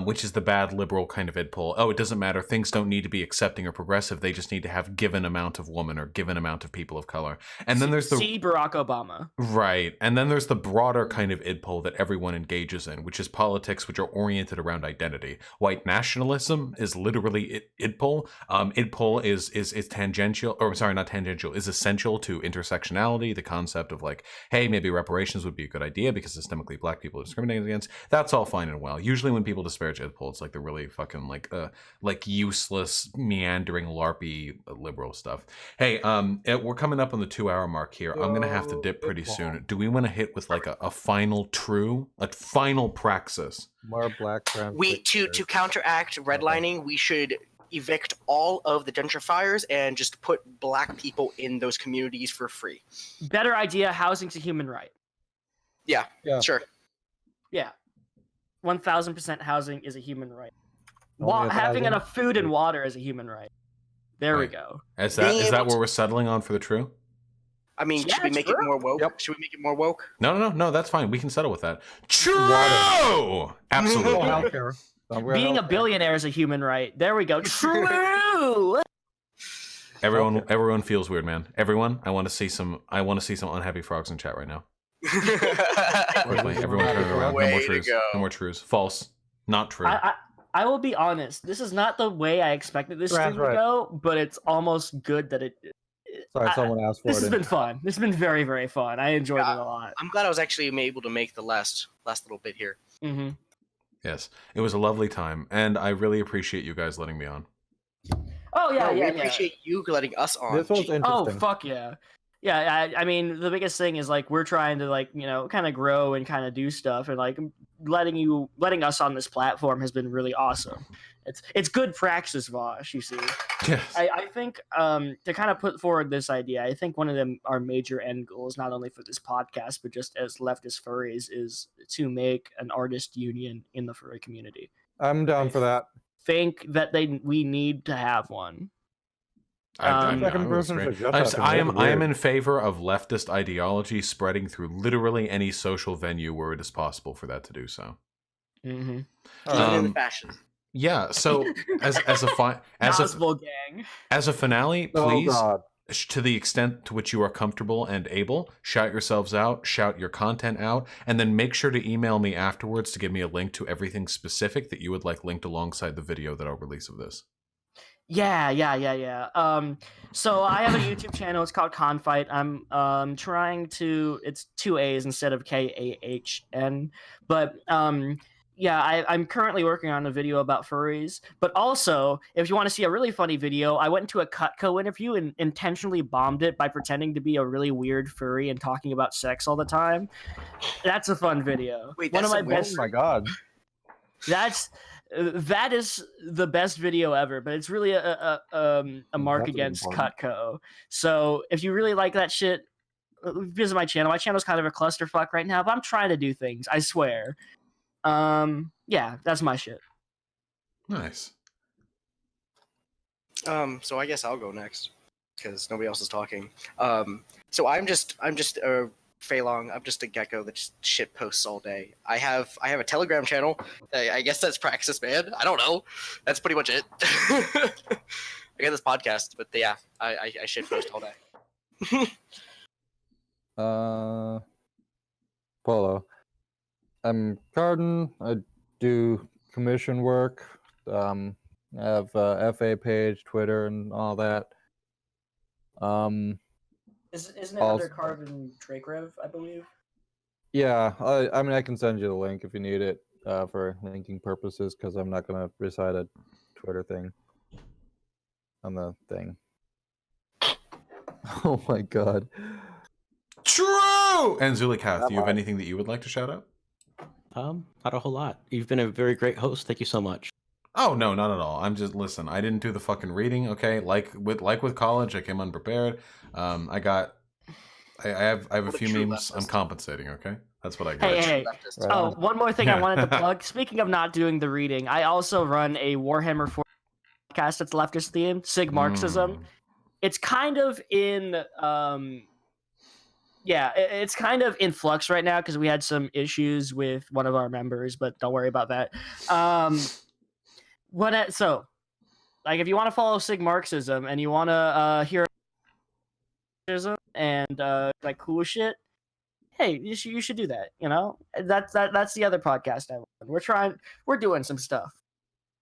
which is the bad liberal kind of idpol. Oh, it doesn't matter. Things don't need to be accepting or progressive. They just need to have given amount of woman or given amount of people of color. And then there's
see Barack Obama.
Right. And then there's the broader kind of idpol that everyone engages in, which is politics which are oriented around identity. White nationalism is literally idpol. Idpol is tangential, or sorry, not tangential, is essential to intersectionality, the concept of like, hey, maybe reparations would be a good idea because systemically black people are discriminated against. That's all fine and well. Usually when people disparage idpol, it's like they're really fucking like useless, meandering, LARPy liberal stuff. Hey, we're coming up on the 2-hour mark here. I'm gonna have to dip pretty soon. Do we want to hit with like a final praxis?
More black trans.
To counteract redlining, we should evict all of the gentrifiers and just put black people in those communities for free.
Better idea. Housing's a human right.
Yeah. Sure.
Yeah, 1000% housing is a human right.
Only
Having
1,000?
enough food and water is a human right. There we
Right.
go.
Is that what we're settling on for the true?
I mean,
Yeah,
should we make it
true.
more woke?
Yep.
Should we make it more woke?
No, that's fine. We can settle with that. True!
Oh,
Absolutely.
healthcare.
Being a billionaire is a human right. There we go. True.
Everyone feels weird, man. Everyone, I want to see some unhappy frogs in chat right now. Quickly, everyone turn it around. No
Way
more
to
trues.
go.
No more trues. False. Not true.
I will be honest. This is not the way I expected this stream to
Right.
go, but it's almost good that it.
Sorry, someone asked for
This
it.
has been fun. This has been very, very fun. I enjoyed it a lot.
I'm glad I was actually able to make the last little bit here.
Mm-hmm.
Yes, it was a lovely time, and I really appreciate you guys letting me on.
Oh yeah,
No,
yeah,
we appreciate you letting us on.
This was
Gee,
interesting.
Oh fuck yeah. Yeah, I mean, the biggest thing is like we're trying to like kind of grow and kind of do stuff, and like letting us on this platform has been really awesome. It's good praxis, Vosh. You see,
Yes.
I think to kind of put forward this idea, I think one of our major end goals, not only for this podcast but just as leftist furries, is to make an artist union in the furry community.
I'm down for that.
Think that we need to have one.
Second person suggests that to me.
I
It's
am
weird.
in favor of leftist ideology spreading through literally any social venue where it is possible for that to do so.
Mm-hmm.
Even in the fashion.
Yeah. So as a
gang.
as a finale,
Oh,
please,
God.
to the extent to which you are comfortable and able, shout yourselves out, shout your content out, and then make sure to email me afterwards to give me a link to everything specific that you would like linked alongside the video that I'll release of this.
Yeah. So I have a YouTube channel. It's called Confight. I'm trying to. It's 2 A's instead of KAHN. But yeah, I'm currently working on a video about furries. But also, if you want to see a really funny video, I went into a Cutco interview and intentionally bombed it by pretending to be a really weird furry and talking about sex all the time. That's a fun video.
Wait,
One of my
that's
best.
Oh my God.
That is the best video ever, but it's really a mark
That's
against
important.
Cutco. So if you really like that shit, visit my channel. My channel's kind of a clusterfuck right now, but I'm trying to do things. I swear. Yeah, that's my shit.
Nice.
So I guess I'll go next because nobody else is talking. So I'm just a Feilong. I'm just a gecko that just shit posts all day. I have a Telegram channel. I guess that's Praxis, man. I don't know. That's pretty much it. I got this podcast, but yeah, I shit post all day.
Polo. I'm Carden. I do commission work. I have a FA page, Twitter, and all that.
Isn't it
Also-
under Carbon Drakerev, I believe?
Yeah, I mean, I can send you the link if you need it for linking purposes, because I'm not going to recite a Twitter thing on the thing. Oh my God.
True! And Zulikath, do you have
Bye-bye.
anything that you would like to shout out?
Not a whole lot. You've been a very great host. Thank you so much.
Oh no, not at all. I'm just listen. I didn't do the fucking reading. Okay, like with college, I came unprepared. I have a
What a
few
true
memes. I'm
leftist.
compensating. Okay, that's what I got.
Hey.
Leftist.
Right
Oh,
on.
one more thing I
Yeah.
wanted to plug. Speaking of not doing the reading, I also run a Warhammer 4 podcast that's leftist themed, Sig Marxism.
Mm.
It's kind of in it's kind of in flux right now because we had some issues with one of our members, but don't worry about that. So like if you want to follow Sig Marxism and you want to hear and like cool shit, hey, you should do that. That's the other podcast I run. We're doing some stuff.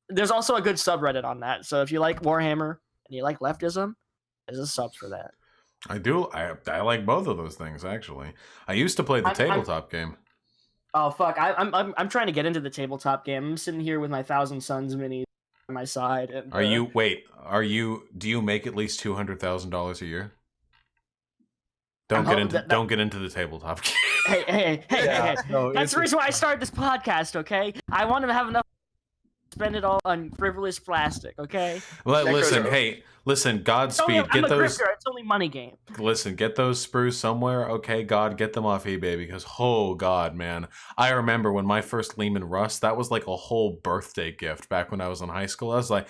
There's also a good subreddit on that, so if you like Warhammer and you like leftism, there's a sub for that.
I do. I like both of those things actually. I used to play the tabletop game.
Oh fuck! I'm trying to get into the tabletop game. I'm sitting here with my Thousand Suns mini on my side. And,
Do you make at least $200,000 a year? Don't get into the tabletop game.
Hey!
No,
That's the reason why I started this podcast. Okay, I want to have enough to spend it all on frivolous plastic. Okay.
Well,
Necros-
listen. Godspeed.
I'm
Get
a
those.
grifter. It's only money game.
Listen, get those sprues somewhere, okay? God, get them off eBay because, oh God, man. I remember when my first Lehman Rust, that was like a whole birthday gift back when I was in high school. I was like,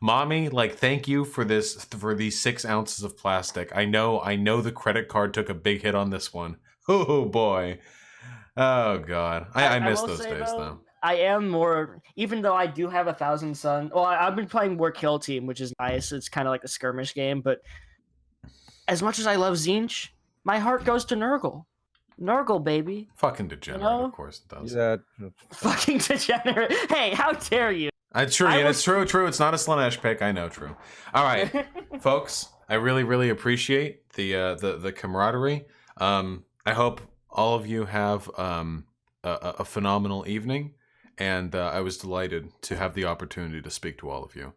Mommy, like, thank you for these 6 ounces of plastic. I know the credit card took a big hit on this one. Oh boy. Oh God. I miss
will
those
say,
days
though,
though.
I am more, even though I do have a Thousand Sun. Well, I've been playing more Kill Team, which is nice. It's kind of like a skirmish game, but as much as I love Zinch, my heart goes to Nurgle. Nurgle, baby.
Fucking degenerate, of course it does.
Yeah.
Fucking degenerate. Hey, how dare you?
It's true. It's true. It's not a Slanesh pick. I know. True. All right, folks. I really appreciate the camaraderie. I hope all of you have a phenomenal evening, and I was delighted to have the opportunity to speak to all of you.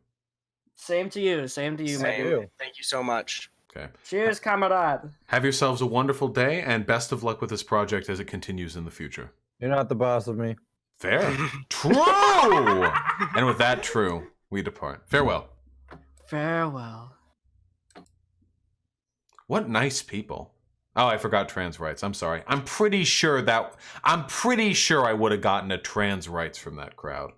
Same to you,
Same.
man.
Thank you so much.
Okay.
Cheers, comrade.
Have yourselves a wonderful day, and best of luck with this project as it continues in the future.
You're not the boss of me.
Fair. True! And with that true, we depart. Farewell.
Farewell.
What nice people. Oh, I forgot trans rights. I'm sorry. I'm pretty sure I would have gotten a trans rights from that crowd.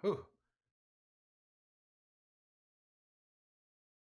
Ooh.